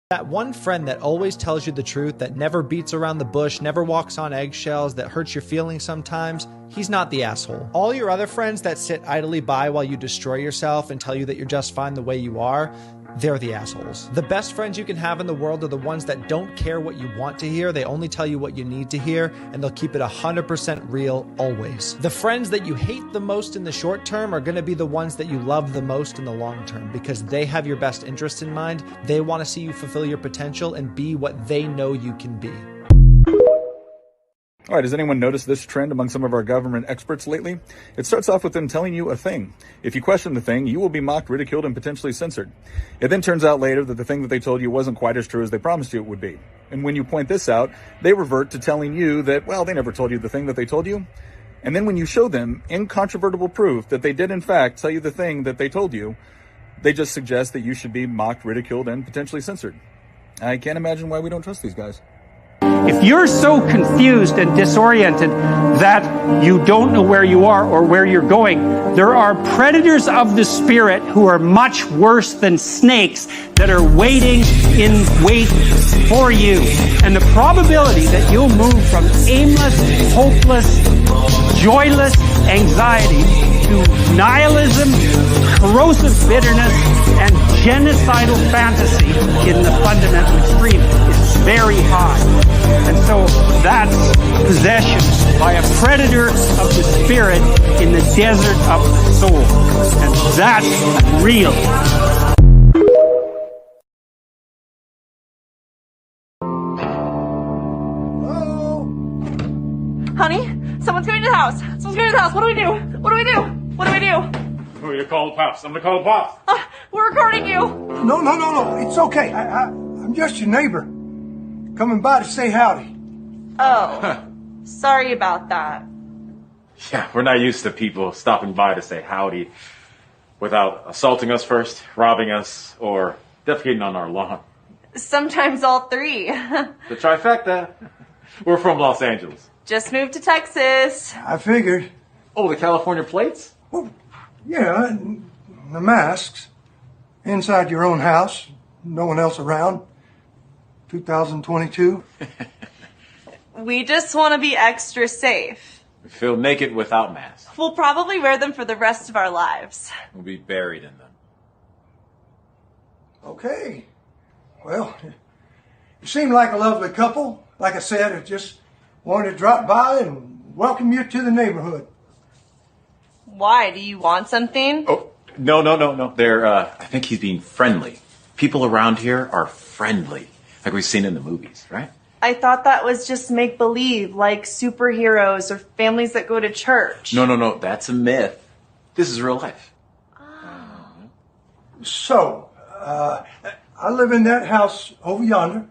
That one friend that always tells you the truth, that never beats around the bush, never walks on eggshells, that hurts your feelings sometimes, he's not the asshole. All your other friends that sit idly by while you destroy yourself and tell you that you're just fine the way you are, they're the assholes. The best friends you can have in the world are the ones that don't care what you want to hear, they only tell you what you need to hear, and they'll keep it 100% real always. The friends that you hate the most in the short term are gonna be the ones that you love the most in the long term, because they have your best interest in mind, they wanna see you fulfill your potential and be what they know you can be. All right, has anyone noticed this trend among some of our government experts lately? It starts off with them telling you a thing. If you question the thing, you will be mocked, ridiculed, and potentially censored. It then turns out later that the thing that they told you wasn't quite as true as they promised you it would be. And when you point this out, they revert to telling you that, well, they never told you the thing that they told you. And then when you show them incontrovertible proof that they did in fact tell you the thing that they told you, they just suggest that you should be mocked, ridiculed, and potentially censored. I can't imagine why we don't trust these guys. If you're so confused and disoriented that you don't know where you are or where you're going, there are predators of the spirit who are much worse than snakes that are waiting in wait for you. And the probability that you'll move from aimless, hopeless, joyless anxiety to nihilism, corrosive bitterness, and genocidal fantasy in the fundamental extreme is very high. And so that's possession by a predator of the spirit in the desert of the soul. And that's real. Hello? Honey, someone's going to the house. Someone's going to the house. What do we do? What do we do? What do we do? I'm going to call the pops. I'm going to call the pops. We're recording you. No. It's okay. I'm just your neighbor. Coming by to say howdy. Oh, sorry about that. Yeah, we're not used to people stopping by to say howdy without assaulting us first, robbing us, or defecating on our lawn. Sometimes all three. The trifecta. We're from Los Angeles. Just moved to Texas. I figured. Oh, the California plates? Well, yeah, and the masks. Inside your own house. No one else around. 2022. We just want to be extra safe. We feel naked without masks. We'll probably wear them for the rest of our lives. We'll be buried in them. Okay. Well, you seem like a lovely couple. Like I said, I just wanted to drop by and welcome you to the neighborhood. Why? Do you want something? Oh, no. I think he's being friendly. People around here are friendly. Like we've seen in the movies, right? I thought that was just make-believe, like superheroes or families that go to church. No. That's a myth. This is real life. So, I live in that house over yonder.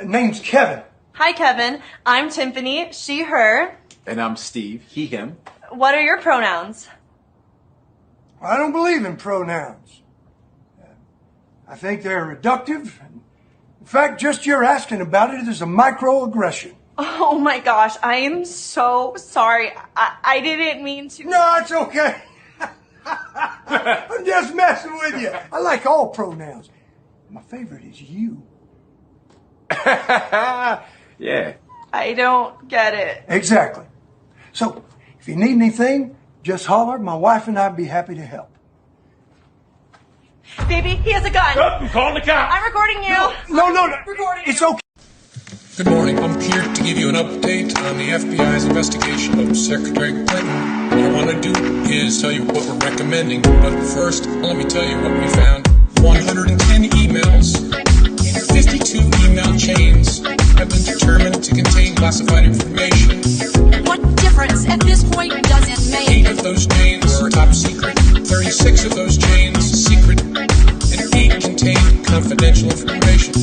Name's Kevin. Hi, Kevin. I'm Tiffany. She, her. And I'm Steve. He, him. What are your pronouns? I don't believe in pronouns. I think they're reductive. In fact, just your asking about it is a microaggression. Oh my gosh, I am so sorry. I didn't mean to. No, it's okay. I'm just messing with you. I like all pronouns. My favorite is you. Yeah. I don't get it. Exactly. So, if you need anything, just holler. My wife and I'd be happy to help. Baby, he has a gun. I'm calling the cops. I'm recording you. No. Recording It's you. okay. Good morning. I'm here to give you an update on the FBI's investigation of Secretary Clinton. What I want to do is tell you what we're recommending. But first, let me tell you what we found. 110 emails in 52 email chains have been determined to contain classified information. What difference at this point does it make? 8 of those chains are top secret. 36 of those chains secret. And 8 contain confidential information.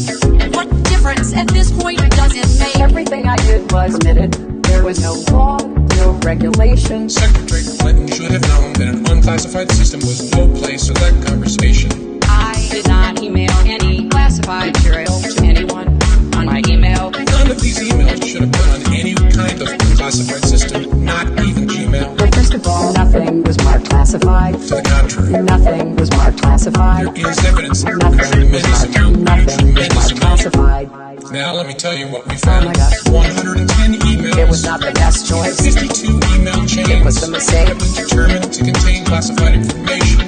What difference at this point does it make? Everything I did was admitted. There was no law, no regulation. Secretary Clinton should have known that an unclassified system was no place for that conversation. I did not email any classified material to anyone on my email. None of these emails should have been on any kind of unclassified system, not even Gmail. But first of all, nothing was marked classified. To the contrary, Nothing was marked classified. there is evidence Nothing. tremendous amount. Tremendous amount. Now let me tell you what we found. 110 emails. It was not the best choice. 52 email chains. It was a mistake. Have been determined to contain classified information.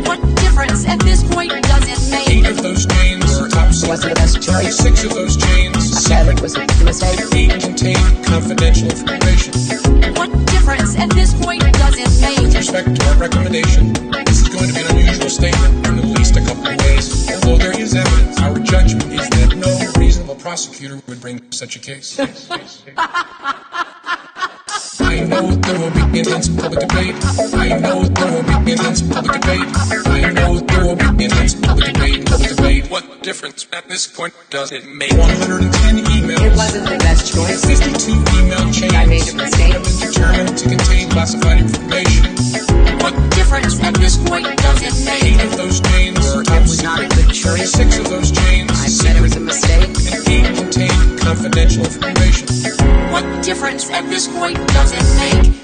What difference at this point does it make? 8 of those chains are top It wasn't the best choice. 6 of those chains I said it was a mistake. 8 contain confidential information. What difference at this point does it make? With respect to our recommendation, this is going to be an unusual statement in at least a couple of ways. Although there is evidence, our judgment is that no reasonable prosecutor would bring such a case. I know there will be intense public debate. I know there will be intense public debate. I know there will be intense public debate. What difference at this point does it make? 110 emails. It wasn't the best choice. 52 email chains. I made a mistake. Have been determined to contain classified information. What difference at this point does it make? 8 of those chains are It top was not a good choice. 6 of those chains I said it was a mistake. and 8 contain confidential information. What difference at this point does it make?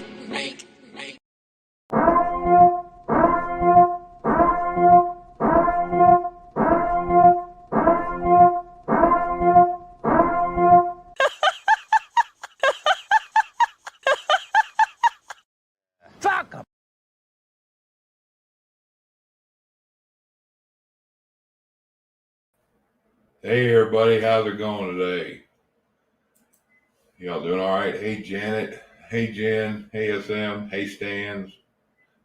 Hey everybody, how's it going today? Y'all doing all right? Hey Janet, hey Jen, hey SM, hey Stans,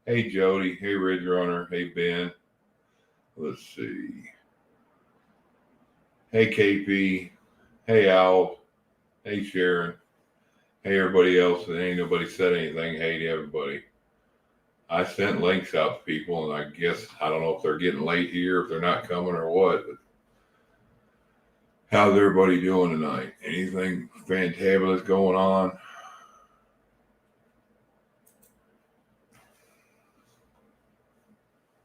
hey Jody, hey Ridge Runner, hey Ben. Let's see. Hey KP, hey Al, hey Sharon, hey everybody else that ain't nobody said anything. Hey to everybody. I sent links out to people, and I guess I don't know if they're getting late here, if they're not coming or what, but how's everybody doing tonight? Anything fantabulous going on?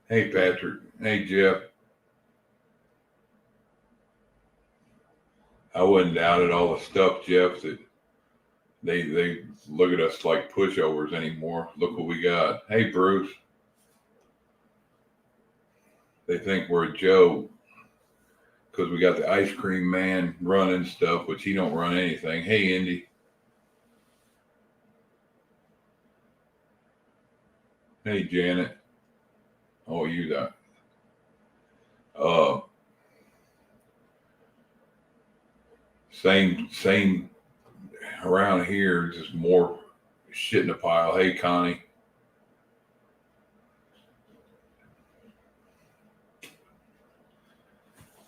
Hey Patrick. Hey Jeff. I wouldn't doubt it, all the stuff, Jeff, that they look at us like pushovers anymore. Look what we got. Hey Bruce. They think we're a joke because we got the ice cream man running stuff, which he don't run anything. Hey Indy. Hey Janet. Oh, you got same around here, just more shit in a pile. Hey Connie.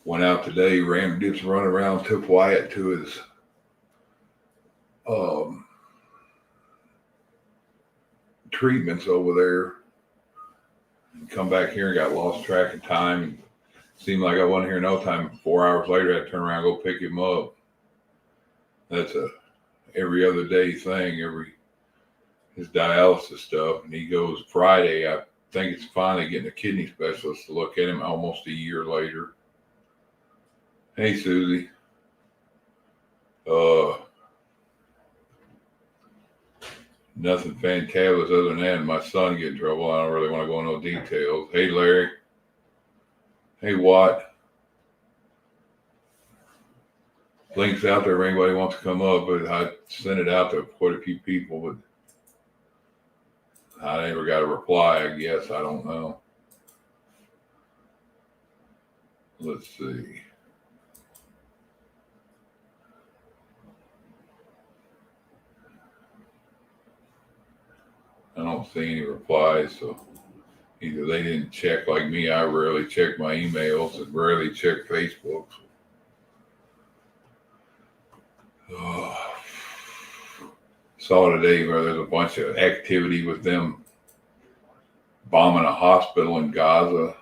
Went out today, did some run around, took Wyatt to his treatments over there. Come back here and got lost track of time. And seemed like I wasn't here no time. 4 hours later, I had to turn around and go pick him up. That's a every other day thing, his dialysis stuff. And he goes Friday. I think it's finally getting a kidney specialist to look at him almost a year later. Hey, Susie. Nothing fantabulous other than that. My son get in trouble. I don't really want to go into no details. Hey, Larry. Hey, Watt. Links out there if anybody wants to come up, but I sent it out to quite a few people, but I never got a reply, I guess. I don't know. Let's see. I don't see any replies, so either they didn't check like me. I rarely check my emails and rarely check Facebook. Saw today where there's a bunch of activity with them bombing a hospital in Gaza.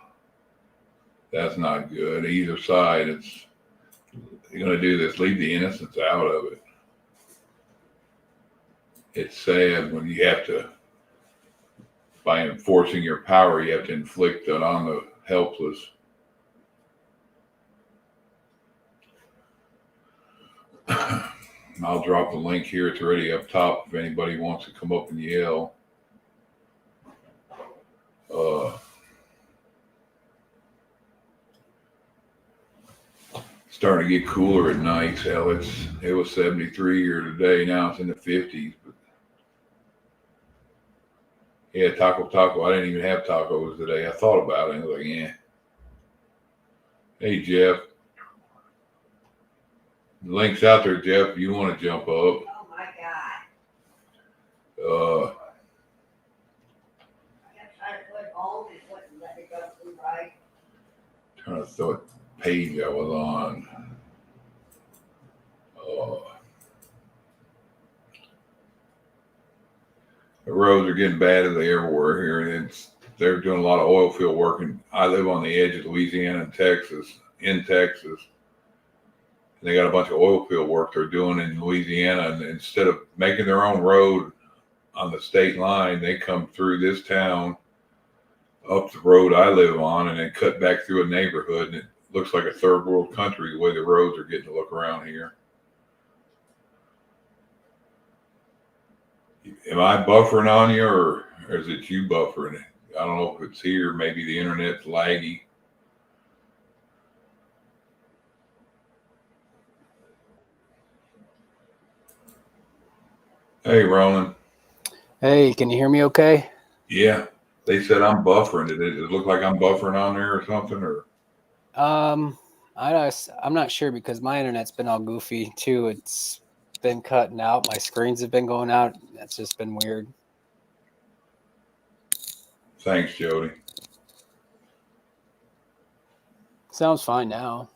That's not good. Either side, it's going to do this, leave the innocents out of it. It's sad when you have to, by enforcing your power, you have to inflict it on the helpless. I'll drop the link here. It's already up top if anybody wants to come up and yell. starting to get cooler at night. So it was 73 here today. Now it's in the 50s. But yeah, taco. I didn't even have tacos today. I thought about it. I was like, yeah. Hey, Jeff. The link's out there, Jeff. If you want to jump up. Oh my God. Trying to throw what page I was on. The roads are getting bad as they everywhere here, and they're doing a lot of oil field work. And I live on the edge of Louisiana and Texas, in Texas. And they got a bunch of oil field work they're doing in Louisiana, and instead of making their own road on the state line, they come through this town, up the road I live on, and then cut back through a neighborhood, and it looks like a third world country the way the roads are getting to look around here. Am I buffering on you, or is it you buffering? I don't know if it's here. Maybe the internet's laggy. Hey, Roland. Hey, can you hear me okay? Yeah. They said I'm buffering. Did it look like I'm buffering on there or something? Or I'm not sure because my internet's been all goofy too. It's been cutting out. My screens have been going out. That's just been weird. Thanks, Jody. Sounds fine now.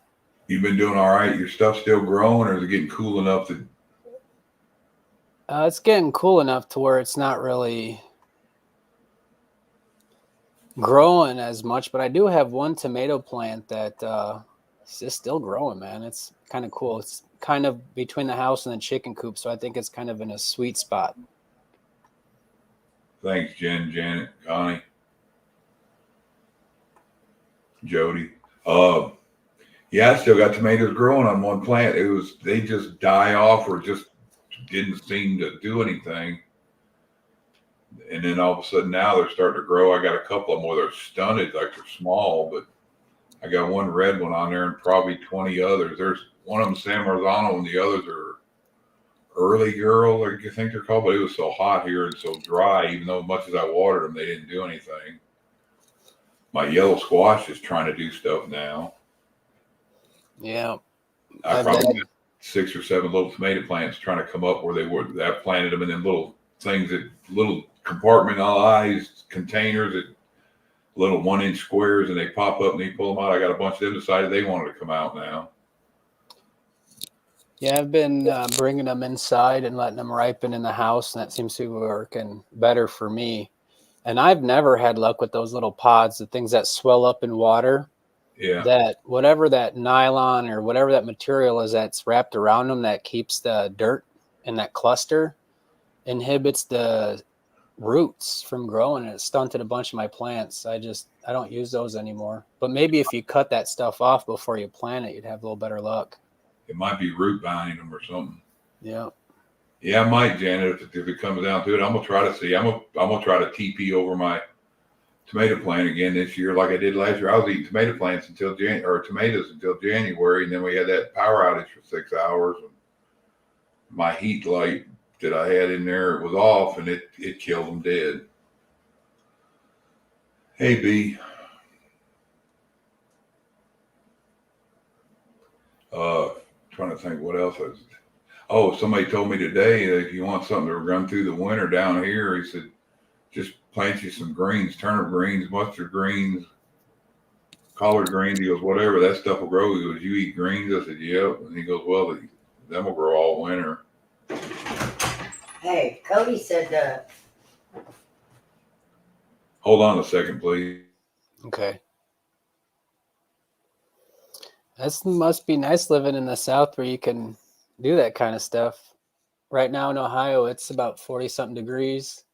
You've been doing all right? Your stuff's still growing, or is it getting cool enough that... It's getting cool enough to where it's not really growing as much, but I do have one tomato plant that is just still growing, man. It's kind of cool. It's kind of between the house and the chicken coop, so I think it's kind of in a sweet spot. Thanks, Jen, Janet, Connie, Jody. Yeah, I still got tomatoes growing on one plant. They just die off or just didn't seem to do anything. And then all of a sudden now they're starting to grow. I got a couple of them where they're stunted, like they're small, but I got one red one on there and probably 20 others. There's one of them San Marzano and the others are Early Girl, I think they're called, but it was so hot here and so dry, even though much as I watered them, they didn't do anything. My yellow squash is trying to do stuff now. Yeah. I probably got 6 or 7 little tomato plants trying to come up where they were. I planted them in them little things, that little compartmentalized containers, that little 1-inch squares, and they pop up and they pull them out. I got a bunch of them decided they wanted to come out now. Yeah, I've been bringing them inside and letting them ripen in the house, and that seems to be working better for me. And I've never had luck with those little pods, the things that swell up in water. Yeah. That whatever that nylon or whatever that material is that's wrapped around them that keeps the dirt in that cluster inhibits the roots from growing, and it stunted a bunch of my plants. I don't use those anymore. But maybe if you cut that stuff off before you plant it, you'd have a little better luck. It might be root binding them or something. Yeah. Yeah, I might, Janet, if it comes down to it. I'm gonna try to see. I'm gonna try to TP over my tomato plant again this year, like I did last year. I was eating tomato plants tomatoes until January, and then we had that power outage for 6 hours. And my heat light that I had in there was off, and it killed them dead. Hey, B. Trying to think what else somebody told me today that if you want something to run through the winter down here, he said, just plant you some greens, turnip greens, mustard greens, collard greens. He goes, whatever, that stuff will grow. He goes, you eat greens? I said, yep. And he goes, well, them will grow all winter. Hey, Cody said Hold on a second, please. Okay. That must be nice living in the South where you can do that kind of stuff. Right now in Ohio, it's about 40-something degrees.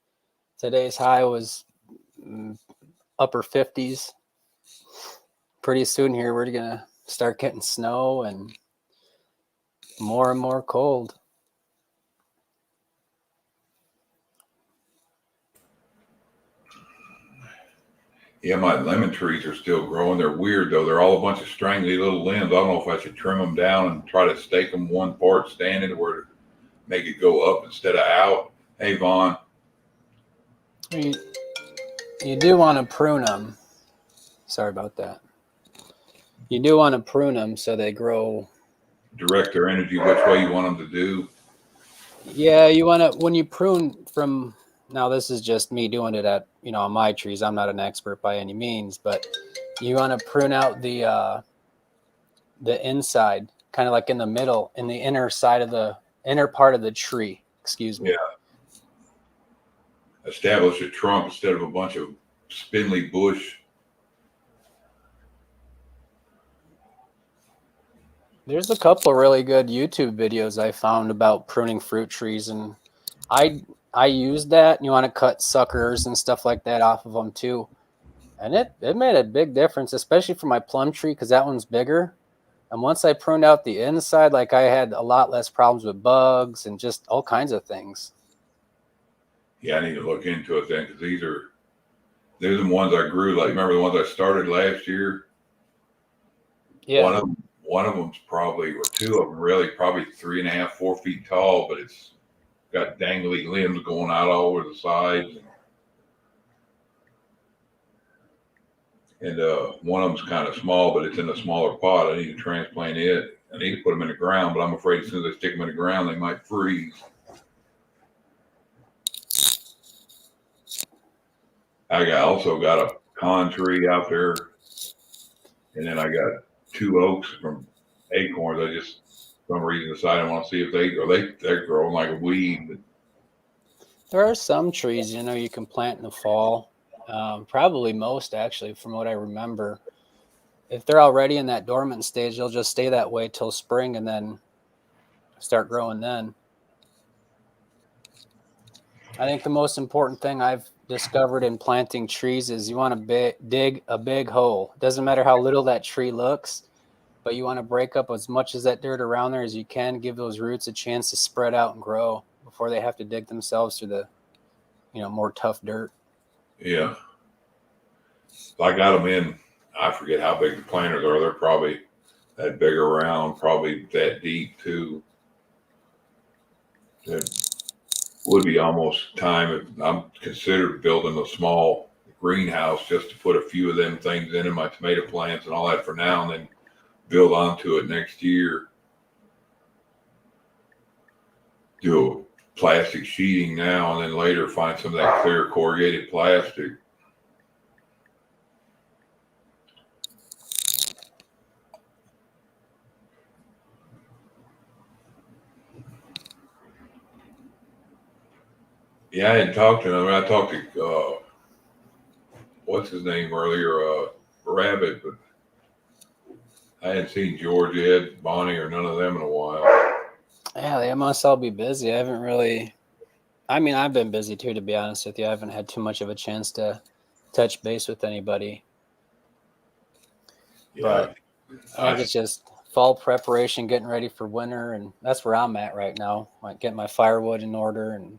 Today's high was upper 50s. Pretty soon here, we're going to start getting snow and more cold. Yeah, my lemon trees are still growing. They're weird though. They're all a bunch of strangly little limbs. I don't know if I should trim them down and try to stake them one part standing where to make it go up instead of out. Hey, Vaughn. You do want to prune them. Sorry about that. You do want to prune them so they grow. Direct their energy which way you want them to do. Yeah, you want to, when you prune from, now this is just me doing it at, on my trees. I'm not an expert by any means, but you want to prune out the inside, kind of like in the middle, in the inner side of the inner part of the tree. Excuse me. Yeah. Establish a trunk instead of a bunch of spindly bush. There's a couple of really good YouTube videos I found about pruning fruit trees, and I used that. You want to cut suckers and stuff like that off of them too, and it made a big difference, especially for my plum tree because that one's bigger. And once I pruned out the inside, like I had a lot less problems with bugs and just all kinds of things. Yeah, I need to look into it then because they're the ones I grew. Like, remember the ones I started last year? Yeah. One of them's probably, or two of them really, probably 3.5, 4 feet tall, but it's got dangly limbs going out all over the sides. And one of them's kind of small, but it's in a smaller pot. I need to transplant it. I need to put them in the ground, but I'm afraid as soon as I stick them in the ground, they might freeze. I also got a con tree out there, and then I got 2 oaks from acorns. I just, for some reason, decided I want to see if they're growing like a weed. There are some trees, you can plant in the fall. Probably most, actually, from what I remember. If they're already in that dormant stage, they'll just stay that way till spring and then start growing then. I think the most important thing I've discovered in planting trees is you want to dig a big hole. It doesn't matter how little that tree looks, but you want to break up as much of that dirt around there as you can, give those roots a chance to spread out and grow before they have to dig themselves through the, more tough dirt. Yeah. I got them in, I forget how big the planters are. They're probably that big around, probably that deep too. It would be almost time if I'm considered building a small greenhouse just to put a few of them things in my tomato plants and all that for now, and then build onto it next year. Do plastic sheeting now, and then later find some of that clear corrugated plastic. Yeah, I hadn't talked to him. I talked to what's his name earlier, Rabbit, but I hadn't seen George, Ed, Bonnie, or none of them in a while. Yeah, they must all be busy. I haven't really, I've been busy too, to be honest with you. I haven't had too much of a chance to touch base with anybody. Yeah, but I think it's just fall preparation, getting ready for winter, and that's where I'm at right now. Like getting my firewood in order. And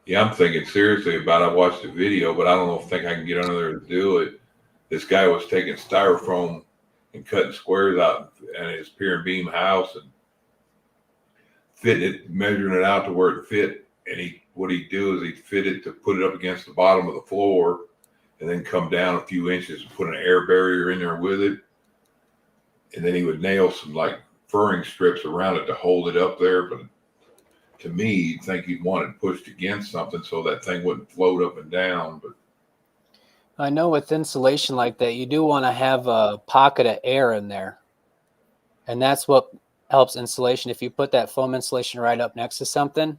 yeah, I'm thinking seriously about it. I watched the video, but I don't think I can get under there to do it. This guy was taking styrofoam and cutting squares out in his pier and beam house and fitting it, measuring it out to where it fit. And what he'd do is he'd fit it to put it up against the bottom of the floor and then come down a few inches and put an air barrier in there with it. And then he would nail some like furring strips around it to hold it up there. But to me, you'd think he'd want it pushed against something so that thing wouldn't float up and down. But I know with insulation like that, you do want to have a pocket of air in there. And that's what helps insulation. If you put that foam insulation right up next to something,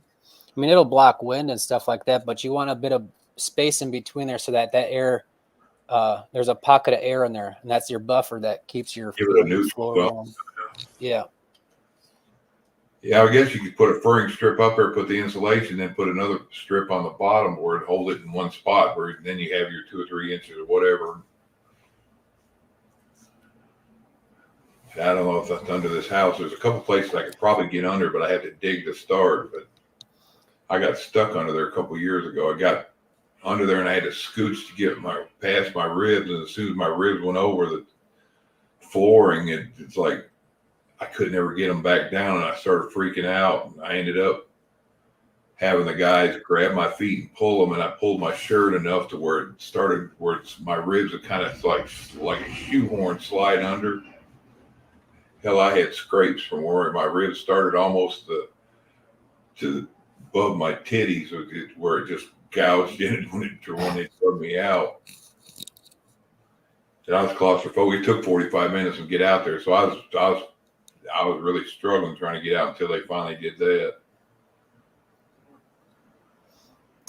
it'll block wind and stuff like that, but you want a bit of space in between there so that air, there's a pocket of air in there, and that's your buffer that keeps your floor warm. Yeah. Yeah, I guess you could put a furring strip up there, put the insulation, then put another strip on the bottom where it hold it in one spot, where then you have your 2 or 3 inches or whatever. I don't know if that's under this house. There's a couple places I could probably get under, but I had to dig to start. But I got stuck under there a couple years ago. under there, and I had to scooch to get past my ribs. And as soon as my ribs went over the flooring, it's like I couldn't ever get them back down, and I started freaking out. And I ended up having the guys grab my feet and pull them, and I pulled my shirt enough to where it started, my ribs would kind of like a shoehorn slide under. Hell, I had scrapes from where my ribs started almost to above my titties, where it just gouged in when they took me out. And I was claustrophobic. It took 45 minutes to get out there, so I was really struggling trying to get out until they finally did that.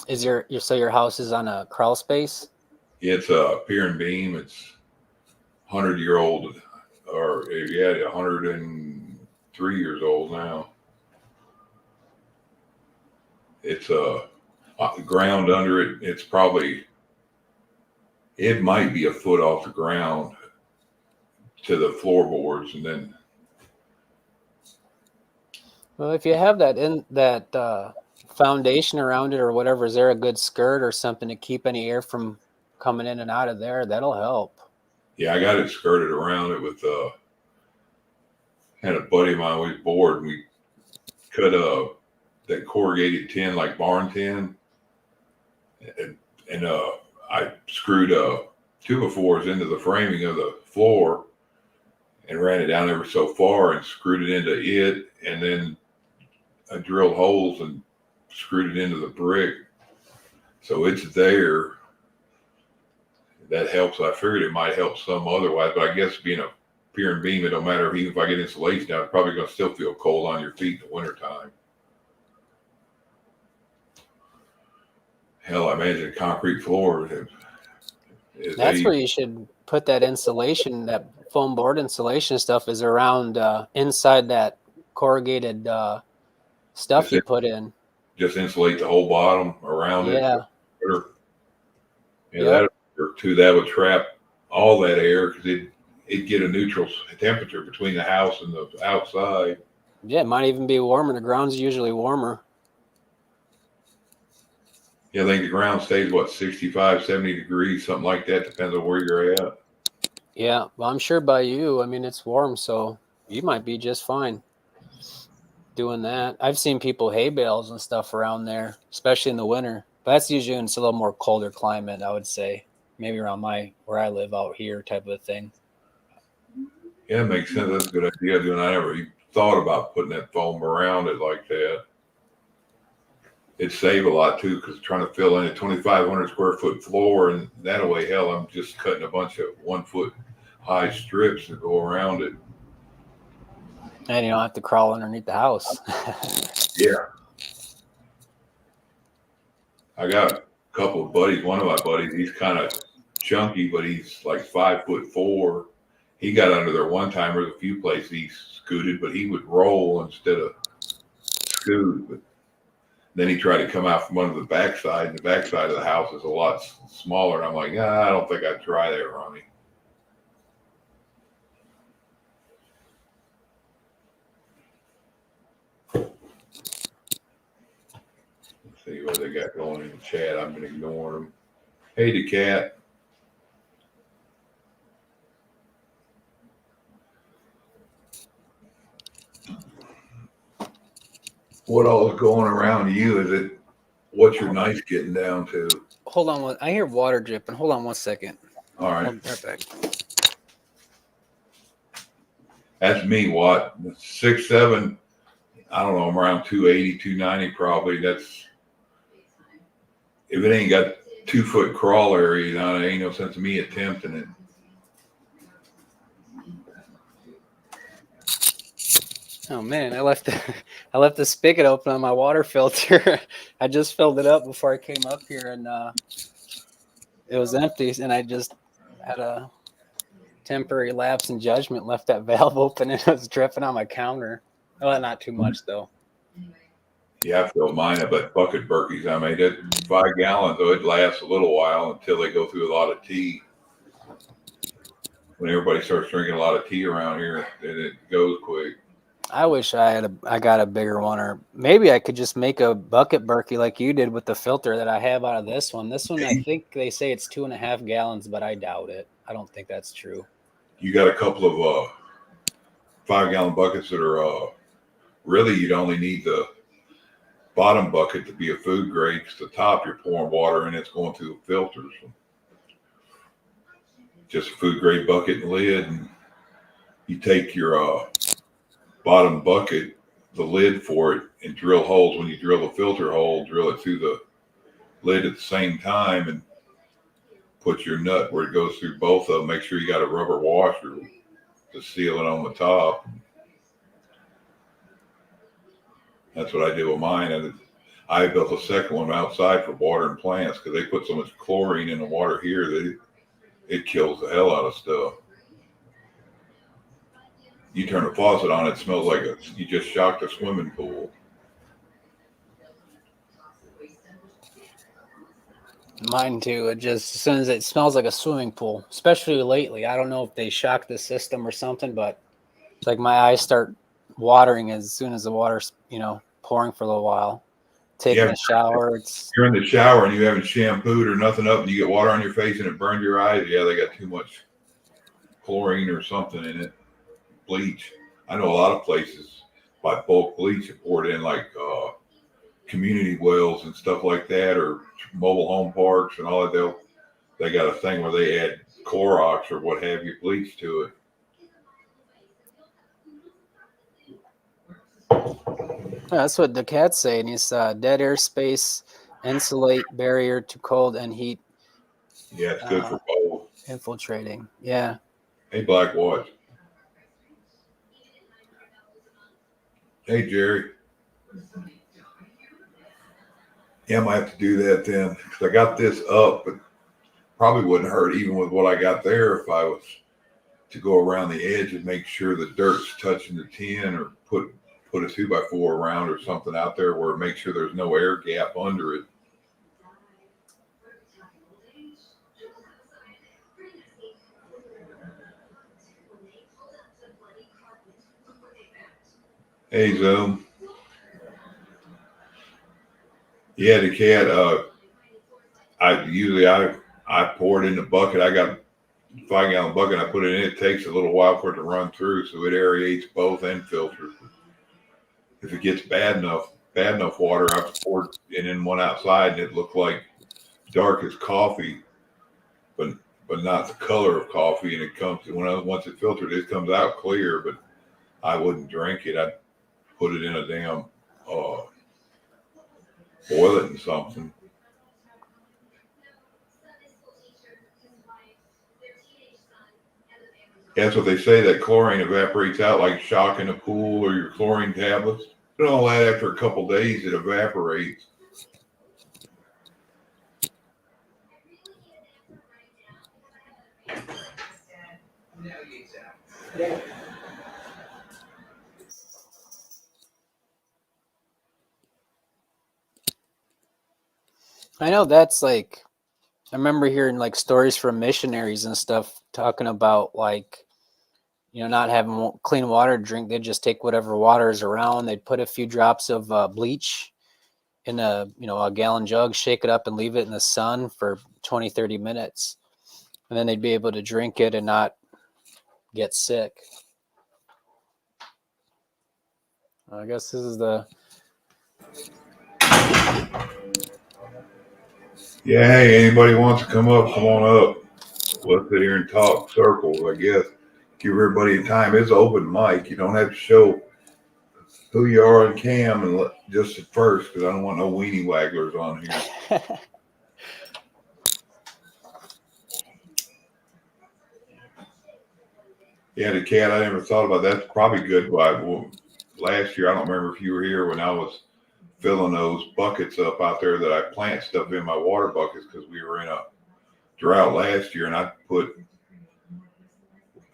Is your house is on a crawl space? It's a pier and beam. It's 100-year-old, or 103 years old now. It's the ground under it. It might be a foot off the ground to the floorboards, and then. Well, if you have that foundation around it or whatever, is there a good skirt or something to keep any air from coming in and out of there? That'll help. Yeah, I got it skirted around it with had a buddy of mine was bored, and we cut that corrugated tin, like barn tin, and I screwed 2x4s into the framing of the floor and ran it down ever so far and screwed it into it, and then I drilled holes and screwed it into the brick, so it's there. That helps. I figured it might help some otherwise, but I guess being a pier and beam, it don't matter. Even if I get insulation down, it's probably going to still feel cold on your feet in the wintertime. Hell, I imagine a concrete floor. That's where you should put that insulation, that foam board insulation stuff is around inside that corrugated stuff you put in. Just insulate the whole bottom around it. Yeah. That would trap all that air, because it'd get a neutral temperature between the house and the outside. Yeah, it might even be warmer. The ground's usually warmer. Yeah, I think the ground stays, 65, 70 degrees, something like that. Depends on where you're at. Yeah, well, I'm sure by you, I mean, it's warm, so you might be just fine doing that. I've seen people hay bales and stuff around there, especially in the winter. But that's usually when it's a little more colder climate, I would say. Maybe around where I live out here type of thing. Yeah, it makes sense. That's a good idea. I never even thought about putting that foam around it like that. It'd save a lot too, because trying to fill in a 2,500 square foot floor, and that way, hell, I'm just cutting a bunch of 1 foot high strips to go around it. And you don't have to crawl underneath the house. Yeah. I got a couple of buddies. One of my buddies, he's kind of chunky, but he's like 5'4". He got under there one time. There's a few places he scooted, but he would roll instead of scoot. But then he tried to come out from under the backside, and the backside of the house is a lot smaller. And I'm like, I don't think I'd try that, Ronnie. Let's see what they got going in the chat. I've been ignoring them. Hey, the cat. What all is going around you? What's your nights getting down to? Hold on. I hear water dripping. Hold on 1 second. All right. I'll be right back. That's me, Watt. 6'7". I don't know. I'm around 280, 290 probably. That's, if it ain't got 2 foot crawl area, it ain't no sense of me attempting it. Oh man, I left the spigot open on my water filter. I just filled it up before I came up here, and it was empty, and I just had a temporary lapse in judgment, left that valve open, and it was dripping on my counter. Well, not too much though. Yeah, I filled mine up at bucket Berkeys. I made it 5 gallons, though it lasts a little while until they go through a lot of tea. When everybody starts drinking a lot of tea around here, then it goes quick. I wish I got a bigger one, or maybe I could just make a bucket Berkey like you did with the filter that I have out of this one. This one, I think they say it's 2.5 gallons, but I doubt it. I don't think that's true. You got a couple of 5-gallon buckets that are really you'd only need the bottom bucket to be a food grade, because the top you're pouring water in, it's going through the filters. Just a food grade bucket and lid, and you take your bottom bucket, the lid for it, and drill holes. When you drill the filter hole, drill it through the lid at the same time, and put your nut where it goes through both of them. Make sure you got a rubber washer to seal it on the top. That's what I did with mine. And I built a second one outside for watering plants, because they put so much chlorine in the water here that it kills the hell out of stuff. You turn the faucet on, it smells like you just shocked a swimming pool. Mine too. It just, as soon as it smells like a swimming pool, especially lately. I don't know if they shocked the system or something, but it's like my eyes start watering as soon as the water's, pouring for a little while. Taking a shower. You're in the shower and you haven't shampooed or nothing up, and you get water on your face and it burned your eyes. Yeah, they got too much chlorine or something in it. Bleach. I know a lot of places buy bulk bleach and pour it in, like community wells and stuff like that, or mobile home parks and all that. They got a thing where they add Clorox or what have you, bleach to it. That's what the cat's saying. He's dead air space, insulate, barrier to cold and heat. Yeah, it's good for both. Infiltrating. Yeah. Hey, Black Watch. Hey, Jerry. Yeah, I might have to do that then, because I got this up, but probably wouldn't hurt even with what I got there if I was to go around the edge and make sure the dirt's touching the tin, or put a 2x4 around or something out there where make sure there's no air gap under it. Hey, Zoom. Yeah, the cat, I pour it in the bucket. I got a 5-gallon bucket. I put it in. It takes a little while for it to run through, so it aerates both and filters. If it gets bad enough water, I've poured it in one outside, and it looked like dark as coffee, but not the color of coffee. And it comes once it filtered, it comes out clear. But I wouldn't drink it. I'd put it in a damn boil it in something. That's what they say, that chlorine evaporates out like shock in a pool, or your chlorine tablets. And all that, after a couple days, it evaporates. I know that's like, I remember hearing like stories from missionaries and stuff talking about like, not having clean water to drink. They'd just take whatever water is around. They'd put a few drops of bleach in a gallon jug, shake it up and leave it in the sun for 20, 30 minutes. And then they'd be able to drink it and not get sick. I guess this is the... Yeah, hey, anybody wants to come up, come on up. Let's sit here and talk circles, I guess. Give everybody a time. It's open mic. You don't have to show who you are on cam, and just at first, because I don't want no weenie wagglers on here. Yeah, the cat, I never thought about that. That's probably good. Last year, I don't remember if you were here when I was filling those buckets up out there that I plant stuff in my water buckets, because we were in a drought last year, and I put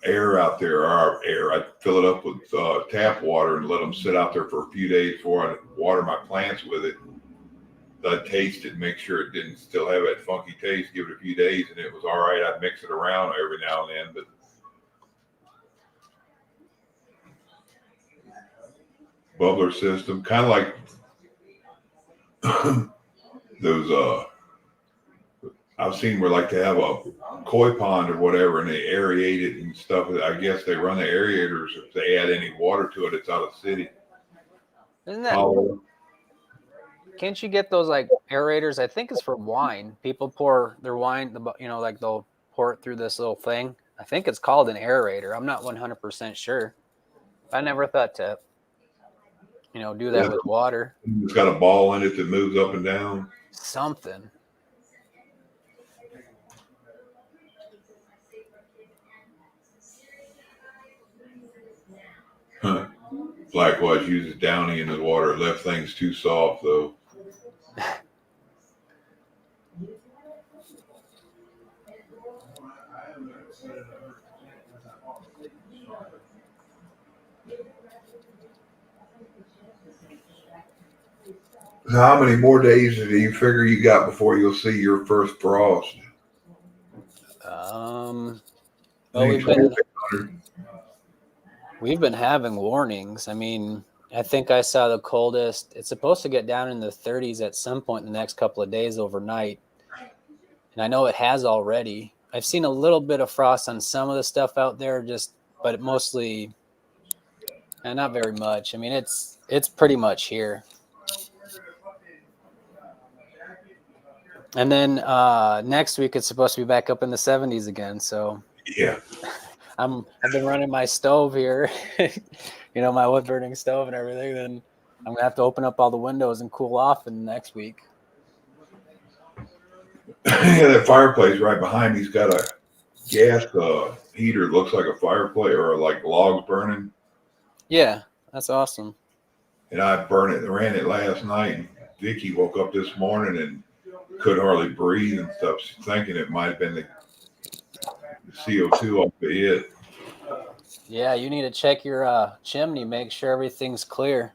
air out there, or air. I'd fill it up with tap water and let them sit out there for a few days before I water my plants with it. I'd taste it, make sure it didn't still have that funky taste, give it a few days, and it was all right. I'd mix it around every now and then, but bubbler system, kind of like those. I've seen where like they have a koi pond or whatever, and they aerate it and stuff. I guess they run the aerators. If they add any water to it, it's out of city. Isn't that? Can't you get those like aerators? I think it's for wine. People pour their wine, like they'll pour it through this little thing. I think it's called an aerator. I'm not 100% sure. I never thought to, do that with water. It's got a ball in it that moves up and down. Something. Huh. Likewise uses Downy in his water. It left things too soft though. How many more days do you figure you got before you'll see your first frost? We've been having warnings. I mean, I think I saw the coldest. It's supposed to get down in the 30s at some point in the next couple of days overnight. And I know it has already. I've seen a little bit of frost on some of the stuff out there, but mostly, and not very much. I mean, it's pretty much here. And then next week it's supposed to be back up in the 70s again. So yeah. I've been running my stove here, my wood burning stove and everything. Then I'm gonna have to open up all the windows and cool off in the next week. Yeah, that fireplace right behind me's got a gas heater. Looks like a fireplace or like logs burning. Yeah, that's awesome. And I ran it last night. And Vicky woke up this morning and couldn't hardly breathe and stuff. She's thinking it might have been the CO2 off the it. Yeah, you need to check your chimney, make sure everything's clear.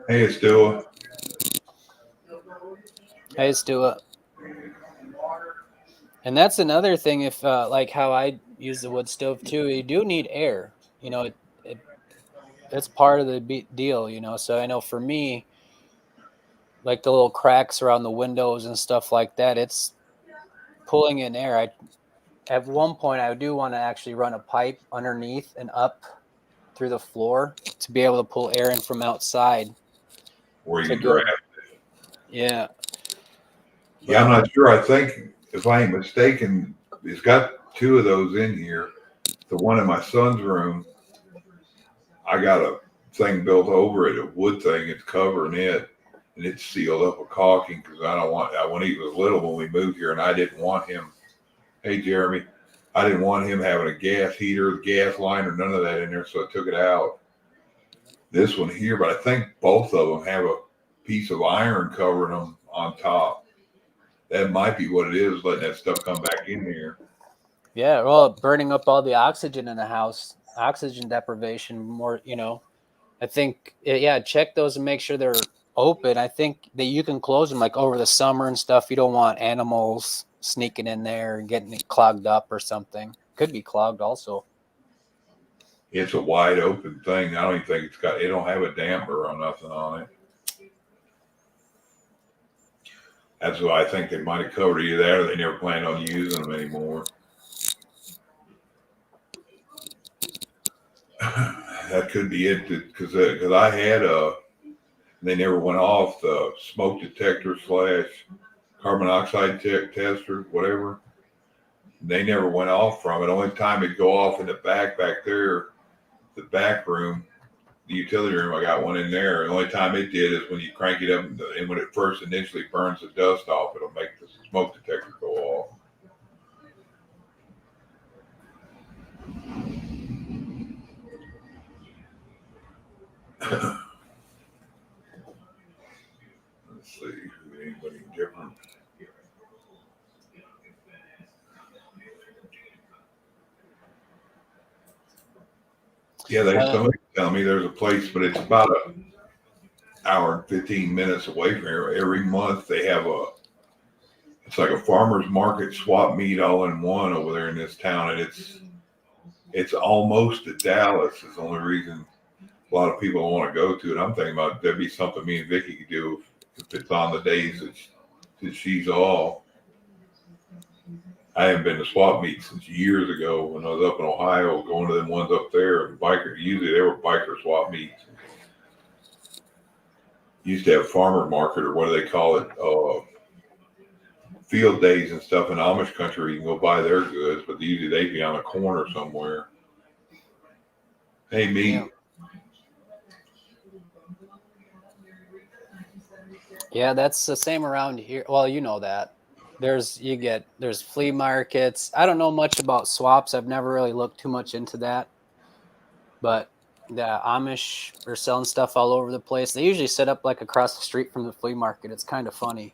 Hey, it's Stuart. Hey, Stuart. And that's another thing. If like how I use the wood stove too, you do need air. It's part of the deal. So I know for me, like the little cracks around the windows and stuff like that, it's pulling in air. At one point, I do want to actually run a pipe underneath and up through the floor to be able to pull air in from outside. Where you grab it. Yeah. Yeah, I'm not sure. I think, if I ain't mistaken, it's got two of those in here. The one in my son's room, I got a thing built over it, a wood thing. It's covering it, and it's sealed up with caulking because when he was little when we moved here, and I didn't want him. Hey, Jeremy, I didn't want him having a gas heater, gas line, or none of that in there, so I took it out. This one here, but I think both of them have a piece of iron covering them on top. That might be what it is, letting that stuff come back in here. Yeah, well, burning up all the oxygen in the house, oxygen deprivation, more, I think, check those and make sure they're open. I think that you can close them like over the summer and stuff. You don't want animals sneaking in there and getting it clogged up or something. Could be clogged also. It's a wide open thing. I don't even think it don't have a damper or nothing on it. That's why I think they might have covered either that or they never planned on using them anymore. That could be it, because I had they never went off the smoke detector / carbon monoxide tester, whatever. They never went off from it. Only time it'd go off in the back there, the back room, the utility room. I got one in there. The only time it did is when you crank it up and when it first initially burns the dust off, it'll make the smoke detector go off. Let's see, anybody different? Yeah, somebody tell me there's a place, but it's about an hour and 15 minutes away from here. Every month they have it's like a farmer's market swap meet all in one over there in this town, and It's almost to Dallas is the only reason a lot of people don't want to go to it. I'm thinking about that'd be something me and Vicky could do if it's on the days that she's off. I haven't been to swap meets since years ago when I was up in Ohio, going to them ones up there. Usually they were biker swap meets. Used to have farmer market, or what do they call it? Field days and stuff in Amish country. You can go buy their goods, but usually they'd be on a corner somewhere. Hey, me. Yeah, that's the same around here. Well, you know that. There's flea markets. I don't know much about swaps. I've never really looked too much into that. But the Amish are selling stuff all over the place. They usually set up like across the street from the flea market. It's kind of funny.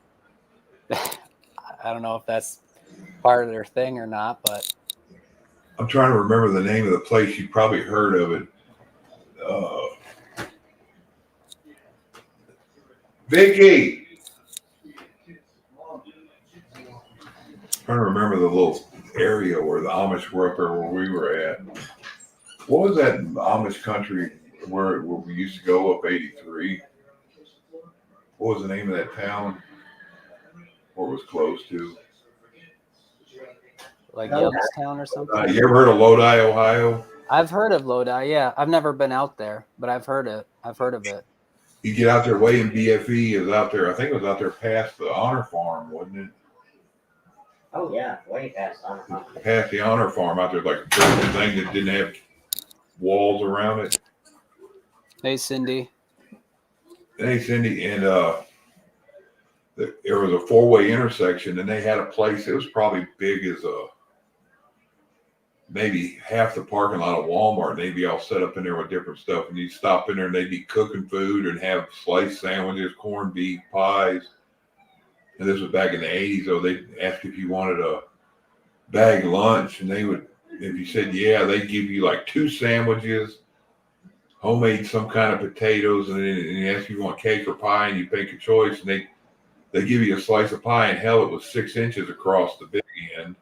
I don't know if that's part of their thing or not, but I'm trying to remember the name of the place. You probably heard of it. Vicky! Trying to remember the little area where the Amish were up there where we were at. What was that Amish country where we used to go up 83? What was the name of that town? Where it was close to? Like Youngstown or something? You ever heard of Lodi, Ohio? I've heard of Lodi, yeah. I've never been out there, but I've heard of it. You get out there, Wayne BFE is out there. I think it was out there past the Honor Farm, wasn't it? Oh, yeah, way past Honor Farm. Past the Honor Farm out there, like a building thing that didn't have walls around it. Hey, Cindy. And there was a four-way intersection, and they had a place. It was probably big as maybe half the parking lot of Walmart. They'd be all set up in there with different stuff, and you'd stop in there, and they'd be cooking food and have sliced sandwiches, corned beef, pies. And this was back in the 80s. So they'd ask if you wanted a bag lunch, and they would, if you said yeah, they'd give you like 2 sandwiches, homemade some kind of potatoes, and then they ask if you want cake or pie, and you make a choice, and they give you a slice of pie, and hell, it was 6 inches across the big end.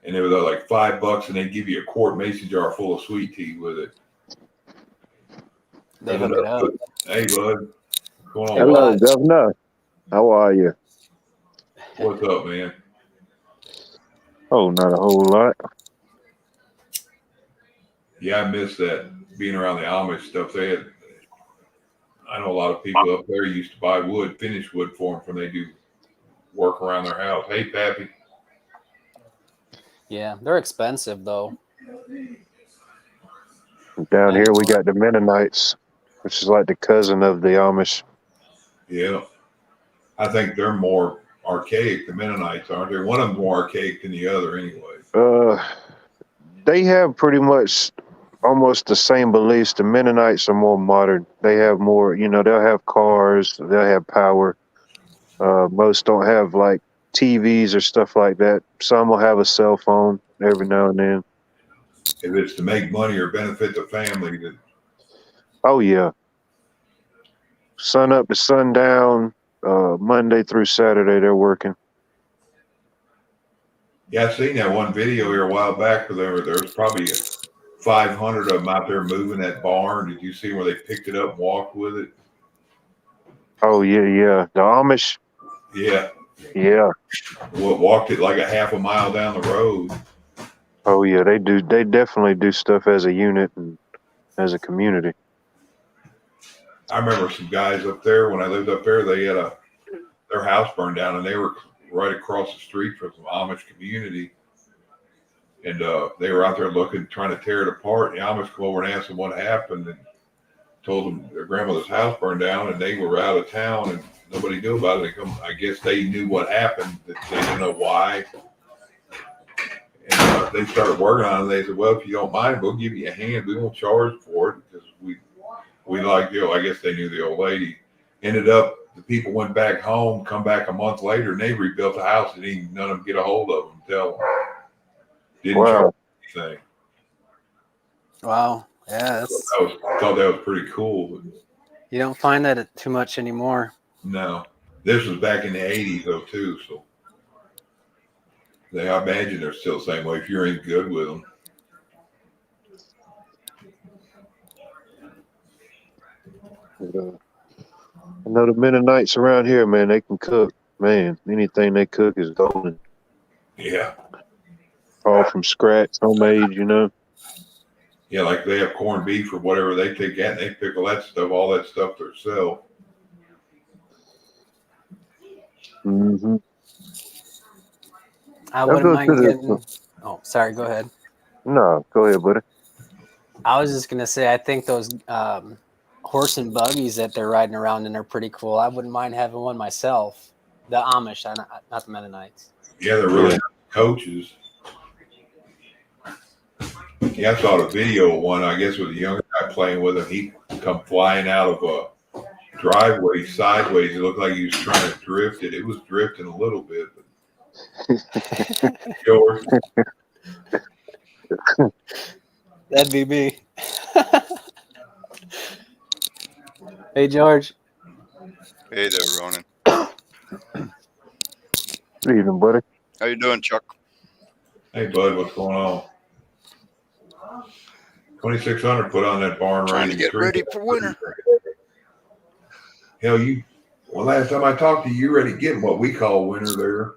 And it was like $5, and they give you a quart mason jar full of sweet tea with it. They hook it up. Hey, bud. What's going on? Hello, Governor. How are you? What's up, man? Oh, not a whole lot. Yeah, I miss that, being around the Amish stuff. I know a lot of people up there used to buy wood, finished wood for them when they do work around their house. Hey, Pappy. Yeah, they're expensive, though. Down here, we got the Mennonites, which is like the cousin of the Amish. Yeah. I think they're more archaic, the Mennonites, aren't they? One of them's more archaic than the other anyway. They have pretty much almost the same beliefs. The Mennonites are more modern. They have more, they'll have cars, they'll have power. Most don't have like TVs or stuff like that. Some will have a cell phone every now and then. If it's to make money or benefit the family. Oh, yeah. Sun up to sundown, Monday through Saturday, they're working. Yeah, I seen that one video here a while back where there was probably 500 of them out there moving that barn. Did you see where they picked it up and walked with it? Oh, yeah. The Amish. Yeah. Yeah. Walked it like a half a mile down the road. Oh, yeah, they do. They definitely do stuff as a unit and as a community. I remember some guys up there when I lived up there, they had their house burned down, and they were right across the street from some Amish community. And they were out there trying to tear it apart. And the Amish come over and asked them what happened, and told them their grandmother's house burned down, and they were out of town, and nobody knew about it. I guess they knew what happened, but they didn't know why. And they started working on it. They said, well, if you don't mind, we'll give you a hand. We won't charge for it because we like, I guess they knew the old lady. Ended up, the people went back home, come back a month later, and they rebuilt the house, and none of them get a hold of them. Didn't charge anything. Wow. Yeah. I thought that was pretty cool. You don't find that too much anymore. No. This was back in the 80s, though, too. So I imagine they're still the same way if you're in good with them. I know the Mennonites around here, man, they can cook. Man, anything they cook is golden. Yeah. All from scratch, homemade, you know. Yeah, like they have corned beef or whatever, they take that and they pickle that stuff, all that stuff themselves. Mm-hmm. I wouldn't mind getting. Oh, sorry. Go ahead. No, go ahead, buddy. I was just gonna say, I think those horse and buggies that they're riding around in are pretty cool. I wouldn't mind having one myself. The Amish, not the Mennonites. Yeah, they're really nice coaches. Yeah, I saw the video of one, I guess, with a younger guy playing with him. He come flying out of a driveway sideways. It looked like he was trying to drift it. It was drifting a little bit. But George. That'd be me. Hey, George. Hey there, Ronan. Good evening, buddy. How you doing, Chuck? Hey, bud, what's going on? 2,600 put on that barn. Trying to get ready for winter. Hell, last time I talked to you, you're ready getting what we call winter there.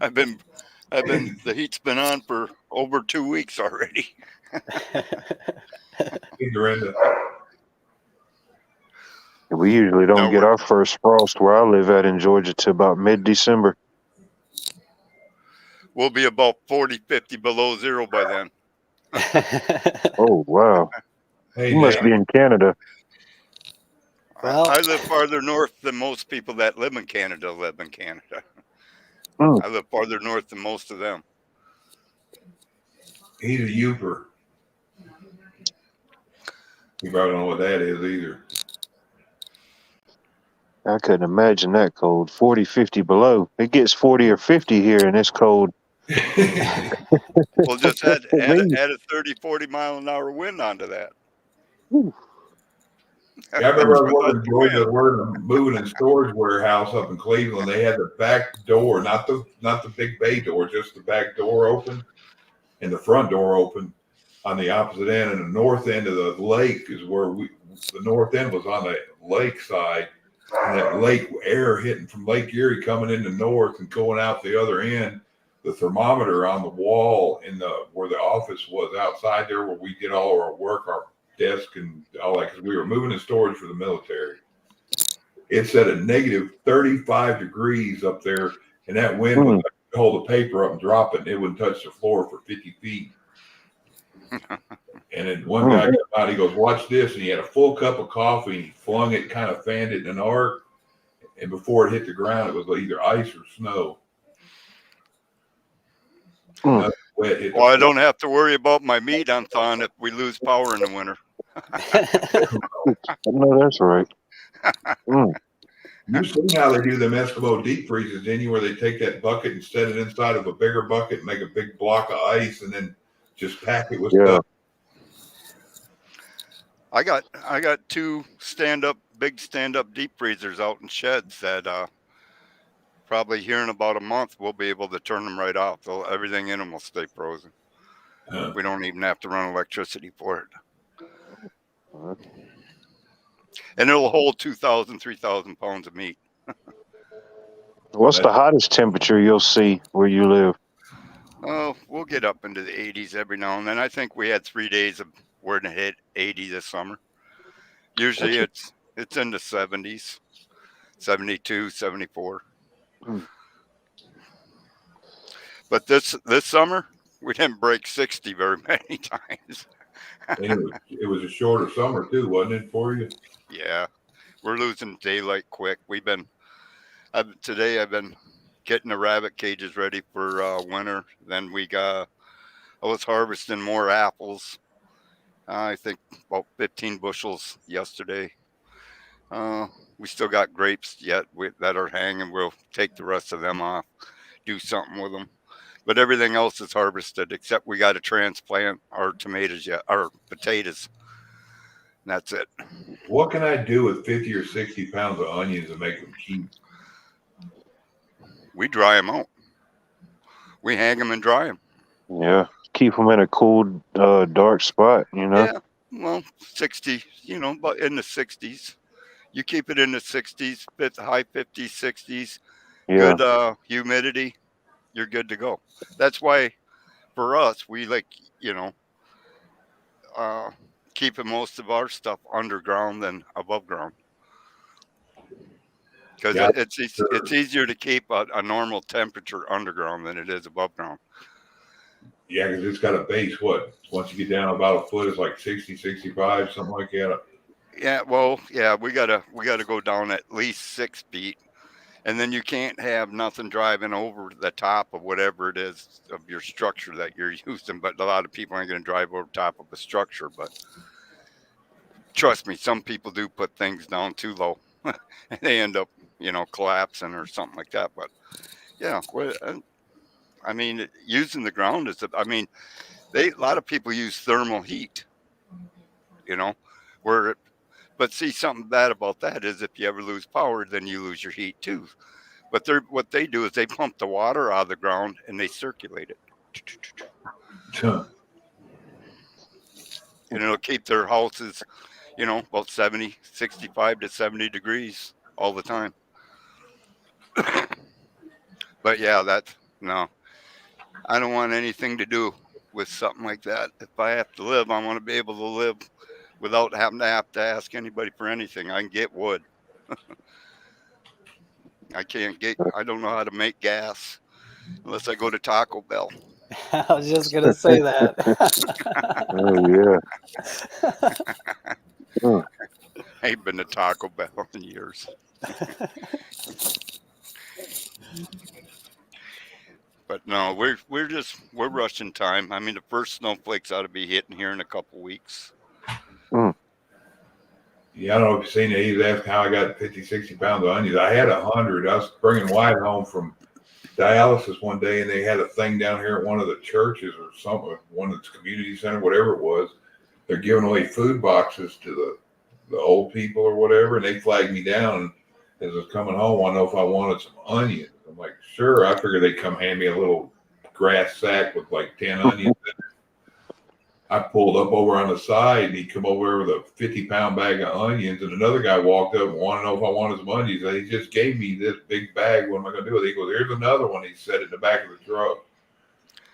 The heat's been on for over 2 weeks already. We usually don't get our first frost where I live at in Georgia till about mid-December. We'll be about 40, 50 below zero by then. Oh, wow. Hey, you must be in Canada. Well, I live farther north than most people that live in Canada live in Canada. I live farther north than most of them. He's a Youper. You probably don't know what that is either. I couldn't imagine that cold. 40, 50 below. It gets 40 or 50 here and it's cold. Well, just add a 30, 40 mile an hour wind onto that. Whew. Yeah, I remember I was in Georgia. We're moving in storage warehouse up in Cleveland. They had the back door, not the big bay door, just the back door open and the front door open on the opposite end. And the north end of the lake is where the north end was on the lake side. And that lake air hitting from Lake Erie coming in the north and going out the other end. The thermometer on the wall in where the office was outside there, where we did all of our work, our desk and all that, because we were moving in storage for the military. It's at a negative 35 degrees up there, and that wind would hold the paper up and drop it, and it wouldn't touch the floor for 50 feet. And then one guy came out, he goes, "Watch this," and he had a full cup of coffee, and he flung it, kind of fanned it in an arc, and before it hit the ground, it was either ice or snow. Well, I don't have to worry about my meat on thawing if we lose power in the winter. No, that's right. You've seen how they do them Eskimo deep freezes, didn't you, where they take that bucket and set it inside of a bigger bucket and make a big block of ice and then just pack it with stuff? I got two big stand-up deep freezers out in sheds that probably here in about a month we'll be able to turn them right off. So everything in them will stay frozen. We don't even have to run electricity for it. And it'll hold 2,000, 3,000 pounds of meat. What's the hottest temperature you'll see where you live? Oh, we'll get up into the 80s every now and then. I think we had 3 days of where it hit 80 this summer. Usually it's in the 70s, 72, 74. But this summer, we didn't break 60 very many times. It was a shorter summer too, wasn't it, for you? Yeah, we're losing daylight quick. Today I've been getting the rabbit cages ready for winter. Then I was harvesting more apples. I think about 15 bushels yesterday. We still got grapes yet that are hanging. We'll take the rest of them off, do something with them. But everything else is harvested except we got to transplant our potatoes. And that's it. What can I do with 50 or 60 pounds of onions to make them keep? We dry them out. We hang them and dry them. Yeah, keep them in a cool, dark spot, you know? Well, 60, but in the 60s. You keep it in the 60s, high 50s, 60s, Yeah. good humidity, you're good to go. That's why for us, we like, keeping most of our stuff underground than above ground. Because Yeah, it's easier to keep a normal temperature underground than it is above ground. Yeah, because it's got a base. What? Once you get down about a foot, it's like 60, 65, something like that. Yeah, well, yeah, we gotta go down at least 6 feet, and then you can't have nothing driving over the top of whatever it is of your structure that you're using. But a lot of people aren't going to drive over top of a structure. But trust me, some people do put things down too low, and they end up, collapsing or something like that. But yeah, I mean, using the ground is, a lot of people use thermal heat, but see, something bad about that is if you ever lose power, then you lose your heat too. But what they do is they pump the water out of the ground and they circulate it. And it'll keep their houses, about 65 to 70 degrees all the time. But yeah, no, I don't want anything to do with something like that. If I have to live, I want to be able to live without having to ask anybody for anything. I can get wood. I don't know how to make gas unless I go to Taco Bell. I was just going to say that. Oh, yeah. I ain't been to Taco Bell in years. But no, we're rushing time. I mean, the first snowflakes ought to be hitting here in a couple weeks. Yeah, I don't know if you've seen it. He's asking how I got 50, 60 pounds of onions. I had 100. I was bringing Wyatt home from dialysis one day, and they had a thing down here at one of the churches or something, one of the community center, whatever it was. They're giving away food boxes to the old people or whatever, and they flagged me down as I was coming home. I want to know if I wanted some onions. I'm like, sure. I figured they'd come hand me a little grass sack with like 10 onions in it. I pulled up over on the side, and he come over with a 50-pound bag of onions, and another guy walked up and wanted to know if I wanted some onions. And he just gave me this big bag. What am I going to do with it? He goes, here's another one. He set it in the back of the truck.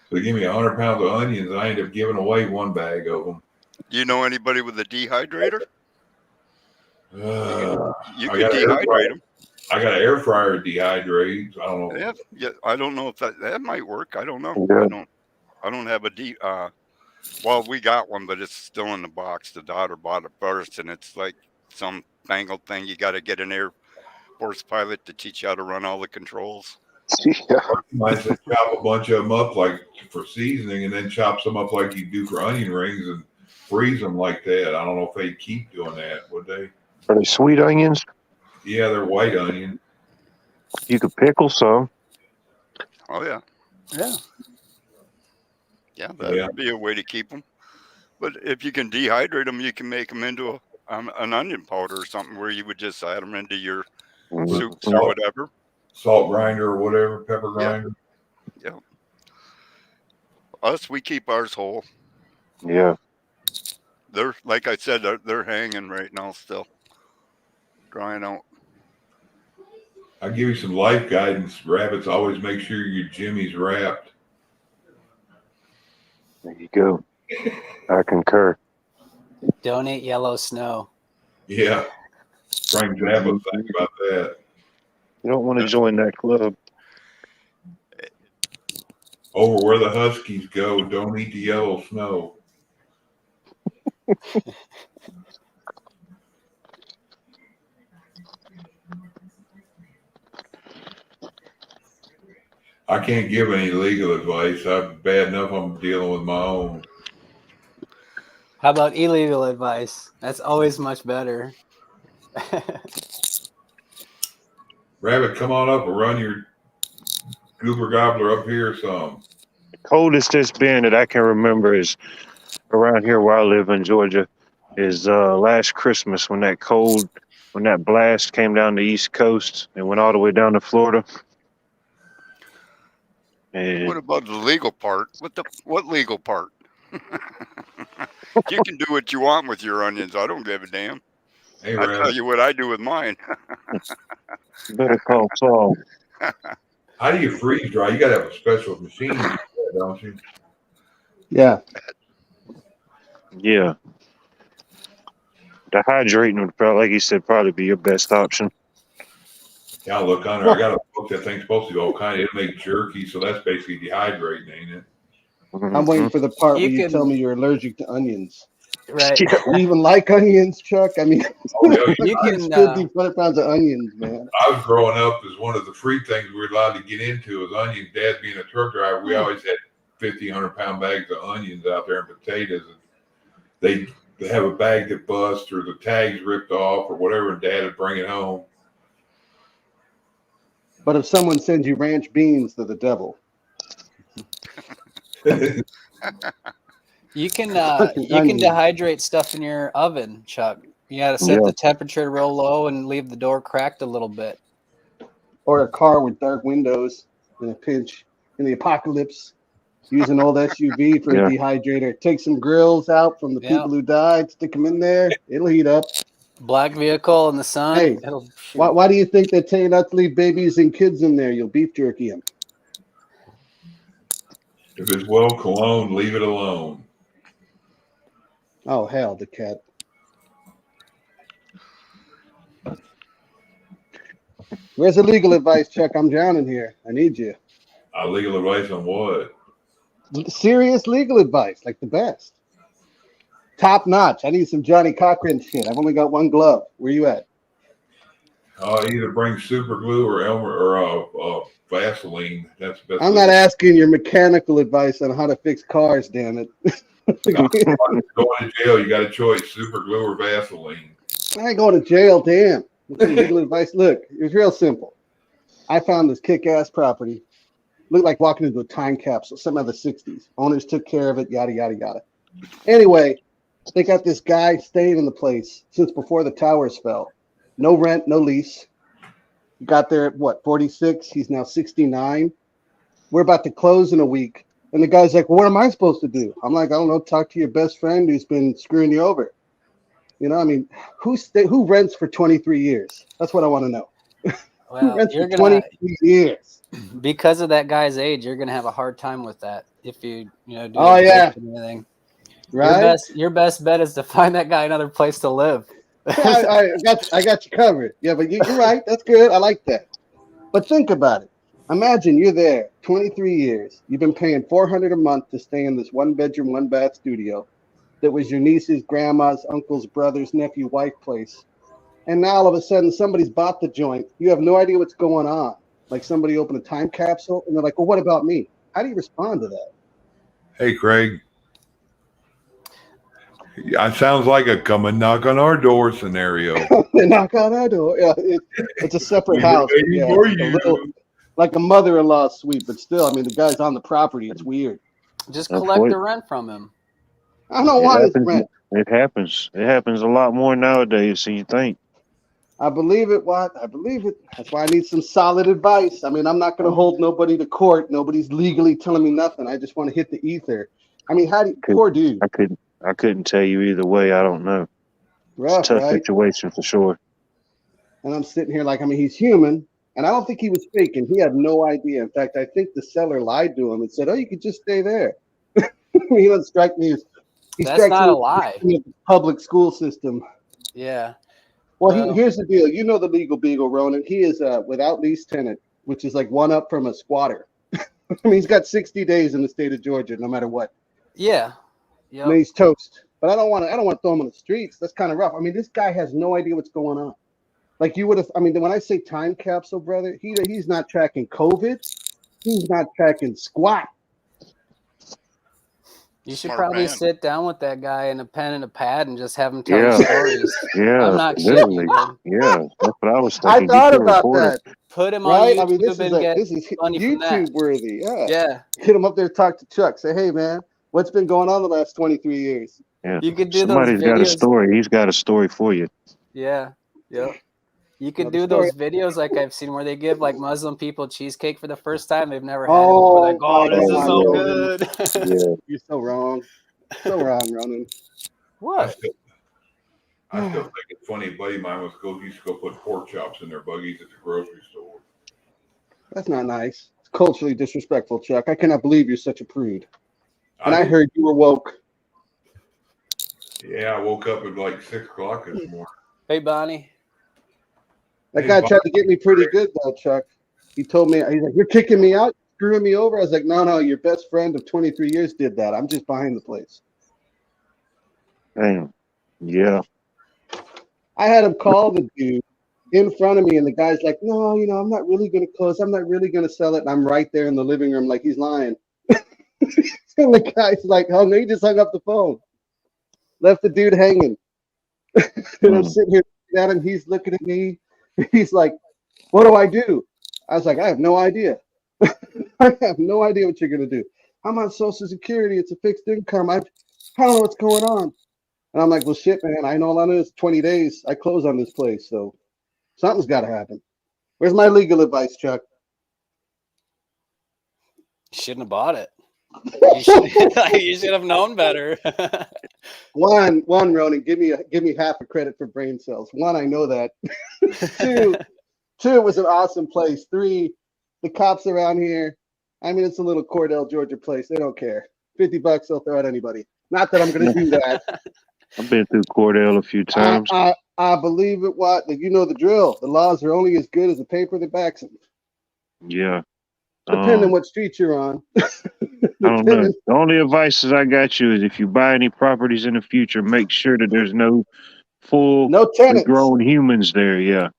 So he gave me 100 pounds of onions, and I ended up giving away one bag of them. Do you know anybody with a dehydrator? You I can dehydrate them. I got an air fryer dehydrate. I don't know. Yeah, I don't know if that might work. I don't know. Yeah. I don't have a well, we got one, but it's still in the box. The daughter bought it first, and it's like some fangled thing. You got to get an Air Force pilot to teach you how to run all the controls. Yeah. I said chop a bunch of them up like for seasoning, and then chop some up like you do for onion rings and freeze them like that. I don't know if they keep doing that, would they? Are they sweet onions? Yeah, they're white onion. You could pickle some. Oh yeah. Yeah. Yeah, that would be a way to keep them. But if you can dehydrate them, you can make them into an onion powder or something where you would just add them into your soups or whatever. Salt grinder or whatever, pepper grinder. Yeah. Us, we keep ours whole. Yeah. They're, like I said, they're hanging right now still. Drying out. I give you some life guidance. Rabbits, always make sure your Jimmy's wrapped. There you go. I concur. Donate yellow snow. Yeah. Frank Zappa, think about that. You don't want to join that club. Over where the Huskies go, don't eat the yellow snow. I can't give any legal advice. I'm bad enough I'm dealing with my own. How about illegal advice? That's always much better. Rabbit, come on up and run your goober gobbler up here some. Coldest it's been that I can remember is around here where I live in Georgia is last Christmas when that blast came down the East Coast and went all the way down to Florida. And What about the legal part? What legal part? You can do what you want with your onions. I don't give a damn. Hey, I'll Rev. tell you what I do with mine. Better call Saul. How do you freeze dry? You got to have a special machine, don't you? Yeah. Yeah. Dehydrating would probably, like he said, probably be your best option. Yeah, I'll look under. I got a book that thing's supposed to be all kind of. It makes jerky, so that's basically dehydrating, ain't it? I'm waiting for the part You where you can- tell me you're allergic to onions. Right. You even like onions, Chuck? I mean, Oh, yeah, You I can, still do 100 pounds of onions, man. I was growing up as one of the free things we were allowed to get into was onions. Dad being a truck driver, we always had 1,500-pound bags of onions out there and potatoes. And they have a bag that busts or the tag's ripped off or whatever, and Dad would bring it home. But if someone sends you ranch beans, they're the devil. You can Fucking you can onions. dehydrate stuff in your oven, Chuck. You got to set Yeah. the temperature real low and leave the door cracked a little bit. Or a car with dark windows in a pinch in the apocalypse. Use an old SUV for Yeah. a dehydrator. Take some grills out from the Yeah. people who died, stick them in there. It'll heat up. Black vehicle in the sun. Hey, It'll shoot. Why do you think they tell you not to leave babies and kids in there? You'll beef jerky them. If it's well cologne, leave it alone. Oh, hell, the cat. Where's the legal advice, Chuck? I'm drowning here. I need you. Legal advice on what? Serious legal advice, like the best. Top notch. I need some Johnny Cochran shit. I've only got one glove. Where you at? Either bring super glue or Elmer or Vaseline. That's the best. I'm not asking your mechanical advice on how to fix cars, damn it. Going to jail, you got a choice: super glue or Vaseline. I ain't going to jail, damn. What's the legal advice? Look, it was real simple. I found this kick-ass property. Looked like walking into a time capsule, something out of the 60s. Owners took care of it, yada, yada, yada. Anyway, they got this guy staying in the place since before the towers fell. No rent, no lease. He got there at, what, 46? He's now 69. We're about to close in a week. And the guy's like, well, what am I supposed to do? I'm like, I don't know, talk to your best friend who's been screwing you over. You know, I mean, who rents for 23 years? That's what I want to know. Who Well, rents you're for gonna 23 years? because of that guy's age, you're gonna have a hard time with that if you do Oh, yeah. anything. Right? Your best bet is to find that guy another place to live. I got you covered. Yeah, but you're right. That's good. I like that. But think about it. Imagine you're there 23 years. You've been paying $400 a month to stay in this one-bedroom, one-bath studio that was your niece's, grandma's, uncle's, brother's, nephew, wife place. And now all of a sudden somebody's bought the joint. You have no idea what's going on. Like somebody opened a time capsule and they're like, well, what about me? How do you respond to that? Hey, Craig. Yeah, it sounds like a come and knock on our door scenario. They knock on our door. Yeah, it's a separate house. Yeah, for it's a you. little, like a mother-in-law suite, but still, I mean, the guy's on the property. It's weird. Just That's collect what- the rent from him. I don't want his rent. It happens. It happens a lot more nowadays than you think. I believe it, Watt. I believe it. That's why I need some solid advice. I mean, I'm not going to hold nobody to court. Nobody's legally telling me nothing. I just want to hit the ether. I mean, how do you, poor dude. I couldn't tell you either way. I don't know. Rough, It's a tough right? situation for sure. And I'm sitting here like, I mean, he's human. And I don't think he was faking. He had no idea. In fact, I think the seller lied to him and said, oh, you could just stay there. He doesn't strike me as That's strikes not me a as lie. the public school system. Yeah. Well, here's the deal. You know the legal beagle, Ronan. He is without lease tenant, which is like one up from a squatter. I mean, he's got 60 days in the state of Georgia, no matter what. Yeah. I mean, he's toast. But I don't want to throw him on the streets. That's kind of rough. I mean, this guy has no idea what's going on. Like you would have. I mean, when I say time capsule, brother, he's not tracking COVID. He's not tracking squat. You should Smart probably man. sit down with that guy in a pen and a pad and just have him tell Yeah. you stories. Yeah, I'm not literally. shitting you. Yeah, that's what I was I thinking. thought Get your about reporter. that. Put him Right? on I mean, YouTube and get this is money from that. YouTube worthy. Yeah. Yeah. Hit him up there, talk to Chuck. Say, hey, man, what's been going on the last 23 years? Yeah. You could do Somebody's those videos. got a story. He's got a story for you. Yeah. Yep. You could Well, the do those story- videos like I've seen where they give like Muslim people cheesecake for the first time they've never had. Oh, it. They're like, oh, this is my so God. good. Yeah. You're so wrong. So wrong, Ronan. What? I still think it's funny. A buddy of mine used to go put pork chops in their buggies at the grocery store. That's not nice. It's culturally disrespectful, Chuck. I cannot believe you're such a prude. And I heard you were woke. Yeah, I woke up at like 6 o'clock this morning. Hey, Bonnie. That guy tried to get me pretty good, though, Chuck. He told me, he's like, you're kicking me out, screwing me over. I was like, no, your best friend of 23 years did that. I'm just behind the place. Damn. Yeah. I had him call the dude in front of me, and the guy's like, no, I'm not really going to close. I'm not really going to sell it. And I'm right there in the living room like he's lying. And the guy's like, oh, no, he just hung up the phone. Left the dude hanging. And I'm sitting here at him. He's looking at me. He's like, what do I do? I was like, I have no idea. I have no idea what you're going to do. I'm on Social Security. It's a fixed income. I don't know what's going on. And I'm like, well, shit, man. I know all I know is 20 days. I close on this place. So something's got to happen. Where's my legal advice, Chuck? You shouldn't have bought it. You should have known better. One, Ronan, give me half a credit for brain cells. One, I know that. Two, it was an awesome place. Three, the cops around here. I mean, it's a little Cordell, Georgia place. They don't care. $50, they'll throw at anybody. Not that I'm going to do that. I've been through Cordell a few times. I believe it. You know the drill. The laws are only as good as the paper that backs them. Yeah. Depending on what street you're on. I don't know. The only advice that I got you is if you buy any properties in the future, make sure that there's no grown humans there. Yeah.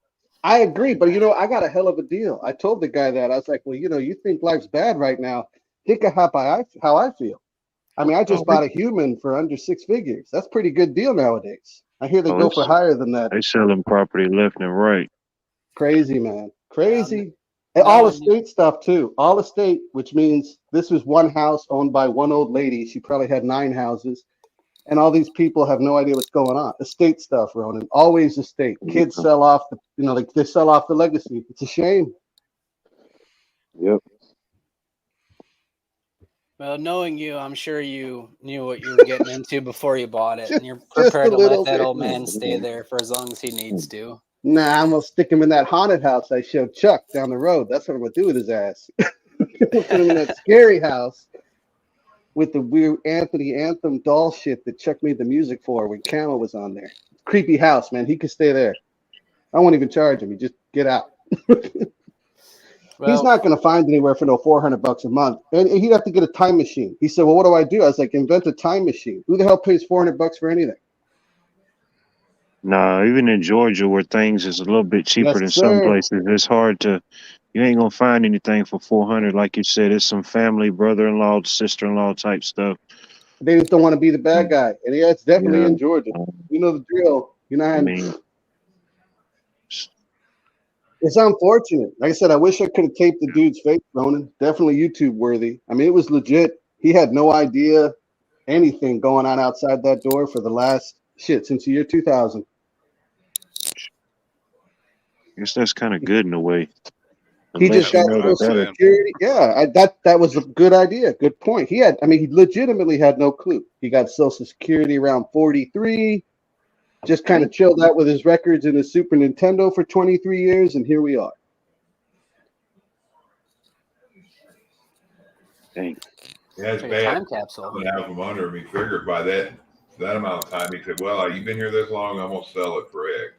I agree, but I got a hell of a deal. I told the guy that. I was like, well, you think life's bad right now. Think of how I feel. I mean, I just bought a human for under 6 figures. That's a pretty good deal nowadays. I hear they go for higher than that. They selling property left and right. Crazy, man. Crazy. And all estate stuff, too. All estate, which means this was one house owned by one old lady. She probably had 9 houses. And all these people have no idea what's going on. Estate stuff, Ronan. Always estate. Kids sell off they sell off the legacy. It's a shame. Yep. Well, knowing you, I'm sure you knew what you were getting into before you bought it. And you're prepared to let that old man stay there for as long as he needs to. Nah, I'm going to stick him in that haunted house I showed Chuck down the road. That's what I'm going to do with his ass. Put him in that scary house with the weird Anthony Anthem doll shit that Chuck made the music for when Camel was on there. Creepy house, man. He could stay there. I won't even charge him. He just get out. He's not going to find anywhere for no $400 a month. And he'd have to get a time machine. He said, well, what do I do? I was like, invent a time machine. Who the hell pays $400 for anything? No, even in Georgia where things is a little bit cheaper than some places, it's hard to, you ain't going to find anything for $400. Like you said, it's some family, brother-in-law, sister-in-law type stuff. They just don't want to be the bad guy. And yeah, it's definitely in Georgia. You know the drill. It's unfortunate. Like I said, I wish I could have taped the dude's face, Ronan. Definitely YouTube worthy. I mean, it was legit. He had no idea anything going on outside that door for the last since the year 2000. I guess that's kind of good in a way. He just got Social Security. Yeah, that was a good idea. Good point. He legitimately had no clue. He got Social Security around 43. Just kind of chilled out with his records and his Super Nintendo for 23 years, and here we are. Dang. Yeah, it's bad. Time capsule. To have him under me. Figured by that amount of time, he said, well, you've been here this long, I'm going to sell it for X.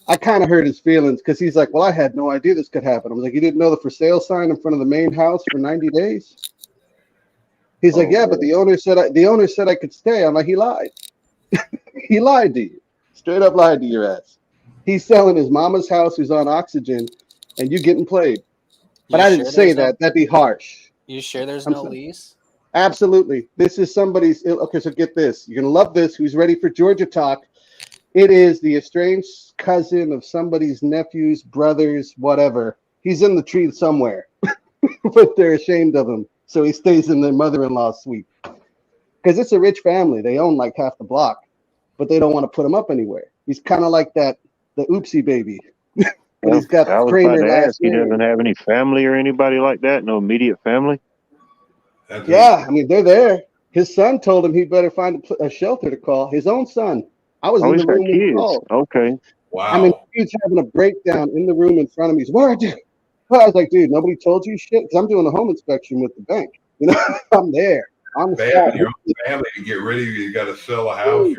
I kind of hurt his feelings because he's like, well, I had no idea this could happen. I was like, you didn't know the for sale sign in front of the main house for 90 days? He's like, yeah, but the owner said I could stay. I'm like, he lied. He lied to you. Straight up lied to your ass. He's selling his mama's house who's on oxygen, and you getting played. But I didn't say that. That'd be harsh. You sure there's no lease? Absolutely. This is somebody's. Okay, so get this. You're going to love this. Who's ready for Georgia talk? It is the estranged cousin of somebody's nephew's, brother's, whatever. He's in the tree somewhere, but they're ashamed of him. So he stays in their mother-in-law's suite. Because it's a rich family. They own like half the block, but they don't want to put him up anywhere. He's kind of like the oopsie baby. But he's got I was about to ask, he doesn't have any family or anybody like that? No immediate family? Yeah, I mean, they're there. His son told him he better find a shelter to call. His own son. I was Oh, in he's the got room when he kids. called. Okay. Wow. I mean, he's having a breakdown in the room in front of me. He's, where are you? Well, I was like, dude, nobody told you shit? Because I'm doing a home inspection with the bank. You know, I'm there. On the Bad spot. for your own family to get rid of you. You got to sell a house.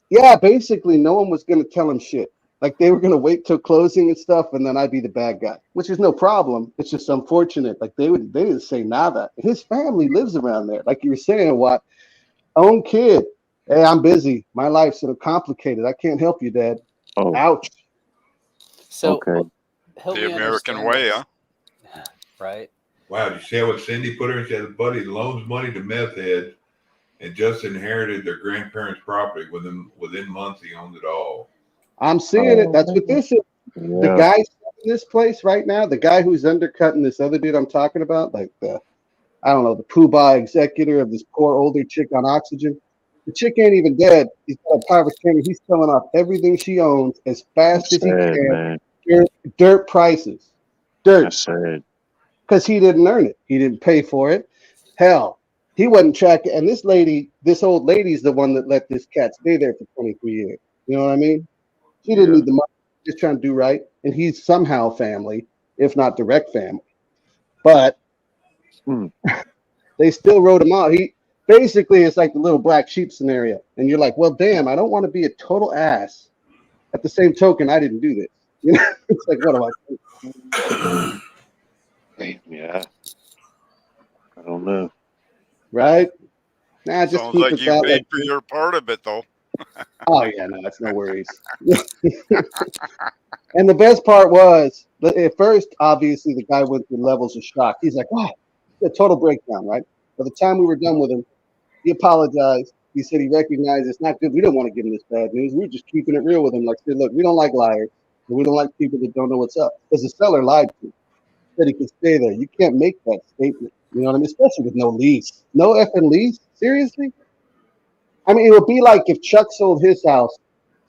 Yeah, basically, no one was going to tell him shit. Like, they were going to wait till closing and stuff, and then I'd be the bad guy, which is no problem. It's just unfortunate. Like, they didn't say nada. His family lives around there. Like you were saying, what? Own kid. Hey, I'm busy. My life's sort of complicated. I can't help you, Dad. Oh. Ouch. So Okay. help The me American understand way, this. huh? Right. Wow, did you see what Cindy put her? She had a buddy loans money to meth heads and just inherited their grandparents' property. Within months, he owned it all. I'm seeing it. That's what this is. The Yeah. guy in this place right now, the guy who's undercutting this other dude I'm talking about, like the, I don't know, the poobah executor of this poor older chick on oxygen. The chick ain't even dead. He's got a power of attorney. He's selling off everything she owns as fast as he Sad, can. man. Dirt prices. Dirt. That's sad. Because he didn't earn it. He didn't pay for it. Hell, he wasn't tracking. And this old lady's the one that let this cat stay there for 23 years. You know what I mean? She didn't need the money. Just trying to do right. And he's somehow family, if not direct family. But they still wrote him out. Basically, it's like the little black sheep scenario. And you're like, well, damn, I don't want to be a total ass. At the same token, I didn't do this. You know, it's like, what do I do? Yeah. I don't know. Right? Nah, just Sounds keep like it you that paid way. for your part of it, though. Oh, yeah, no, that's no worries. And the best part was, at first, obviously, the guy went through levels of shock. He's like, wow, a total breakdown, right? By the time we were done with him, he apologized. He said he recognized it's not good. We don't want to give him this bad news. We're just keeping it real with him. Like, said, look, we don't like liars. And we don't like people that don't know what's up. Because the seller lied to him. Said he could stay there. You can't make that statement. You know what I mean? Especially with no lease. No effing lease? Seriously? I mean, it would be like if Chuck sold his house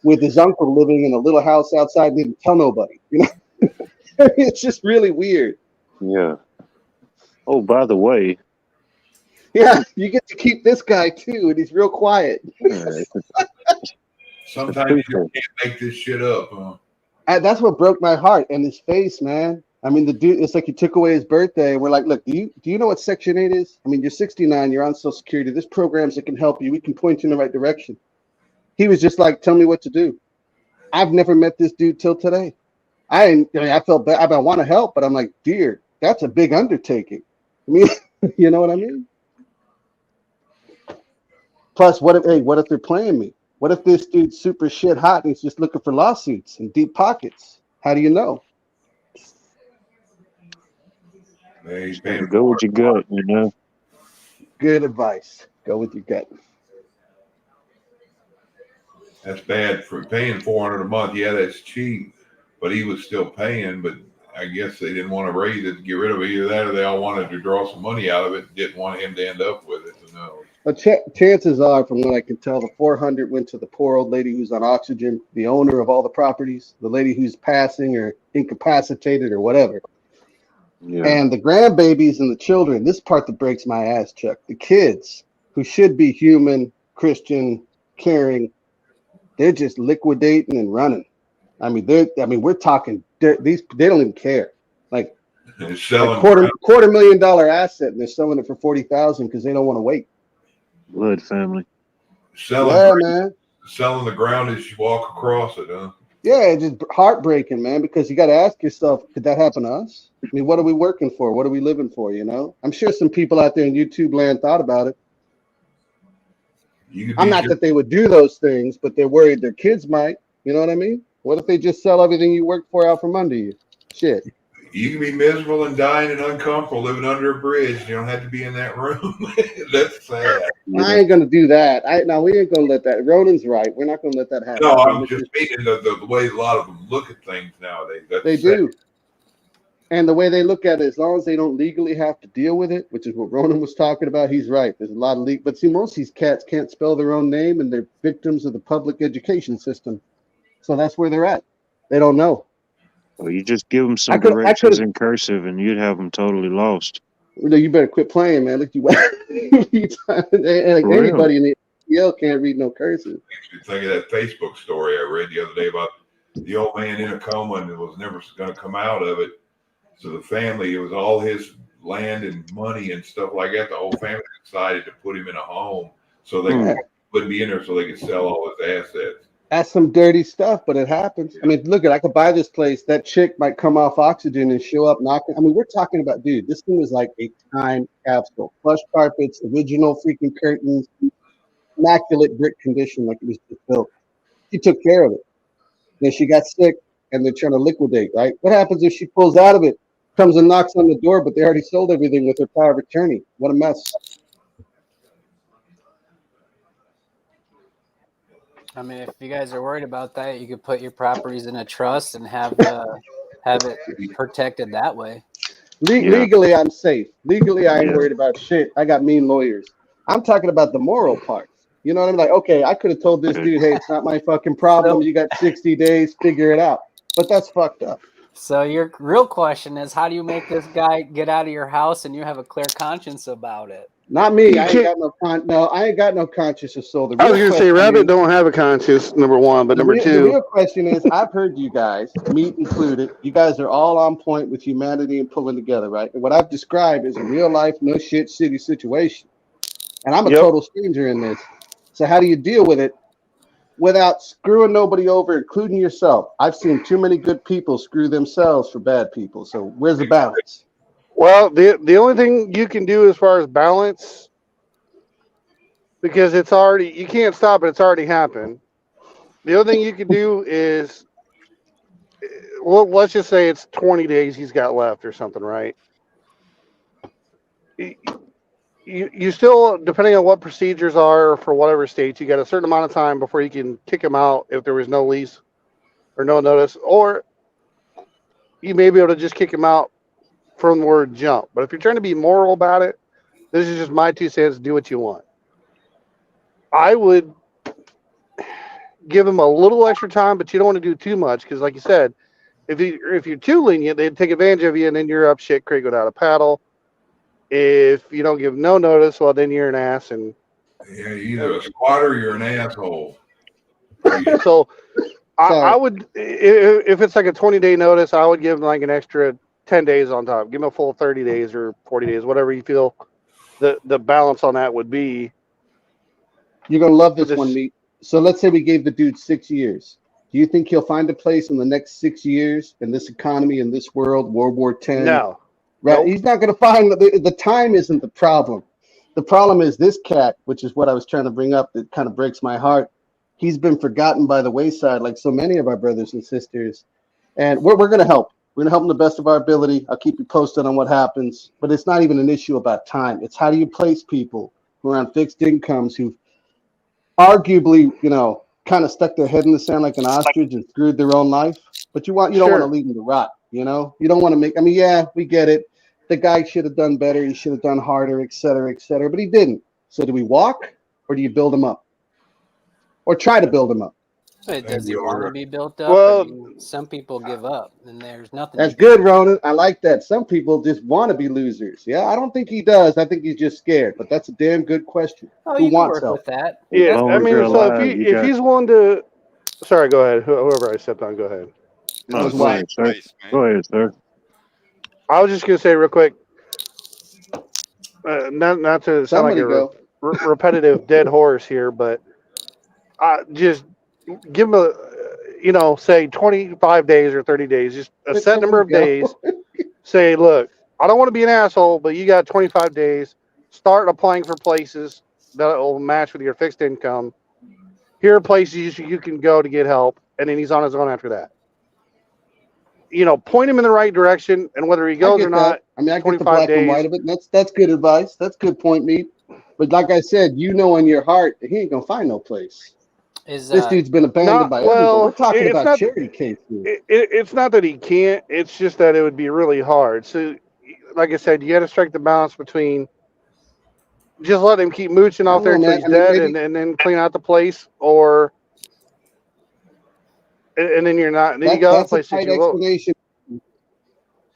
with his uncle living in a little house outside and didn't tell nobody. You know? It's just really weird. Yeah. Oh, by the way. Yeah, you get to keep this guy too, and he's real quiet. Sometimes you just can't make this shit up, huh? That's what broke my heart. And his face, man. I mean, the dude, it's like he took away his birthday. And we're like, look, do you know what Section 8 is? I mean, you're 69, you're on Social Security. There's programs that can help you. We can point you in the right direction. He was just like, tell me what to do. I've never met this dude till today. I felt bad. I want to help, but I'm like, dear, that's a big undertaking. I mean, you know what I mean? Plus, what if they're playing me? What if this dude's super shit hot and he's just looking for lawsuits and deep pockets? How do you know? Man, go with your gut, you know. Good advice. Go with your gut. That's bad for paying $400 a month. Yeah, that's cheap, but he was still paying. But I guess they didn't want to raise it to get rid of it. Either that, or they all wanted to draw some money out of it. Didn't want him to end up with it. So no. But chances are, from what I can tell, the 400 went to the poor old lady who's on oxygen, the owner of all the properties, the lady who's passing or incapacitated or whatever. Yeah. And the grandbabies and the children, this part that breaks my ass, Chuck, the kids who should be human, Christian, caring, they're just liquidating and running. I mean, we're talking, they don't even care. Like, selling $250,000 asset, and they're selling it for $40,000 because they don't want to wait. Blood family. Selling man. the ground as you walk across it, huh? Yeah, it's just heartbreaking, man, because you got to ask yourself, could that happen to us? I mean, what are we working for? What are we living for, you know? I'm sure some people out there in YouTube land thought about it. I'm not that they would do those things, but they're worried their kids might. You know what I mean? What if they just sell everything you worked for out from under you? Shit. You can be miserable and dying and uncomfortable living under a bridge. You don't have to be in that room. That's sad. I ain't gonna do that. We ain't gonna let that. Ronan's right. We're not gonna let that happen. No, I'm just meaning the way a lot of them look at things nowadays. They do. And the way they look at it, as long as they don't legally have to deal with it, which is what Ronan was talking about, he's right. There's a lot of but see, most of these cats can't spell their own name, and they're victims of the public education system. So that's where they're at. They don't know. Well, you just give them some directions in cursive, and you'd have them totally lost. You better quit playing, man. Look, you and anybody in the ATL can't read no cursive. Makes me think of that Facebook story I read the other day about the old man in a coma and was never going to come out of it. So the family, it was all his land and money and stuff like that. The whole family decided to put him in a home so they wouldn't be in there, so they could sell all his assets. That's some dirty stuff, but it happens. I mean, look, I could buy this place. That chick might come off oxygen and show up knocking. I mean, we're talking about, dude, this thing was like a time capsule. Plush carpets, original freaking curtains, immaculate brick condition, like it was just built. She took care of it. Then she got sick, and they're trying to liquidate, right? What happens if she pulls out of it, comes and knocks on the door, but they already sold everything with her power of attorney? What a mess. I mean, if you guys are worried about that, you could put your properties in a trust and have it protected that way. Legally, I'm safe. Legally, I ain't worried about shit. I got mean lawyers. I'm talking about the moral parts. You know what I mean? Like, okay, I could have told this dude, hey, it's not my fucking problem. You got 60 days, figure it out. But that's fucked up. So your real question is, how do you make this guy get out of your house and you have a clear conscience about it? Not me. I ain't got no conscience of soul. I was going to say, Rabbit don't have a conscience, number one, but number two. The real question is, I've heard you guys, me included, you guys are all on point with humanity and pulling together, right? And what I've described is a real life, no shit, city situation. And I'm a total stranger in this. So how do you deal with it without screwing nobody over, including yourself? I've seen too many good people screw themselves for bad people. So where's the balance? Well, the only thing you can do as far as balance, because it's already, you can't stop it, it's already happened. The other thing you can do is, well, let's just say it's 20 days he's got left or something, right? You still, depending on what procedures are for whatever states, you got a certain amount of time before you can kick him out if there was no lease or no notice, or you may be able to just kick him out from the word jump. But if you're trying to be moral about it, this is just my 2 cents, do what you want. I would give him a little extra time, but you don't want to do too much, because like you said, if you're too lenient, they'd take advantage of you, and then you're up shit creek without a paddle. If you don't give no notice, well, then you're an ass. And yeah, you're either a squatter or you're an asshole. So I would, if it's like a 20-day notice, I would give him like an extra 10 days on top. Give him a full 30 days or 40 days, whatever you feel the balance on that would be. You're going to love this one, Meat. So let's say we gave the dude 6 years. Do you think he'll find a place in the next 6 years in this economy, in this world, World War X? No. Right? Nope. He's not going to find the time isn't the problem. The problem is this cat, which is what I was trying to bring up, that kind of breaks my heart. He's been forgotten by the wayside, like so many of our brothers and sisters. And we're going to help. We're going to help him the best of our ability. I'll keep you posted on what happens. But it's not even an issue about time. It's how do you place people who are on fixed incomes who've arguably, kind of stuck their head in the sand like an ostrich and screwed their own life. But you don't want to leave them to rot. You don't want to make. I mean, yeah, we get it. The guy should have done better. He should have done harder, et cetera, but he didn't. So do we walk, or do you build him up, or try to build him up? But does he want to be built up? Well, I mean, some people give up, and there's nothing. That's good, Ronan. I like that. Some people just want to be losers. Yeah, I don't think he does. I think he's just scared. But that's a damn good question. Oh, Who you can wants work help? with that. Yeah, I mean, so if he's willing to, sorry, go ahead. Whoever I stepped on, go ahead. No, go ahead, sir. Go ahead, sir. I was just gonna say real quick, not to sound like a repetitive dead horse here, but just give him a, say 25 days or 30 days, just a set number of days. Say, look, I don't want to be an asshole, but you got 25 days. Start applying for places that will match with your fixed income. Here are places you can go to get help, and then he's on his own after that. Point him in the right direction, and whether he goes or not. I mean, I get the black and white of it. That's good advice. That's good point, Meat. But like I said, in your heart, he ain't gonna find no place. This dude's been abandoned by everyone. We're talking about charity cases. It's not that he can't. It's just that it would be really hard. So, like I said, you got to strike the balance between just let him keep mooching off there until he's dead, and then clean out the place, or. And then you're not. And then you got other places. Explanation.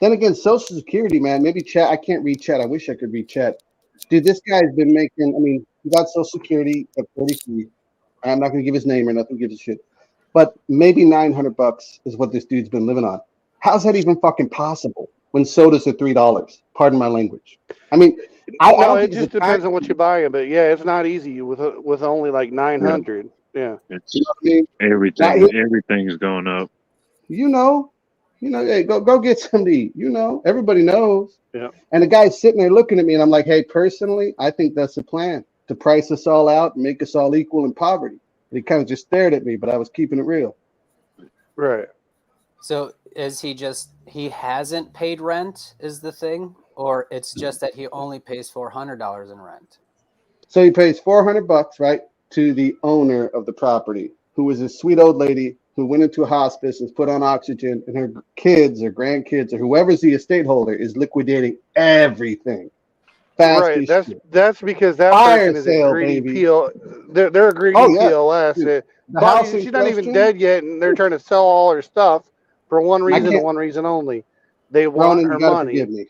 Then again, Social Security, man. Maybe chat. I can't read chat. I wish I could read chat. Dude, this guy's been making. I mean, he got Social Security at 43. I'm not gonna give his name or nothing. Gives a shit. But maybe $900 is what this dude's been living on. How's that even fucking possible when sodas are $3? Pardon my language. I mean, I don't it think just depends on what you're buying, but yeah, it's not easy with only like 900. Yeah. It's, you know what I mean? everything's going up. You know, hey, go get some to eat. You know, everybody knows. Yeah. And the guy's sitting there looking at me, and I'm like, hey, personally, I think that's the plan to price us all out and make us all equal in poverty. And he kind of just stared at me, but I was keeping it real. Right. So is he hasn't paid rent is the thing, or it's just that he only pays $400 in rent? So he pays $400, right, to the owner of the property, who is a sweet old lady who went into a hospice, was put on oxygen, and her kids or grandkids or whoever's the estate holder is liquidating everything. Right. That's because that Fire person is sale, a greedy baby. They're a greedy Oh, yeah. PLS. Dude, the Bobby, house in she's not even question- dead yet, and they're trying to sell all her stuff for one reason and can't- one reason only. They want Ronan, her you gotta money. forgive me.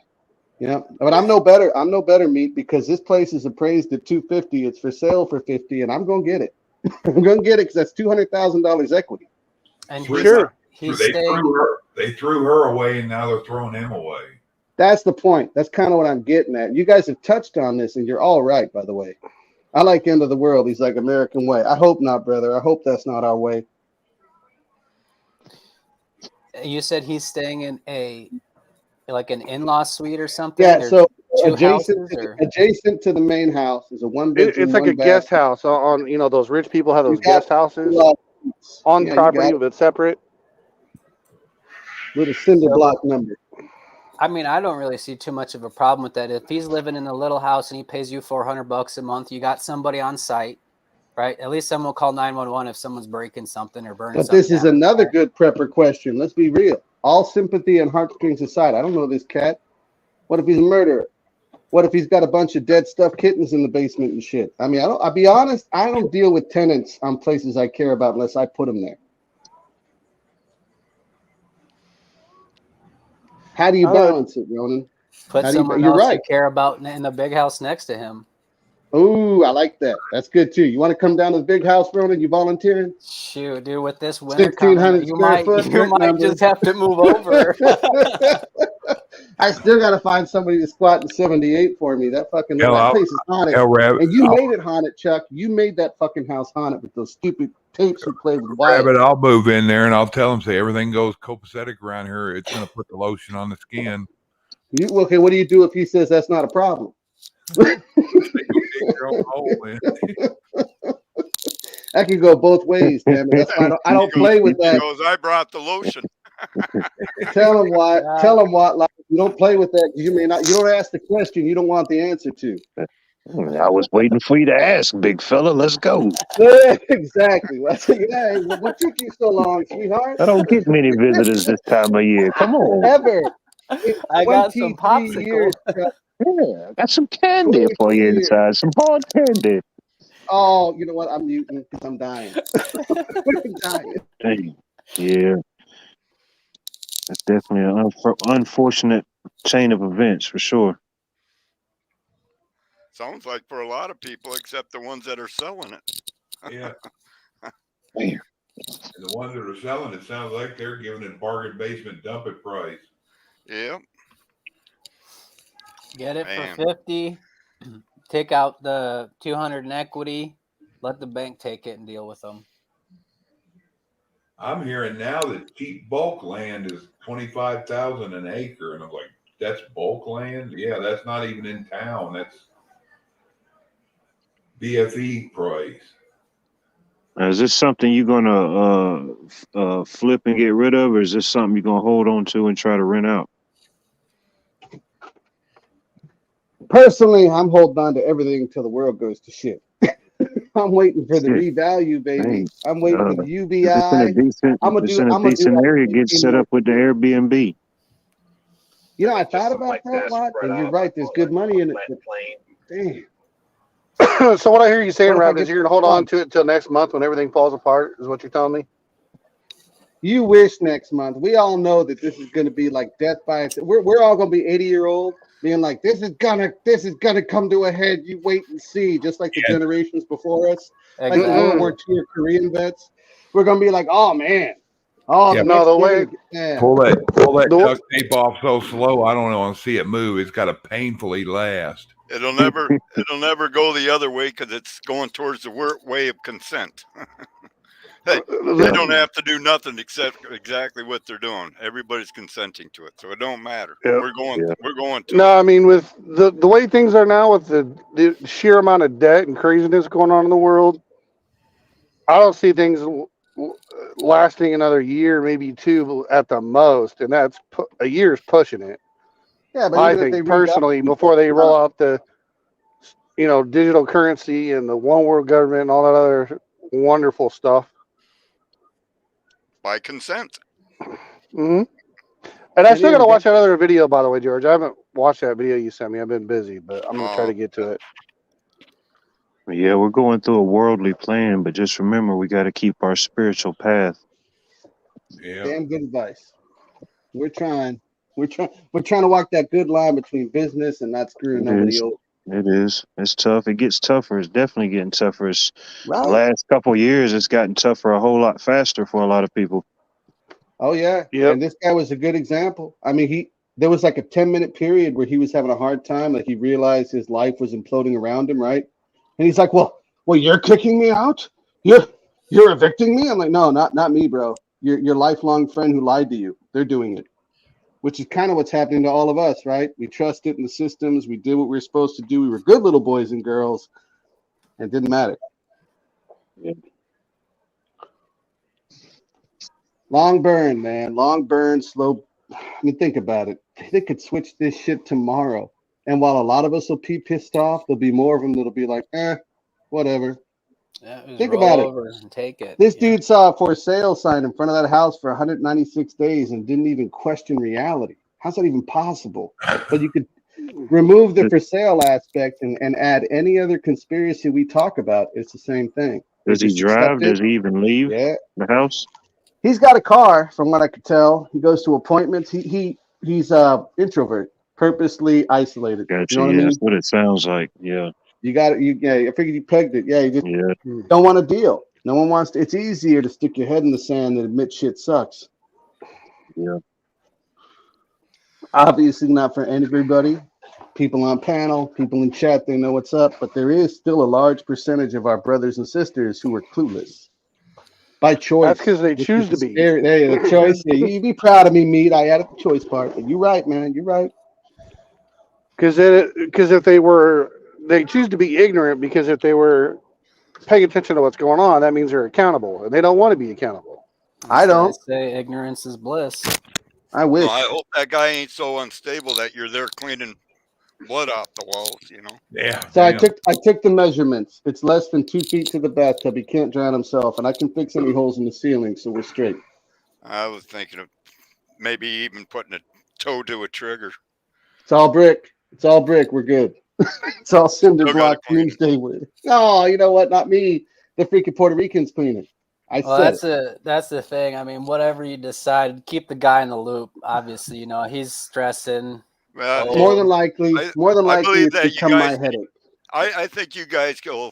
Yeah, but I'm no better. I'm no better, meat, because this place is appraised at $250. It's for sale for $50, and I'm gonna get it. I'm gonna get it because that's $200,000 equity. And They threw her away, and now they're throwing him away. That's the point. That's kind of what I'm getting at. You guys have touched on this, and you're all right, by the way. I like End of the World. He's like American Way. I hope not, brother. I hope that's not our way. You said he's staying in an in-law suite or something? Yeah, Or so two adjacent houses, or? adjacent to the main house is a one-bedroom. It's like a guest house on those rich people have those guest houses on property but separate. With a cinder block number. I mean, I don't really see too much of a problem with that. If he's living in a little house and he pays you $400 a month, you got somebody on site, right? At least someone will call 911 if someone's breaking something or burning But something. this is another good prepper question. Let's be real. All sympathy and heartstrings aside, I don't know this cat. What if he's a murderer? What if he's got a bunch of dead stuffed kittens in the basement and shit? I mean, I'll be honest, I don't deal with tenants on places I care about unless I put them there. How do you balance it, Ronan? Put someone you're else right. you care about in the big house next to him. Ooh, I like that. That's good too. You want to come down to the big house, Ronan? You volunteering? Shoot, dude, with this winter 1,600 coming, you square foot, might number. just have to move over. I still got to find somebody to squat in 78 for me. That fucking Hell, that place is haunted. Rabbit, and you made it haunted, Chuck. You made that fucking house haunted with those stupid tapes you played with Wyatt. Rabbit, I'll move in there and I'll tell them, say everything goes copacetic around here. It's going to put the lotion on the skin. Okay, what do you do if he says that's not a problem? That can go both ways, damn it. That's why I don't play with that. He goes, I brought the lotion. Tell him what. Like, you don't play with that. You may not. You don't ask the question you don't want the answer to. I was waiting for you to ask, big fella. Let's go. Exactly. Well, yeah, what took you so long, sweetheart? I don't get many visitors this time of year. Come on. Ever. I got some popsicles. Yeah, I got some candy for you inside. Some hard candy. Oh, you know what? I'm muting because I'm dying. I'm dying. Dang. Yeah. That's definitely an unfortunate chain of events for sure. Sounds like for a lot of people, except the ones that are selling it. Yeah. Damn. And the ones that are selling it sounds like they're giving it bargain basement dump it price. Yeah. Get it Man. for 50. Take out the 200 in equity. Let the bank take it and deal with them. I'm hearing now that cheap bulk land is $25,000 an acre, and I'm like, that's bulk land? Yeah, that's not even in town. That's BFE price. Now, is this something you're gonna flip and get rid of, or is this something you're gonna hold on to and try to rent out? Personally, I'm holding on to everything until the world goes to shit. I'm waiting for the revalue, baby. Hey, I'm waiting for the UBI. It's in a decent area. Get set up with the Airbnb. You know, I thought about that a lot, and you're right. There's good money in it. Damn. So what I hear you saying, What if I Rabbit, is get you're gonna hold on to it until next month when everything falls apart, is what you're telling me? You wish next month. We all know that this is going to be like death by. We're all going to be 80-year-old being like, this is gonna come to a head. You wait and see. Just like the generations before us, like the World War II or Korean vets. We're going to be like, oh man, oh Yeah, no, the way pull that duct tape off so slow, I don't want to see it move. It's got to painfully last. It'll never go the other way because it's going towards the way of consent. Hey, they don't have to do nothing except exactly what they're doing. Everybody's consenting to it, so it don't matter. Yeah. We're going to. No, I mean, with the way things are now, with the sheer amount of debt and craziness going on in the world, I don't see things lasting another year, maybe two at the most, and that's a year's pushing it. Yeah, but I think personally, before they roll out the, digital currency and the one world government and all that other wonderful stuff. By consent. Mm-hmm. And I still got to watch that other video, by the way, George. I haven't watched that video you sent me. I've been busy, but I'm going to try to get to it. Yeah, we're going through a worldly plan, but just remember, we got to keep our spiritual path. Yeah. Damn good advice. We're trying. We're trying to walk that good line between business and not screwing nobody over. It is. It's tough. It gets tougher. It's definitely getting tougher. The Right. last couple of years, it's gotten tougher a whole lot faster for a lot of people. Oh yeah. Yep. And this guy was a good example. I mean, there was like a 10-minute period where he was having a hard time. Like he realized his life was imploding around him, right? And he's like, well, you're kicking me out? You're evicting me? I'm like, no, not me, bro. Your lifelong friend who lied to you. They're doing it. Which is kind of what's happening to all of us, right? We trusted in the systems. We did what we were supposed to do. We were good little boys and girls. And it didn't matter. Long burn, man. Long burn, slow. I mean, think about it. They could switch this shit tomorrow. And while a lot of us will be pissed off, there'll be more of them that'll be like, whatever. Yeah, Think about it. And take it. This dude saw a for sale sign in front of that house for 196 days and didn't even question reality. How's that even possible? But you could remove the for sale aspect and add any other conspiracy we talk about. It's the same thing. Does he drive? Does he even leave the house? He's got a car, from what I could tell. He goes to appointments. He's introvert, purposely isolated. Gotcha. You know what I mean? That's what it sounds like. Yeah. You got it. Yeah, I figured you pegged it. Yeah, you just don't want to deal. No one wants to. It's easier to stick your head in the sand than admit shit sucks. Yeah. Obviously not for everybody. People on panel, people in chat, they know what's up. But there is still a large percentage of our brothers and sisters who are clueless by choice. That's because they choose to be. There, the choice. Yeah, you be proud of me, Meat. I added the choice part. But you're right, man. You're right. Because if they choose to be ignorant, because if they were paying attention to what's going on, that means they're accountable, and they don't want to be accountable. I don't say ignorance is bliss. I wish. No, I hope that guy ain't so unstable that you're there cleaning blood off the walls. Yeah. So I took the measurements. It's less than 2 feet to the bathtub. He can't drown himself, and I can fix any holes in the ceiling, so we're straight. I was thinking of maybe even putting a toe to a trigger. It's all brick. We're good. It's all cinder block doomsday wood. Oh, you know what? Not me. The freaking Puerto Ricans cleaning. That's the thing. I mean, whatever you decide, keep the guy in the loop. Obviously, he's stressing. More than likely, it's become my headache. I think you guys go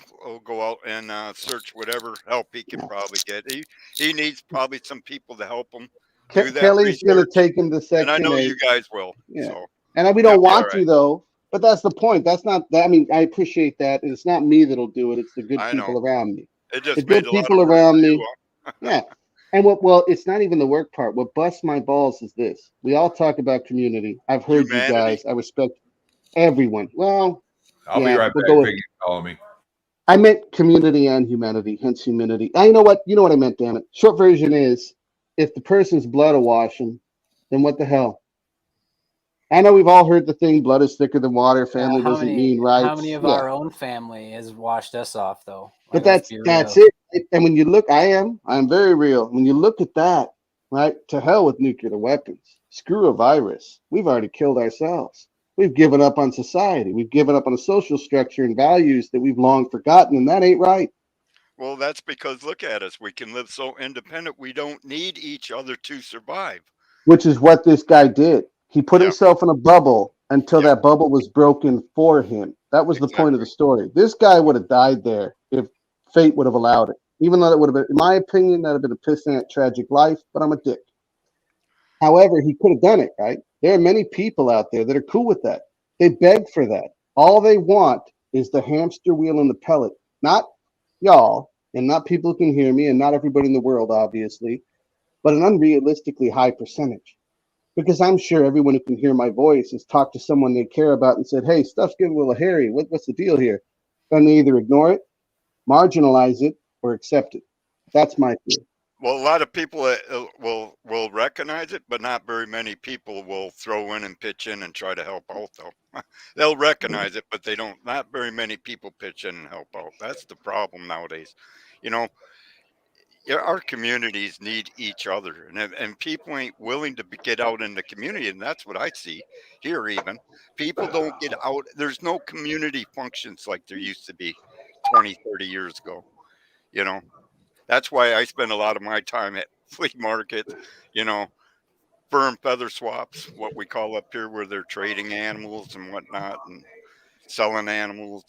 out and search whatever help he can probably get. He needs probably some people to help him. Kelly's going to take him to Section 8. And I know you guys will. Yeah. So. And we don't want to, though. But that's the point. That's not that. I mean, I appreciate that. It's not me that'll do it. It's the good people around me. The good people around me. Yeah. And it's not even the work part. What busts my balls is this. We all talk about community. I've heard you guys. I respect everyone. Well, I'll be right back. You calling me. I meant community and humanity, hence humanity. You know what? You know what I meant, damn it. Short version is, if the person's blood will wash them, then what the hell? I know we've all heard the thing, blood is thicker than water, family doesn't mean rights. How many of our own family has washed us off, though? But that's it. And when you look, I'm very real. When you look at that, right, to hell with nuclear weapons. Screw a virus. We've already killed ourselves. We've given up on society. We've given up on a social structure and values that we've long forgotten, and that ain't right. Well, that's because look at us. We can live so independent. We don't need each other to survive. Which is what this guy did. He put himself in a bubble until that bubble was broken for him. That was the point of the story. This guy would have died there if fate would have allowed it. Even though it would have been, in my opinion, that would have been a pissant, tragic life, but I'm a dick. However, he could have done it, right? There are many people out there that are cool with that. They beg for that. All they want is the hamster wheel and the pellet. Not y'all, and not people who can hear me, and not everybody in the world, obviously, but an unrealistically high percentage. Because I'm sure everyone who can hear my voice has talked to someone they care about and said, hey, stuff's getting a little hairy. What's the deal here? And they either ignore it, marginalize it, or accept it. That's my fear. Well, a lot of people will recognize it, but not very many people will throw in and pitch in and try to help out, though. They'll recognize it, but they don't. Not very many people pitch in and help out. That's the problem nowadays. You know, our communities need each other, and people ain't willing to get out in the community, and that's what I see here. Even people don't get out. There's no community functions like there used to be 20, 30 years ago. You know, that's why I spend a lot of my time at flea market, you know, fur and feather swaps, what we call up here, where they're trading animals and whatnot and selling animals.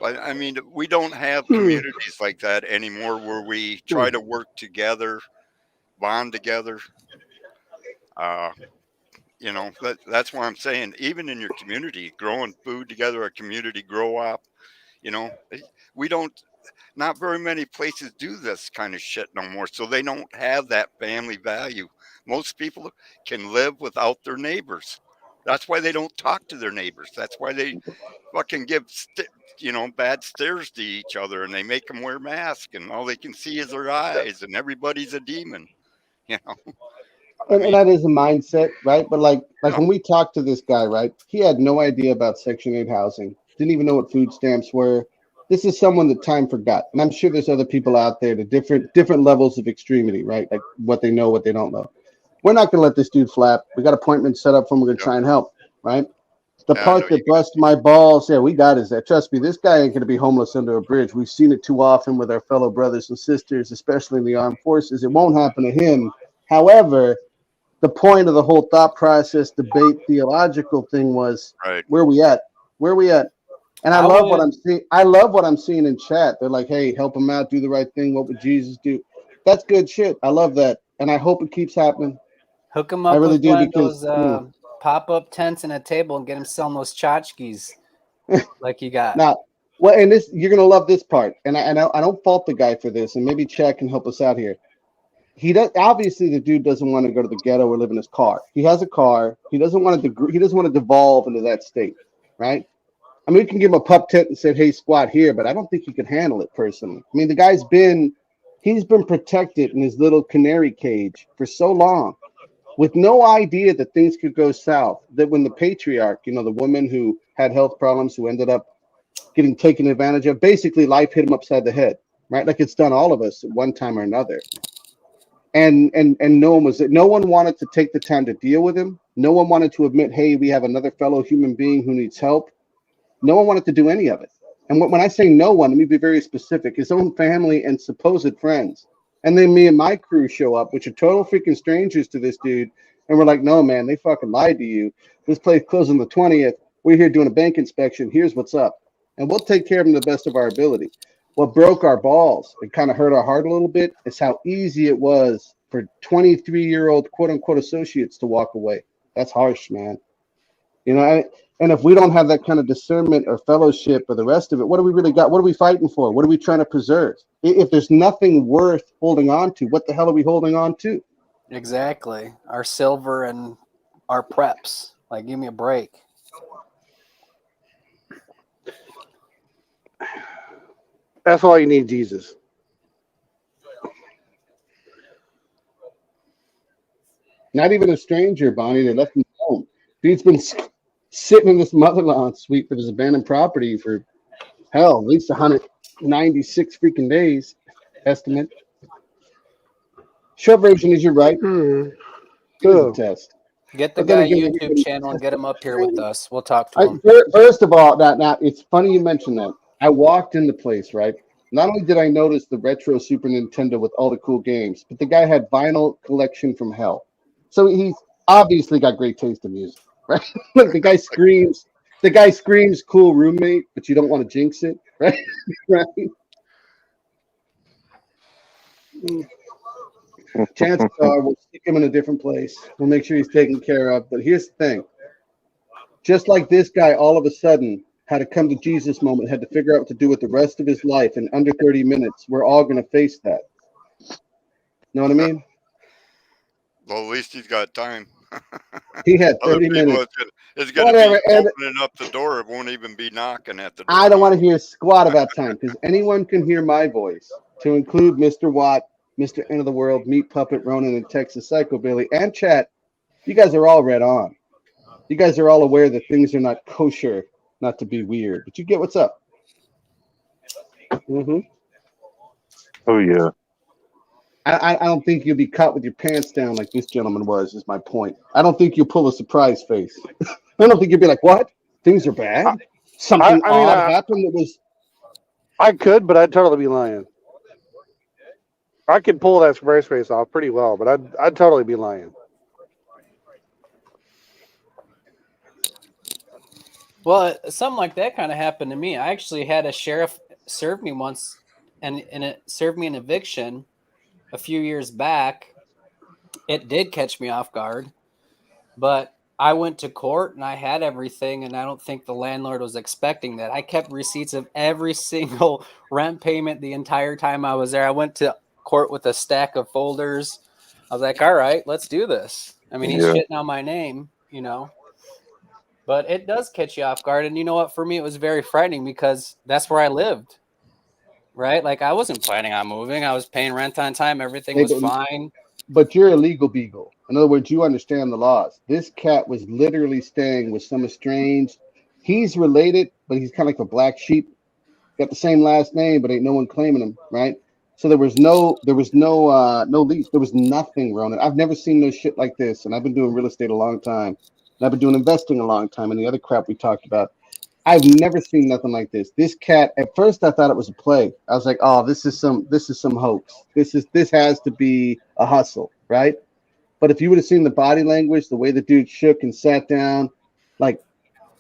But I mean, we don't have communities like that anymore where we try to work together, bond together. You know, that's why I'm saying, even in your community, growing food together, a community grow up, you know, we don't. Not very many places do this kind of shit no more, so they don't have that family value. Most people can live without their neighbors. That's why they don't talk to their neighbors. That's why they fucking give, bad stares to each other, and they make them wear masks, and all they can see is their eyes, and everybody's a demon. You know. And that is a mindset, right? But like when we talked to this guy, right? He had no idea about Section 8 housing. Didn't even know what food stamps were. This is someone that time forgot. And I'm sure there's other people out there to different levels of extremity, right? Like what they know, what they don't know. We're not going to let this dude flap. We got appointments set up for him. We're going to try and help, right? The part that busts my balls, we got is that, trust me, this guy ain't going to be homeless under a bridge. We've seen it too often with our fellow brothers and sisters, especially in the armed forces. It won't happen to him. However, the point of the whole thought process, debate, theological thing was, where we at? Where we at? And I love what I'm seeing. I love what I'm seeing in chat. They're like, hey, help him out, do the right thing. What would Jesus do? That's good shit. I love that. And I hope it keeps happening. Hook him up with one of those pop-up tents and a table and get him selling those tchotchkes like you got. Now, well, and this, you're going to love this part. And I don't fault the guy for this. And maybe Chad can help us out here. He does, obviously the dude doesn't want to go to the ghetto or live in his car. He has a car. He doesn't want to devolve into that state, right? I mean, we can give him a pup tent and say, hey, squat here, but I don't think he could handle it personally. I mean, the guy's been protected in his little canary cage for so long with no idea that things could go south, that when the patriarch, the woman who had health problems, who ended up getting taken advantage of, basically life hit him upside the head, right? Like it's done all of us at one time or another. And no one wanted to take the time to deal with him. No one wanted to admit, hey, we have another fellow human being who needs help. No one wanted to do any of it. And when I say no one, let me be very specific. His own family and supposed friends. And then me and my crew show up, which are total freaking strangers to this dude. And we're like, no, man, they fucking lied to you. This place closed on the 20th. We're here doing a bank inspection. Here's what's up. And we'll take care of them to the best of our ability. What broke our balls and kind of hurt our heart a little bit is how easy it was for 23-year-old quote-unquote associates to walk away. That's harsh, man. And if we don't have that kind of discernment or fellowship or the rest of it, what do we really got? What are we fighting for? What are we trying to preserve? If there's nothing worth holding on to, what the hell are we holding on to? Exactly. Our silver and our preps. Like, give me a break. That's all you need, Jesus. Not even a stranger, Bonnie. They left him home. Dude's been sitting in this mother-in-law suite for this abandoned property for hell, at least 196 freaking days estimate. Short version is you're right. Good test. Get the guy YouTube channel and get him up here with us. We'll talk to him. First of all, now it's funny you mentioned that. I walked in the place, right? Not only did I notice the retro Super Nintendo with all the cool games, but the guy had vinyl collection from hell. So he's obviously got great taste in music, right? Look, the guy screams cool roommate, but you don't want to jinx it, right? Right? Chances are we'll stick him in a different place. We'll make sure he's taken care of. But here's the thing. Just like this guy all of a sudden had a come to Jesus moment, had to figure out what to do with the rest of his life in under 30 minutes, we're all going to face that. Know what I mean? Well, at least he's got time. He had 30 minutes. It's going to be opening up the door. It won't even be knocking at the door. I don't want to hear squat about time because anyone can hear my voice, to include Mr. Watt, Mr. End of the World, Meat Puppet, Ronan, and Texas Psycho Billy, and chat. You guys are all read on. You guys are all aware that things are not kosher, not to be weird. But you get what's up. Mm-hmm. Oh, yeah. I don't think you'll be caught with your pants down like this gentleman was, is my point. I don't think you'll pull a surprise face. I don't think you'll be like, what? Things are bad? Something odd happened that was... I could, but I'd totally be lying. I could pull that surprise face off pretty well, but I'd totally be lying. Well, something like that kind of happened to me. I actually had a sheriff serve me once, and it served me an eviction a few years back. It did catch me off guard, but I went to court and I had everything, and I don't think the landlord was expecting that. I kept receipts of every single rent payment the entire time I was there. I went to court with a stack of folders. I was like, all right, let's do this. I mean, he's shitting on my name, you know. But it does catch you off guard. And you know what? For me, it was very frightening because that's where I lived, right? Like, I wasn't planning on moving. I was paying rent on time. Everything was fine. But you're a legal beagle. In other words, you understand the laws. This cat was literally staying with some estranged. He's related, but he's kind of like a black sheep. Got the same last name, but ain't no one claiming him, right? So there was no lease. There was nothing, Ronan. I've never seen no shit like this. And I've been doing real estate a long time. And I've been doing investing a long time and the other crap we talked about. I've never seen nothing like this. This cat, at first I thought it was a play. I was like, oh, this is some hoax. This has to be a hustle, right? But if you would have seen the body language, the way the dude shook and sat down, like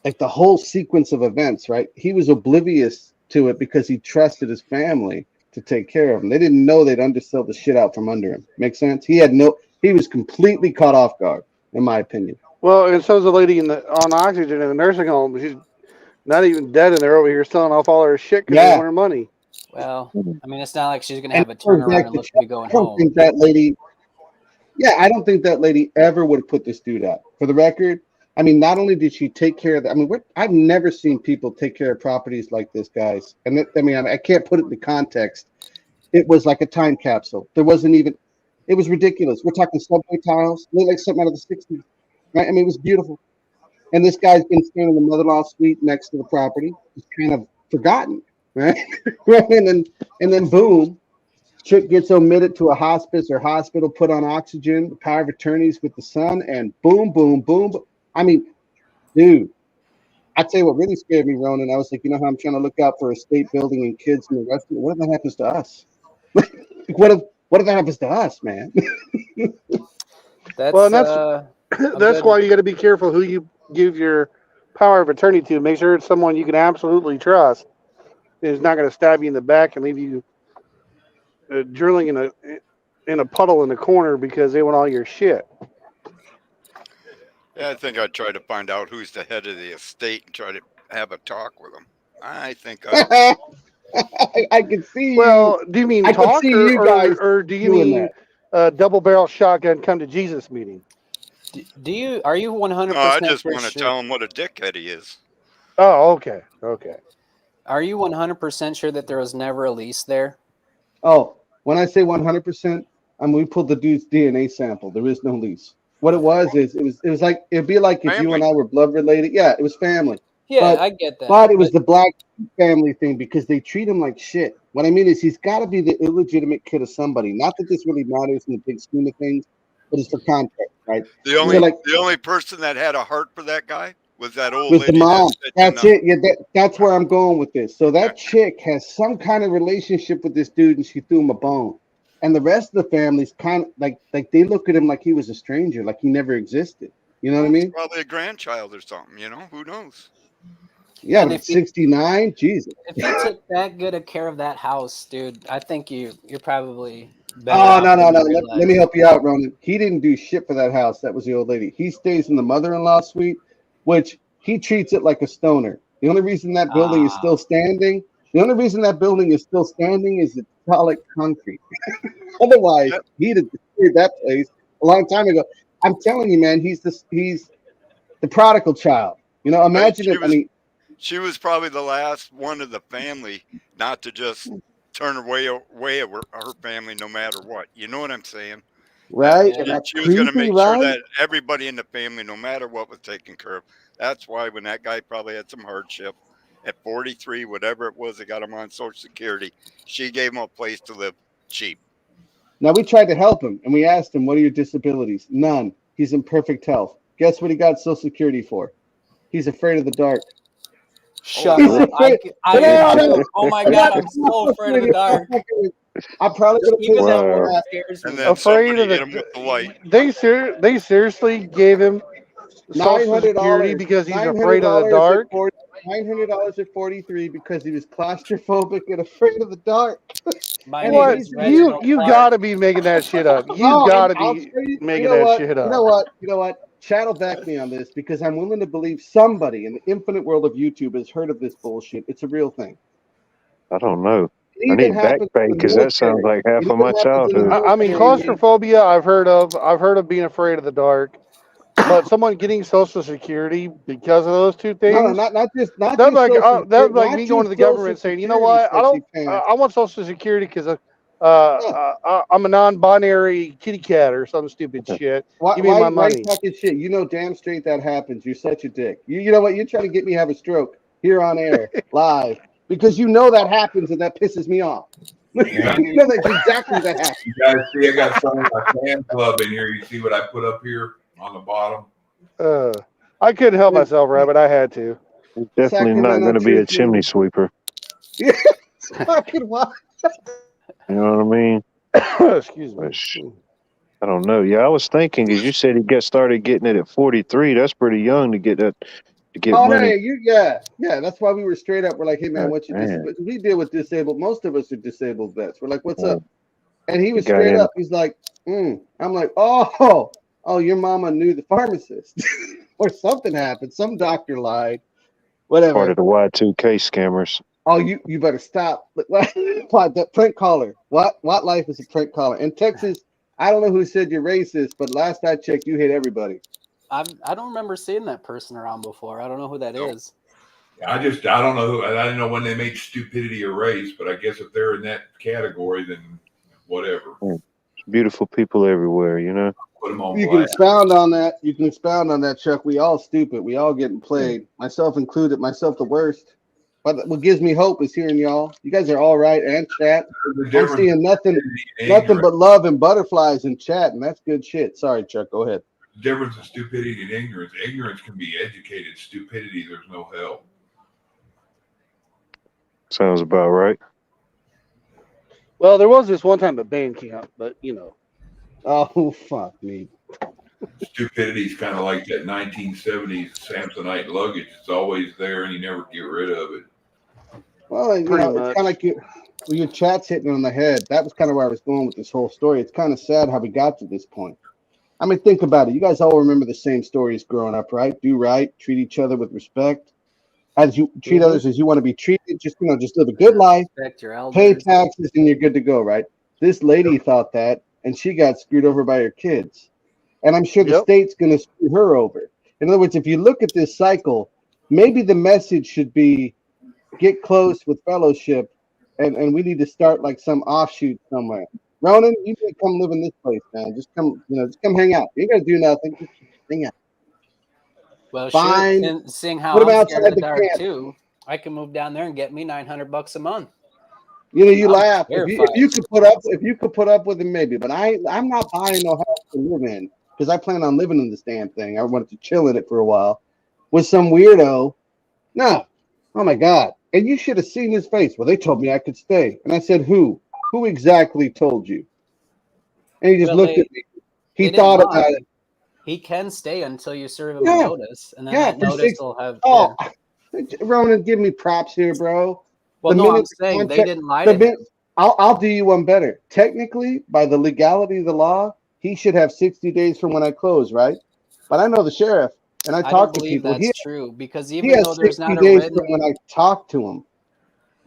the whole sequence of events, right? He was oblivious to it because he trusted his family to take care of him. They didn't know they'd undersell the shit out from under him. Make sense? He was completely caught off guard, in my opinion. Well, and so's the lady on oxygen in the nursing home. She's not even dead, and they're over here selling off all her shit because they want her money. Well, I mean, it's not like she's going to have a turnaround and look to be going home. I don't think that lady ever would have put this dude out. For the record, I mean, not only did she take care of that, I mean, I've never seen people take care of properties like this, guys. And I can't put it into context. It was like a time capsule. There wasn't even, it was ridiculous. We're talking subway tiles, looked like something out of the 60s. Right? I mean, it was beautiful. And this guy's been staying in the mother-in-law suite next to the property. He's kind of forgotten, right? and then boom, chick gets omitted to a hospice or hospital, put on oxygen, the power of attorneys with the son, and boom, boom, boom. I mean, dude, I tell you what really scared me, Ronan. I was like, you know how I'm trying to look out for a state building and kids in the restaurant? What if that happens to us? What if that happens to us, man? That's why you got to be careful who you give your power of attorney to. Make sure it's someone you can absolutely trust. Is not going to stab you in the back and leave you drilling in a puddle in the corner because they want all your shit. Yeah, I think I'd try to find out who's the head of the estate and try to have a talk with them. I think I can see. Well, do you mean talk or do you mean double barrel shotgun come to Jesus meeting? Are you 100%? No, I just want to tell him what a dickhead he is. Oh, okay. Are you 100% sure that there was never a lease there? Oh, when I say 100%, I mean we pulled the dude's DNA sample. There is no lease. What it was is it was like it'd be like if you and I were blood related. Yeah, it was family. Yeah, I get that. But it was the black family thing because they treat him like shit. What I mean is he's got to be the illegitimate kid of somebody. Not that this really matters in the big scheme of things, but it's for context, right? The only person that had a heart for that guy Was that old with lady the mom. that's That's it. Yeah, that's where I'm going with this. So that chick has some kind of relationship with this dude, and she threw him a bone. And the rest of the family's kind of like they look at him like he was a stranger, like he never existed. You know what I mean? probably a grandchild or something, you know? Who knows? Yeah, And but if at you- 69, Jesus. If you took that good of care of that house, dude, I think you're probably better Oh, off no. than you Let me realize. help you out, Ronan. He didn't do shit for that house. That was the old lady. He stays in the mother-in-law suite, which he treats it like a stoner. The only reason that building is still standing, is it's solid concrete. Otherwise, he'd have destroyed that place a long time ago. I'm telling you, man, he's the prodigal child. You know, imagine it. I mean, She was probably the last one of the family not to just turn away her family no matter what. You know what I'm saying? right? She was going to make sure that everybody in the family, no matter what, was taken care of. That's why when that guy probably had some hardship at 43, whatever it was that got him on Social Security, she gave him a place to live cheap. Now, we tried to help him, and we asked him, what are your disabilities? None. He's in perfect health. Guess what he got Social Security for? He's afraid of the dark. Shut He's up. afraid- Oh my God, I'm so afraid of the dark. I'm probably going to Even put that that word one. scares And me. then Afraid somebody of hit him with the light. They seriously gave him Social Security $900 because he's afraid of the dark. $900 at 43 because he was claustrophobic and afraid of the dark. My And What? he's You got to be making that shit up. You No, got to I'll be tell you, making you know that what? shit up. You know what? Chad will back me on this because I'm willing to believe somebody in the infinite world of YouTube has heard of this bullshit. It's a real thing. I don't know. It I even need back happens pay in the because that sounds military. like half It of my even happens in the childhood. I mean, military. claustrophobia. I've heard of being afraid of the dark, but someone getting Social Security because of those two things. No, not just That's Social like Security, that's like not me going to just the government Social saying, you know Security, what, sexy pants. I want Social Security because I'm a non-binary kitty cat or some stupid shit. Give me my Why money. talking shit? You know damn straight that happens. You're such a dick. You know what? You're trying to get me to have a stroke here on air, live, because you know that happens and that pisses me off. You know that's exactly that happens. You guys see, I got some of my fan club in here. You see what I put up here on the bottom? I couldn't help myself, Rabbit. I had to. It's definitely not going to be a chimney sweeper. Fucking what? You know what I mean? Excuse me. I don't know. Yeah, I was thinking because you said he started getting it at 43. That's pretty young to get that to get money. Yeah. That's why we were straight up. We're like, hey man, Oh, what's your man. disability? We deal with disabled. Most of us are disabled vets. We're like, what's Yeah. up? And he was The guy straight had- up. He's like, I'm like, oh, your mama knew the pharmacist, or something happened. Some doctor lied. Whatever. Part of the Y2K scammers. Oh, you better stop. What that prank caller? What life is a prank caller? In Texas, I don't know who said you're racist, but last I checked, you hit everybody. I don't remember seeing that person around before. I don't know who that is. I don't know who. I didn't know when they made stupidity a race, but I guess if they're in that category, then whatever. Beautiful people everywhere, you know. Put them on You can blast. expound on that. You can expound on that, Chuck. We all stupid. We all getting played, myself included. Myself the worst. But what gives me hope is hearing y'all. You guys are all right, and chat. I'm seeing nothing but love and butterflies in chat, and that's good shit. Sorry, Chuck. Go ahead. The difference in stupidity and ignorance. Ignorance can be educated. Stupidity, there's no help. Sounds about right. Well, there was this one time at band camp, but you know. Oh fuck me. Stupidity is kind of like that 1970s Samsonite luggage. It's always there, and you never get rid of it. Well, you know, it's kind of like your chat's hitting on the head. That was kind of where I was going with this whole story. It's kind of sad how we got to this point. I mean, think about it. You guys all remember the same stories growing up, right? Do right, treat each other with respect. As you treat others as you want to be treated, just live a good life, Respect your elders. pay taxes, and you're good to go, right? This lady thought that, and she got screwed over by her kids. And I'm sure the state's going to screw her over. In other words, if you look at this cycle, maybe the message should be get close with fellowship, and we need to start like some offshoot somewhere. Ronan, you need to come live in this place, man. Just come, just come hang out. You ain't got to do nothing. Just hang out. Well, Fine. shit, and seeing how Put 'em I'm scared outside of the the dark camp. too, I can move down there and get me $900 a month. You know, you I'm laugh. If terrified. you could put up with it, maybe. But I'm not buying no house to live in because I plan on living in this damn thing. I wanted to chill in it for a while. with some weirdo. No. Oh my God. And you should have seen his face. Well, they told me I could stay. And I said, who? Who exactly told you? And he just Well, looked they- at me. He they didn't thought lie. about it. He can stay until you serve him Yeah. a notice, and then that For notice 6 will have. Oh, Ronan, give me props here, bro. Well, The no, I'm minute the saying they contract- didn't lie the to min- him. I'll do you one better. Technically, by the legality of the law, he should have 60 days from when I close, right? But I know the sheriff, and I I don't talk to believe people. that's true because He even has though there's 60 not a days written, from when I talk to him.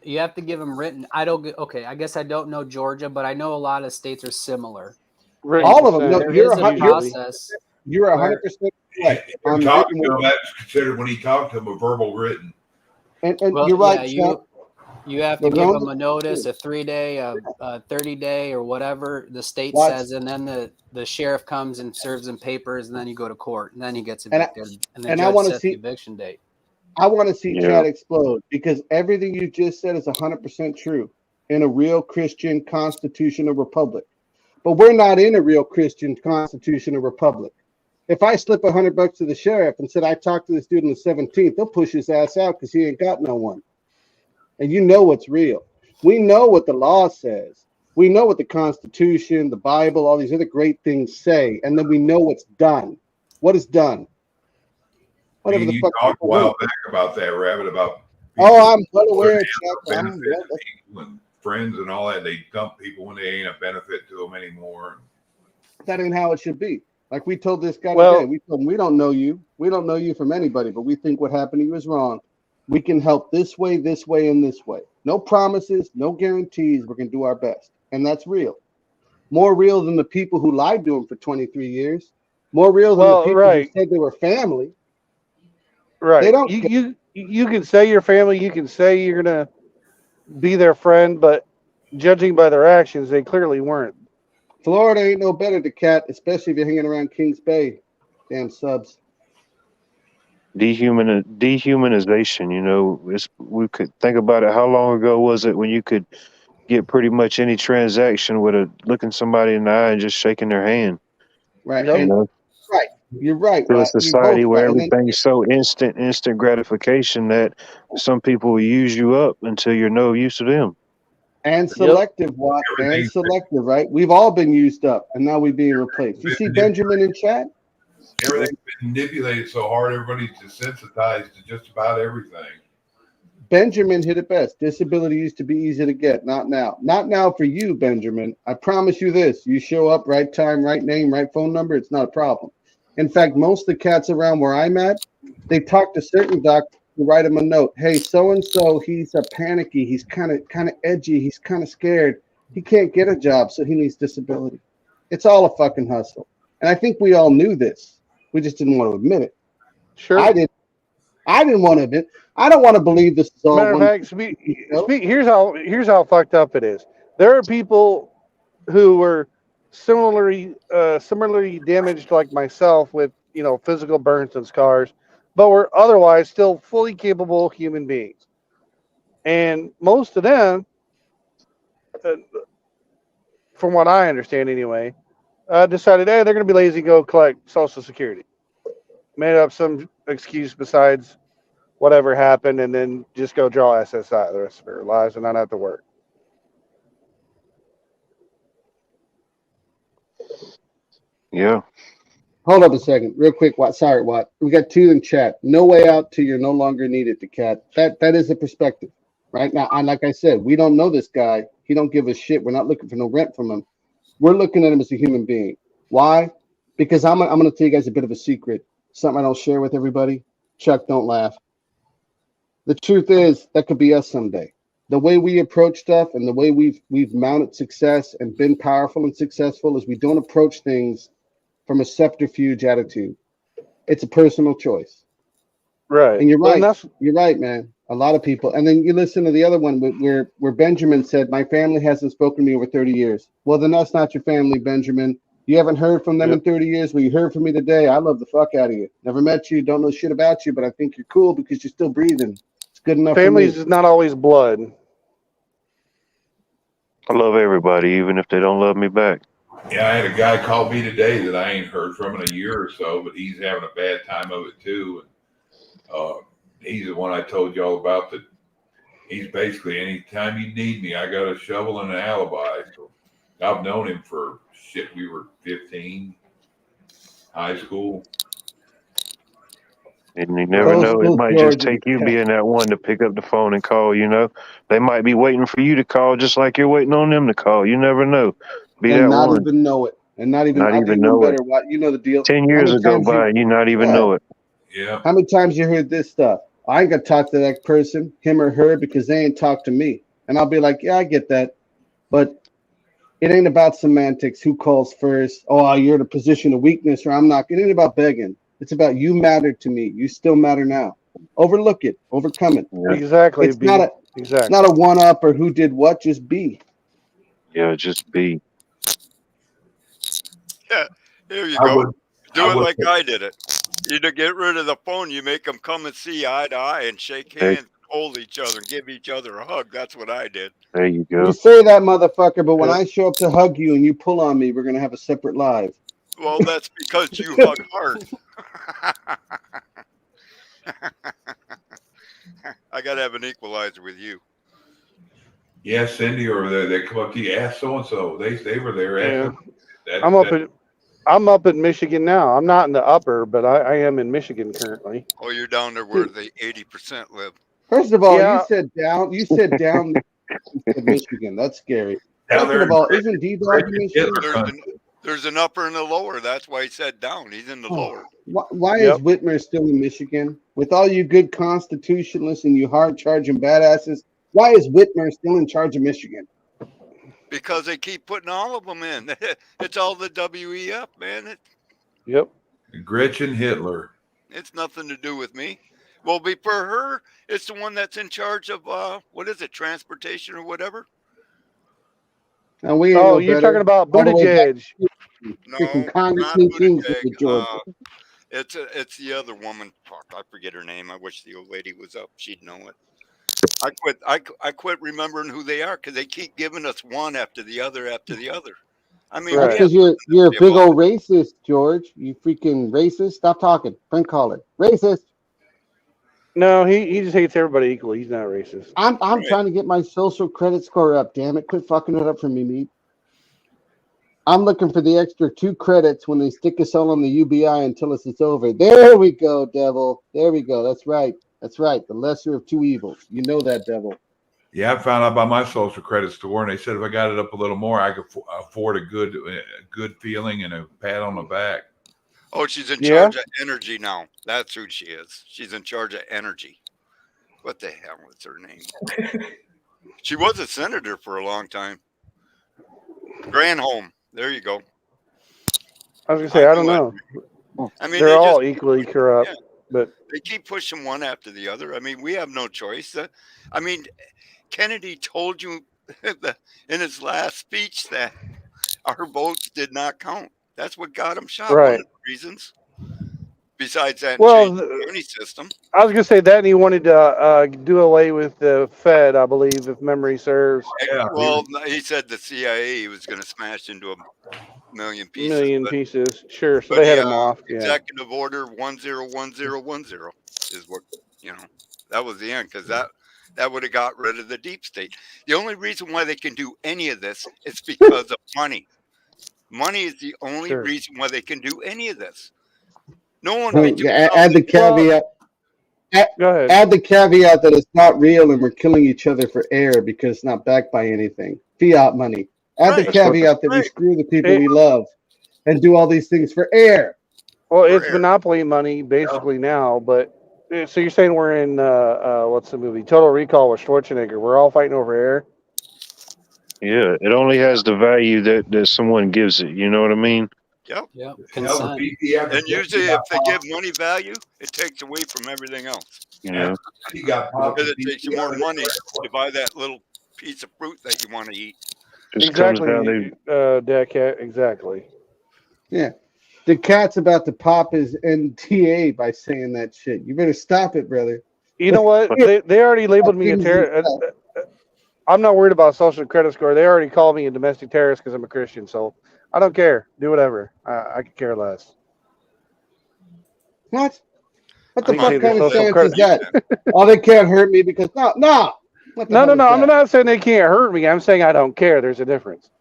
you have to give him written. I don't. Okay, I guess I don't know Georgia, but I know a lot of states are similar. All of them. No, There you're is a process. You're where- 100% correct. You're talking to him, that's considered when he talked to him a verbal written. And Well, you're right. yeah, Chuck. you have to The give Roman- them a notice, a 3-day, a 30-day, or whatever the state Watch. says, and then the sheriff comes and serves him papers, and then you go to court, and then he gets And I- evicted, and the and I judge wanna sets see- the eviction date. I want to see Yeah. Chad explode because everything you just said is 100% true in a real Christian constitutional republic. But we're not in a real Christian constitutional republic. If I slip $100 to the sheriff and said I talked to this dude on the 17th, they'll push his ass out because he ain't got no one. And you know what's real. We know what the law says. We know what the Constitution, the Bible, all these other great things say, and then we know what's done. What is done? Whatever You the fuck. talked a people while do. back about that, Rabbit, about Oh, I'm well aware, their Chuck. I'm benefit well- to people and friends and all that. They dump people when they ain't a benefit to them anymore. That ain't how it should be. Like we told this guy Well- today, we told him we don't know you. We don't know you from anybody, but we think what happened to you is wrong. We can help this way, and this way. No promises, no guarantees. We're gonna do our best, and that's real. More real than the people who lied to him for 23 years. More real than Well, the people right. who said they were family. Right. They don't You can say you're family. You can say you're gonna be their friend, but judging by their actions, they clearly weren't. Florida ain't no better to Cat, especially if you're hanging around Kings Bay. Damn subs. Dehumanization, you know, we could think about it. How long ago was it when you could get pretty much any transaction with a looking somebody in the eye and just shaking their hand? Right. You And, know, right. You're right. to a Watt. You're society both where right. And then- everything's so instant gratification that some people will use you up until you're no use to them. And selective, Watt, and selective, right? We've all been used up, and now we're being replaced. You see Benjamin in chat? Everything's been manipulated so hard, everybody's desensitized to just about everything. Benjamin hit it best. Disability used to be easy to get, not now. Not now for you, Benjamin. I promise you this. You show up, right time, right name, right phone number, it's not a problem. In fact, most of the cats around where I'm at, they talk to certain doctors who write them a note. Hey, so-and-so, he's a panicky. He's kind of edgy. He's kind of scared. He can't get a job, so he needs disability. It's all a fucking hustle. And I think we all knew this. We just didn't want to admit it. Sure. I didn't want to admit. I don't want to believe this is all Matter of one. fact, here's how fucked up it is. There are people who were similarly damaged like myself with physical burns and scars, but were otherwise still fully capable human beings. And most of them, from what I understand anyway, decided, hey, they're going to be lazy, go collect Social Security. Made up some excuse besides whatever happened, and then just go draw SSI the rest of their lives and not have to work. Yeah. Hold up a second, real quick, Watt. Sorry, Watt. We got two in chat. No way out till you're no longer needed to Cat. That is the perspective, right? Now, and like I said, we don't know this guy. He don't give a shit. We're not looking for no rent from him. We're looking at him as a human being. Why? Because I'm going to tell you guys a bit of a secret, something I don't share with everybody. Chuck, don't laugh. The truth is that could be us someday. The way we approach stuff and the way we've mounted success and been powerful and successful is we don't approach things from a subterfuge attitude. It's a personal choice. Right. And you're Well, right. and You're right, man. A lot of people. And then you listen to the other one where Benjamin said, my family hasn't spoken to me over 30 years. Well, then that's not your family, Benjamin. You haven't heard from them in 30 years. Well, you heard from me today. I love the fuck out of you. Never met you. Don't know shit about you, but I think you're cool because you're still breathing. It's good enough Families for me. is not always blood. I love everybody, even if they don't love me back. Yeah, I had a guy call me today that I ain't heard from in a year or so, but he's having a bad time of it too. He's the one I told you all about. That he's basically, anytime you need me, I got a shovel and an alibi. So I've known him for shit. We were 15, high school. And you never know. It might just take you being that one to pick up the phone and call, you know. They might be waiting for you to call just like you're waiting on them to call. You never know. Be and that not one. even know it. And not even know better. it. What you know the deal. 10 years ago by and you not even know it. Yeah. How many times you heard this stuff? I ain't gonna talk to that person, him or her, because they ain't talked to me. And I'll be like, yeah, I get that. But it ain't about semantics, who calls first. Oh, you're in a position of weakness, or I'm not. It ain't about begging. It's about you matter to me. You still matter now. Overlook it. Overcome it. Exactly. It's not a one-up or who did what. Just be. Yeah, just be. Yeah, there you go. Do it like I did it. You to get rid of the phone, you make them come and see eye to eye and shake hands, hold each other, and give each other a hug. That's what I did. There you go. You say that, motherfucker, but when I show up to hug you and you pull on me, we're gonna have a separate live. Well, that's because you hug hard. I gotta have an equalizer with you. Yeah, Cindy over there. They come up to you, ask so and so. They were there. Yeah. I'm up in Michigan now. I'm not in the upper, but I am in Michigan currently. Oh, you're down there where the 80% live. First of all, you said down. You said down to Michigan. That's scary. Second of all, isn't D-Dog in Michigan? There's an upper and a lower. That's why he said down. He's in the lower. Why is Whitmer still in Michigan? With all you good constitutionalists and you hard-charging badasses, why is Whitmer still in charge of Michigan? Because they keep putting all of them in. It's all the WEF, man. Yep. Gretchen Hitler. It's nothing to do with me. Well, for her, it's the one that's in charge of, what is it, transportation or whatever? And we you're talking about Buttigieg. No, not Buttigieg. It's the other woman. Fuck, I forget her name. I wish the old lady was up. She'd know it. I quit remembering who they are because they keep giving us one after the other after the other. I mean, because you're a big old racist, George. You freaking racist. Stop talking. Frank Caller. Racist. No, he just hates everybody equally. He's not racist. I'm trying to get my social credit score up. Damn it! Quit fucking it up for me, meat. I'm looking for the extra 2 credits when they stick us all on the UBI and tell us it's over. There we go, devil. There we go. That's right. That's right. The lesser of 2 evils. You know that, devil. Yeah, I found out about my social credit score, and they said if I got it up a little more, I could afford a good feeling and a pat on the back. Oh, she's in charge of energy now. That's who she is. She's in charge of energy. What the hell was her name? She was a senator for a long time. Granholm. There you go. I was gonna say I don't know. I mean, they're all equally corrupt, but they keep pushing one after the other. I mean, we have no choice. I mean, Kennedy told you in his last speech that our votes did not count. That's what got him shot. Right. One of the reasons. Besides that, the money system. I was gonna say that, and he wanted to do away with the Fed, I believe, if memory serves. Yeah. Well, he said the CIA was going to smash into a million pieces. Sure. So they had him off. Yeah. Executive Order 101010 is what that was the end, because that would have got rid of the deep state. The only reason why they can do any of this is because of money. Money is the only reason why they can do any of this. No one. Add the caveat. Go ahead. Add the caveat that it's not real and we're killing each other for air because it's not backed by anything. Fiat money. Add the caveat that we screw the people we love and do all these things for air. Well, it's monopoly money basically now, but so you're saying we're in what's the movie? Total Recall with Schwarzenegger. We're all fighting over air. Yeah, it only has the value that someone gives it. You know what I mean? Yep. Consent. And usually, if they give money value, it takes away from everything else. Yeah. Because it takes you more money to buy that little piece of fruit that you want to eat. Exactly. Exactly. Yeah. The cat's about to pop his NTA by saying that shit. You better stop it, brother. You know what? They already labeled me a terrorist. I'm not worried about social credit score. They already called me a domestic terrorist because I'm a Christian. So I don't care. Do whatever. I could care less. What? What the I fuck think kind the of social stance is that? Oh, they can't hurt me because no. What the No, hell no, is no. I'm that? not saying they can't hurt me. I'm saying I don't care. There's a difference.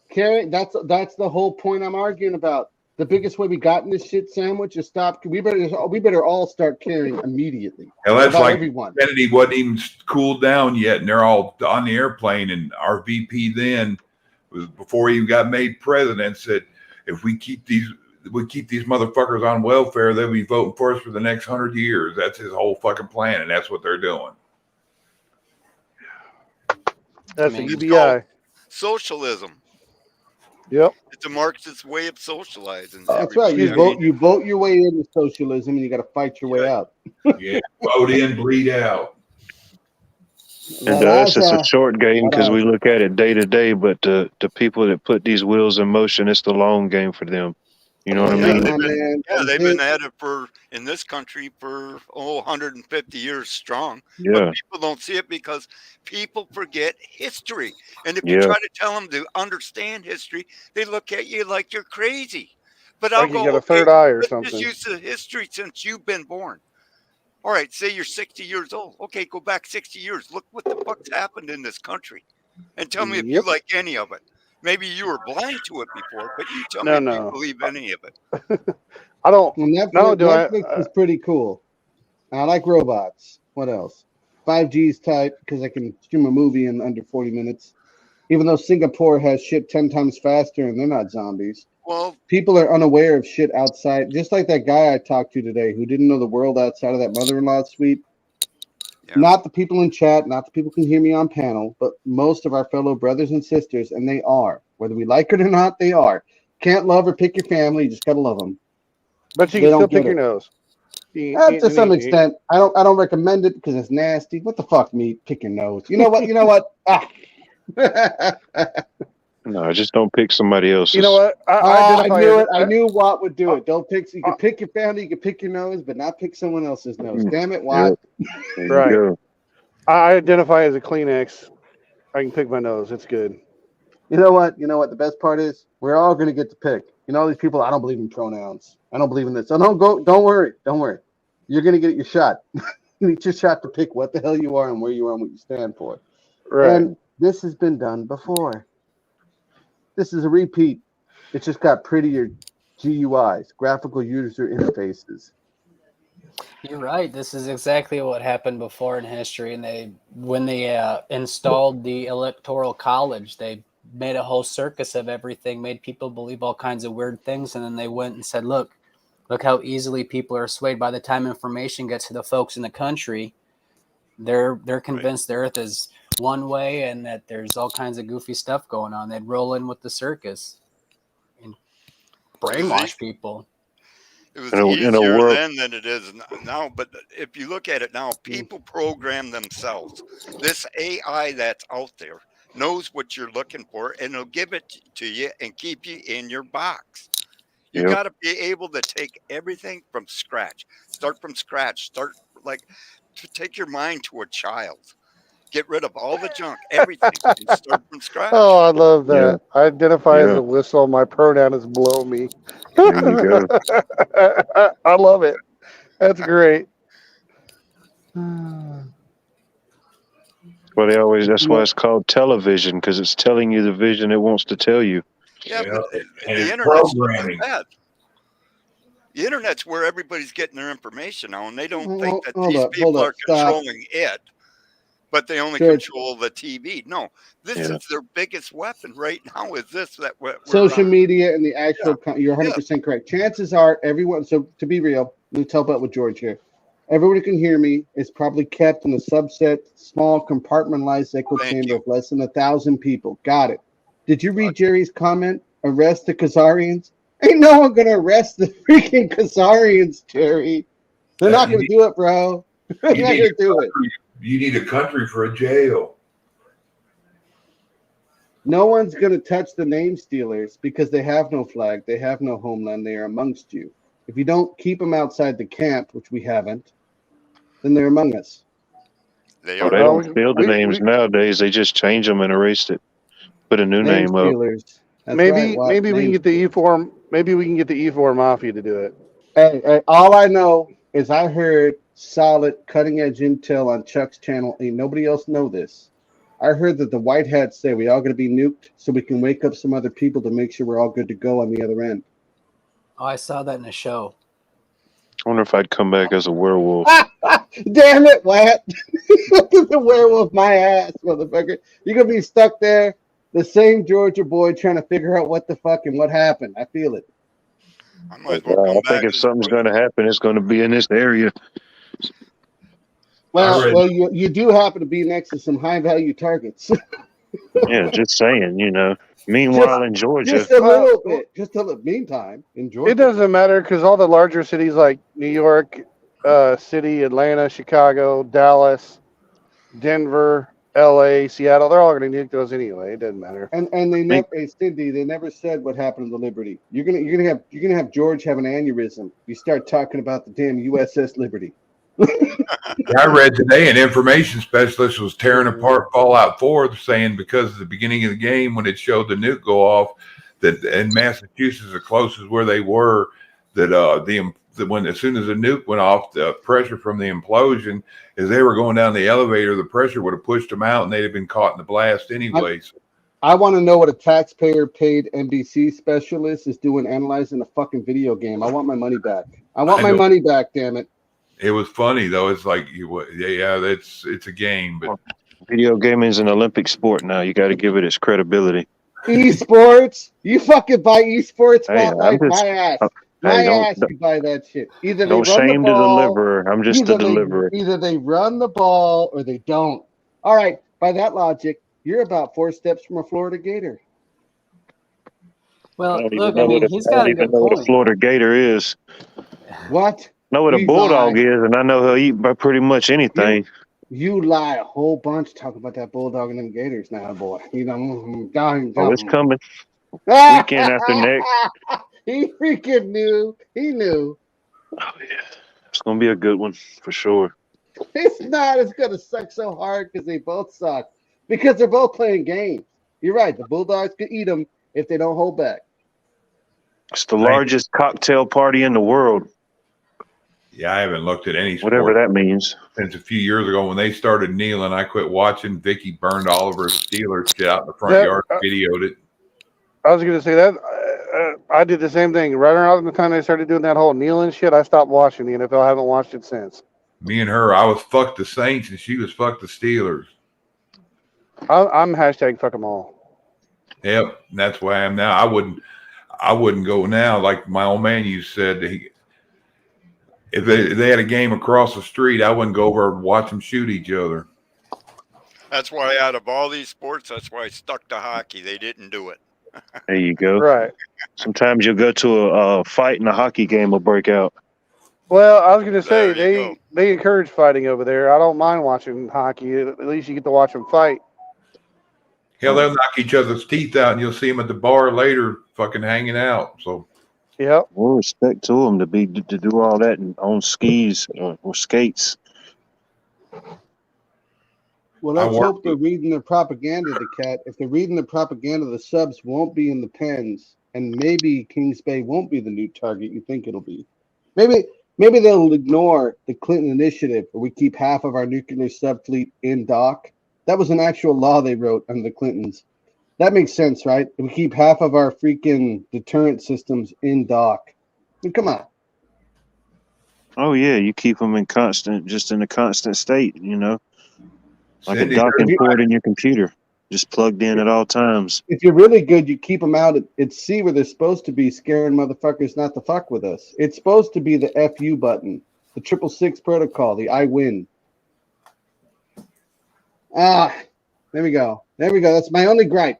Carry, that's the whole point I'm arguing about. The biggest way we got in this shit sandwich is stop. We better all start caring immediately. Hell, that's about like everyone. Kennedy wasn't even cooled down yet, and they're all on the airplane. And our VP then, was before he got made president, said, "If we keep these motherfuckers on welfare, they'll be voting for us for the next 100 years." That's his whole fucking plan, and that's what they're doing. That's It's UBI. called socialism. Yep. It's a Marxist way of socializing. That's right. You vote your way into socialism, and you got to fight your way out. Yeah, vote in, bleed out. And to us, it's a short game because we look at it day to day. But the people that put these wheels in motion, it's the long game for them. You know what I mean? They've been at it in this country for 150 years strong. Yeah. But people don't see it because people forget history. And if you Yeah. try to tell them to understand history, they look at you like you're crazy. But I'll Like you go, got a third eye or let's something. just use the history since you've been born. All right, say you're 60 years old. Okay, go back 60 years. Look what the fuck's happened in this country. And tell me if you like any of it. Maybe you were blind to it before, but you tell me if you believe any of it. I don't. Well, Netflix is pretty cool. I like robots. What else? 5G's tight because I can stream a movie in under 40 minutes. Even though Singapore has shit 10 times faster and they're not zombies. Well, people are unaware of shit outside. Just like that guy I talked to today who didn't know the world outside of that mother-in-law suite. Yeah. Not the people in chat, not the people who can hear me on panel, but most of our fellow brothers and sisters, and they are. Whether we like it or not, they are. Can't love or pick your family, you just gotta love them. But you can still pick your nose. To some extent. I don't recommend it because it's nasty. What the fuck, me? Pick your nose. You know what? You know what? Ah. No, just don't pick somebody else's. You know what? I knew it. I knew Watt would do it. Don't pick. You can pick your family. You can pick your nose, but not pick someone else's nose. Damn it, Watt. Yep. Right. I identify as a Kleenex. I can pick my nose. It's good. You know what? You know what? The best part is we're all going to get to pick. You know, all these people. I don't believe in pronouns. I don't believe in this. So don't go. Don't worry. Don't worry. You're going to get your shot. You get your shot to pick what the hell you are and where you are and what you stand for. Right. And this has been done before. This is a repeat. It's just got prettier GUIs, graphical user interfaces. You're right. This is exactly what happened before in history. And when they installed the Electoral College, they made a whole circus of everything, made people believe all kinds of weird things. And then they went and said, look how easily people are swayed. By the time information gets to the folks in the country, they're convinced the earth is one way and that there's all kinds of goofy stuff going on. They'd roll in with the circus and brainwash people. It was easier then than it is now. But if you look at it now, people program themselves. This AI that's out there knows what you're looking for, and it'll give it to you and keep you in your box. You got to be able to take everything from scratch. Start from scratch. To take your mind to a child. Get rid of all the junk, everything, and start from scratch. Oh, I love that. Yeah. I identify as a whistle. My pronoun is blow me. There you go. I love it. That's great. Well, that's why it's called television, because it's telling you the vision it wants to tell you. Yeah, but the internet's like that. The internet's where everybody's getting their information now, and they don't think that these people are controlling it. But they only control the TV. No, this is their biggest weapon right now. Is this that social media and the actual? You're 100% correct. Chances are everyone. So to be real, let's help out with George here. Everyone who can hear me is probably kept in a subset, small compartmentalized echo chamber of less than 1,000 people. Got it. Did you read Jerry's comment? Arrest the Khazarians. Ain't no one gonna arrest the freaking Khazarians, Jerry. They're not gonna do it, bro. They're not gonna do it. You need a country for a jail. No one's going to touch the name stealers because they have no flag. They have no homeland. They are amongst you. If you don't keep them outside the camp, which we haven't, then they're among us. They don't steal the names nowadays. They just change them and erase it. Put a new name up. Maybe we can get the E4. Maybe we can get the E4 Mafia to do it. Hey, all I know is I heard solid cutting edge intel on Chuck's channel. Ain't nobody else know this. I heard that the white hats say we all going to be nuked so we can wake up some other people to make sure we're all good to go on the other end. Oh, I saw that in a show. I wonder if I'd come back as a werewolf. Damn it, Wyatt. Look at the werewolf, my ass, motherfucker. You're going to be stuck there, the same Georgia boy trying to figure out what the fuck and what happened. I feel it. I think if something's going to happen, it's going to be in this area. Well, you do happen to be next to some high value targets. Yeah, just saying, you know. Meanwhile, in Georgia, just a little bit. Just till the meantime, in Georgia. It doesn't matter because all the larger cities like New York City, Atlanta, Chicago, Dallas, Denver, LA, Seattle, they're all going to nuke those anyway. It doesn't matter. And they never, hey, Cindy, they never said what happened to the Liberty. You're gonna have George have an aneurysm. You start talking about the damn USS Liberty. I read today an information specialist was tearing apart Fallout 4, saying because at the beginning of the game when it showed the nuke go off, that in Massachusetts, as close as where they were, that when as soon as the nuke went off, the pressure from the implosion, as they were going down the elevator, the pressure would have pushed them out, and they'd have been caught in the blast anyways. I want to know what a taxpayer-paid NBC specialist is doing analyzing a fucking video game. I want my money back. I want my money back, damn it. It was funny though. It's like it's a game, but video gaming is an Olympic sport now. You got to give it its credibility. Esports, you fucking buy esports? Hey, my ass. My ass, you buy that shit. Either don't they run shame the ball, the deliverer. I'm just a deliverer. Either they run the ball or they don't. All right, by that logic, you're about 4 steps from a Florida Gator. Well, look, I mean, he's got a good point. What a Florida Gator is. What? I know what a bulldog is, and I know he'll eat by pretty much anything. You lie a whole bunch talking about that bulldog and them gators now, boy. You know, it's coming. Weekend after next. He freaking knew. He knew. Oh, yeah. It's going to be a good one for sure. It's not. It's going to suck so hard because they both suck. Because they're both playing games. You're right. The Bulldogs could eat them if they don't hold back. It's the largest cocktail party in the world. Yeah, I haven't looked at any sport whatever that means since a few years ago when they started kneeling. I quit watching. Vicky burned all of her Steelers shit out in the front yard, videoed it. I was going to say that I did the same thing right around the time they started doing that whole kneeling shit. I stopped watching the NFL. I haven't watched it since. Me and her, I was fuck the Saints and she was fuck the Steelers. I'm hashtag fuck them all. Yep, and that's why I am now. I wouldn't go now like my old man used said. If they had a game across the street, I wouldn't go over and watch them shoot each other. That's why out of all these sports, that's why I stuck to hockey. They didn't do it. There you go. Right. Sometimes you'll go to a fight and a hockey game will break out. Well, I was going to say they encourage fighting over there. I don't mind watching hockey. At least you get to watch them fight. Hell, they'll knock each other's teeth out, and you'll see them at the bar later, fucking hanging out. So, yeah, well, respect to them to do all that on skis or skates. Well, let's hope they're reading their propaganda, the cat. If they're reading the propaganda, the subs won't be in the pens, and maybe Kings Bay won't be the new target you think it'll be. Maybe they'll ignore the Clinton initiative where we keep half of our nuclear subfleet in dock. That was an actual law they wrote under the Clintons. That makes sense, right? If we keep half of our freaking deterrent systems in dock. I mean, come on. Oh, yeah, you keep them in a constant state, you know. Like a docking port in your computer, just plugged in at all times. If you're really good, you keep them out at sea where they're supposed to be, scaring motherfuckers not to fuck with us. It's supposed to be the FU button, the 666 protocol, the I win. There we go. That's my only gripe.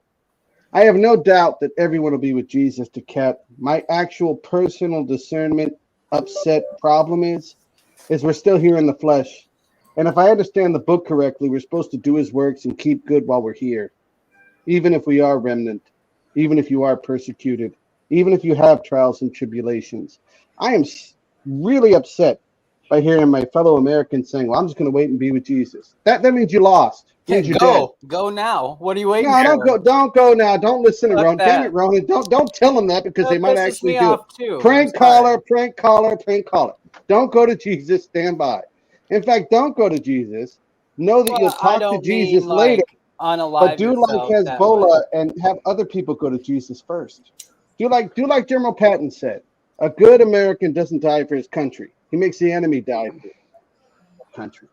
I have no doubt that everyone will be with Jesus to Cat. My actual personal discernment upset problem is we're still here in the flesh. And if I understand the book correctly, we're supposed to do his works and keep good while we're here. Even if we are remnant, even if you are persecuted, even if you have trials and tribulations. I am really upset by hearing my fellow Americans saying, "Well, I'm just going to wait and be with Jesus." That means you lost. Means you're dead. Go now. What are you waiting No, for? don't go now. Don't listen to Fuck Ronan. that. Damn it, Ronan. Don't tell them that because That they might pisses actually me do it. off, too. Prank I'm sorry. caller. Don't go to Jesus. Stand by. In fact, don't go to Jesus. Know that Well, you'll I talk to don't Jesus mean, later. like, But unalive do like yourself that way. Hezbollah and have other people go to Jesus first. Do like General Patton said. A good American doesn't die for his country. He makes the enemy die for his country.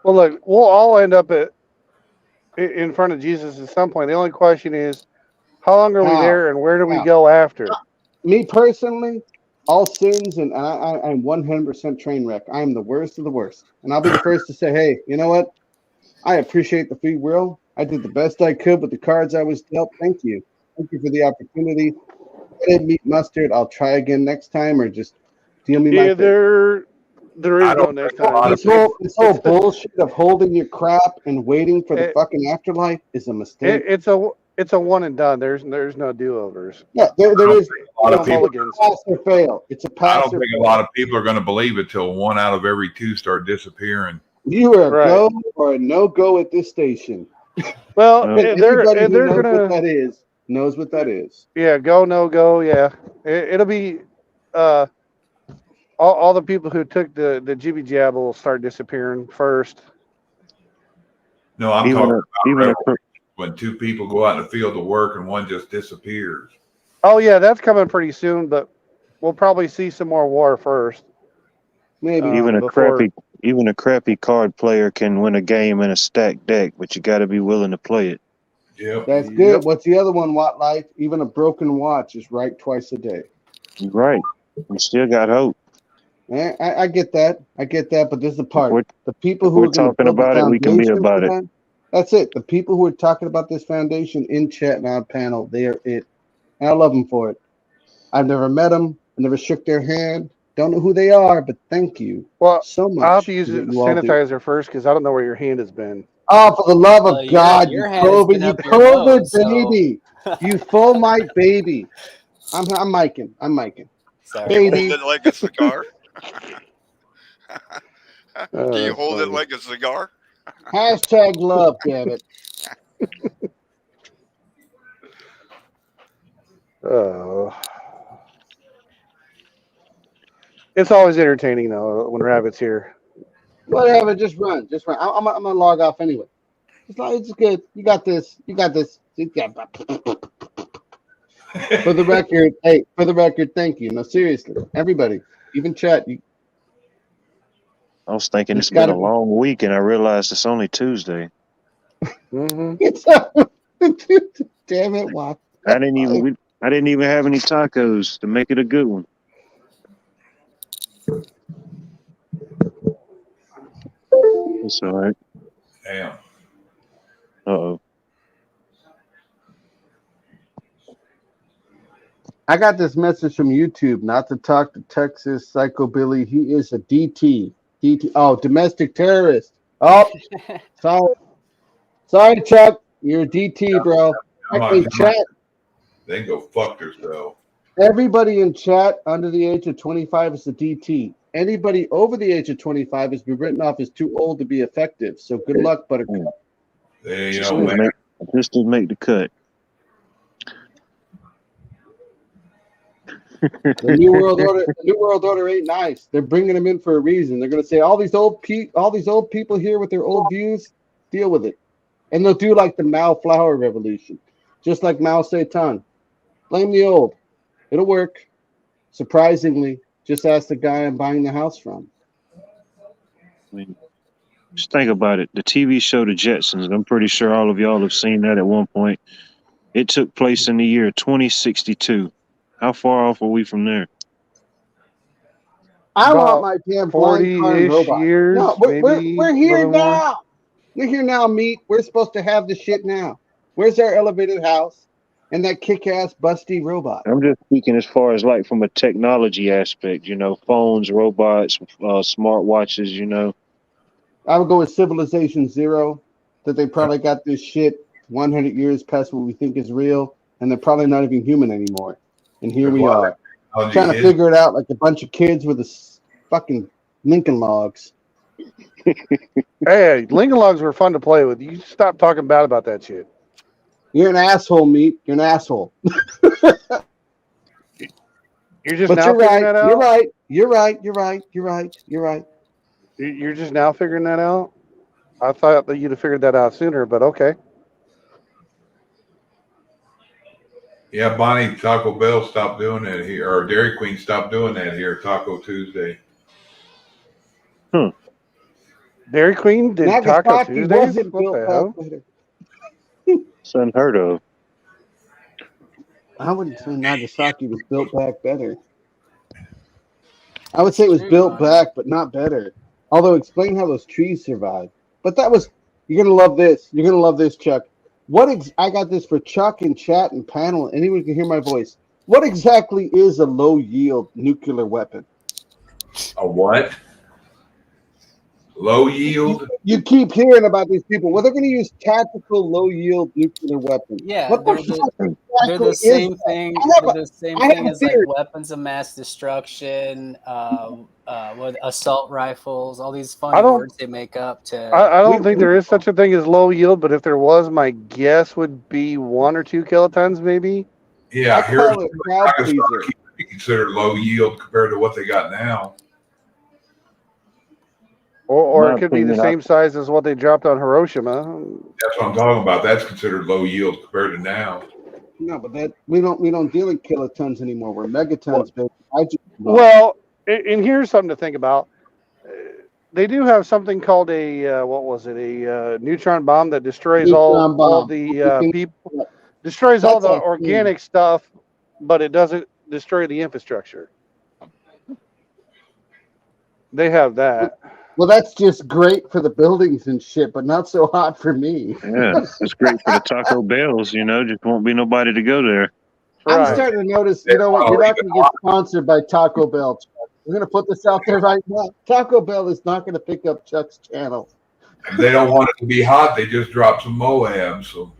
Well, look, we'll all end up in front of Jesus at some point. The only question is, how long are we How? there, and where do we How? go after? Me personally, all sins, and I'm 100% train wreck. I am the worst of the worst. And I'll be the first to say, hey, you know what? I appreciate the free will. I did the best I could with the cards I was dealt. Thank you. Thank you for the opportunity. I didn't meet mustard. I'll try again next time, or just deal me my fate. There is no next time. This whole bullshit of holding your crap and waiting for the fucking afterlife is a mistake. It's a one and done. There's no do-overs. Yeah, there is A lot of no people. mulligans. Pass or fail. It's a I pass don't or think a fail. lot of people are going to believe it till 1 out of every 2 start disappearing. You are a Right. go or a no-go at this station. Well, And they're anybody who knows gonna what that is knows what that is. yeah, go no go. Yeah, it'll be all the people who took the jibby jab will start disappearing first. No, I'm Even talking a- about even a- revolution, when 2 people go out in the field to work and one just disappears. Oh yeah, that's coming pretty soon, but we'll probably see some more war first. Maybe Even a before- crappy card player can win a game in a stacked deck, but you got to be willing to play it. Yep. That's good. What's the other one, Watt Life? Even a broken watch is right twice a day. You're right. You still got hope. I get that. I get that, but this is the part. We're- The people if who we're are going to talking build the about it, we can be foundation about for it. that, that's it. The people who are talking about this foundation in chat and on panel, they are it. And I love them for it. I've never met them. I never shook their hand. Don't know who they are, but thank you so much. I'll have to use for the what you all do. sanitizer first because I don't know where your hand has been. Oh, for the love of your- God, your you hand has COVID, been you up your COVID nose, so- baby. You full mic baby. I'm micing. Sorry. Do you Baby. hold it like a cigar? Oh, Do you that's hold it funny. like a cigar? Hashtag love, damn it. Oh. It's always entertaining though when Rabbit's here. Whatever, just run. I'm gonna log off anyway. It's good. You got this. For the record, thank you. No, seriously, everybody, even chat. I was thinking Just it's been a gotta- long week, and I realized it's only Tuesday. Mm-hmm. Damn it, Watt. I didn't even have any tacos to make it a good one. It's all right. Damn. Uh-oh. I got this message from YouTube not to talk to Texas Psycho Billy. He is a DT. Oh, domestic terrorist. Oh, sorry, Chuck. You're a DT, bro. Come on, In come chat, They can go fuck themselves. everybody in chat under the age of 25 is a DT. Anybody over the age of 25 has been written off as too old to be effective. So good luck, Buttercup. They, Just didn't make the cut. The New World Order ain't nice. They're bringing them in for a reason. They're going to say all these old people here with their old views, deal with it, and they'll do like the Mao flower revolution, just like Mao Zedong. Blame the old. It'll work. Surprisingly, just ask the guy I'm buying the house from. I mean, just think about it. The TV show The Jetsons, I'm pretty sure all of y'all have seen that at one point. It took place in the year 2062. How far off are we from there? I About want my damn flying car 40-ish robot. years, No, maybe we're a here little more. now. We're here now, meat. We're supposed to have the shit now. Where's our elevated house and that kick-ass busty robot? I'm just speaking as far as like from a technology aspect, phones, robots, smart watches, I would go with Civilization Zero, that they probably got this shit 100 years past what we think is real, and they're probably not even human anymore. And here we are, trying to figure it out like a bunch of kids with a fucking Lincoln Logs. Hey, Lincoln Logs were fun to play with. You stop talking bad about that shit. You're an asshole, Meat. You're an asshole. You're just But now you're figuring right. that out? You're right. You're right. You're right. You're right. You're right. You're just now figuring that out? I thought that you'd have figured that out sooner, but okay. Yeah, Bonnie, Taco Bell stopped doing that here, or Dairy Queen stopped doing that here, Taco Tuesday. Dairy Queen did Taco Nagasaki Tuesdays? wasn't What built the back hell? better. It's unheard of. I wouldn't say Nagasaki was built back better. I would say it was built back, but not better. Although, explain how those trees survived. But that was, you're going to love this. You're going to love this, Chuck. I got this for Chuck and chat and panel. Anyone can hear my voice. What exactly is a low yield nuclear weapon? A what? Low yield? You keep hearing about these people. Well, they're going to use tactical low yield nuclear weapons. Yeah, What they're the the, fuck they're exactly the is same that? thing. I have They're the same I have thing a as like theory. weapons of mass destruction, with assault rifles, all these I funny don't- words they make up to. I don't think there is such a thing as low yield, but if there was, my guess would be 1 or 2 kilotons, maybe. Yeah, I here call it crowd pleaser. Nagasaki would be considered low yield compared to what they got now. Or My it could be the opinion, same size as what they dropped on Hiroshima. That's what I'm talking about. That's considered low yield compared to now. No, but that we don't deal in kilotons anymore. We're megatons, baby. Well, and here's something to think about. They do have something called a what was it? A neutron bomb that destroys all Neutron bomb. the people, destroys all That's the a thing. organic stuff, but it doesn't destroy the infrastructure. They have that. Well, that's just great for the buildings and shit, but not so hot for me. Yeah, it's great for the Taco Bells, just won't be nobody to go there. I'm Right. starting to notice, you know what? You're not going to get sponsored by Taco Bell, Chuck. We're going to put this out there right now. Taco Bell is not going to pick up Chuck's channel. If they don't want it to be hot, they just drop some Moab. So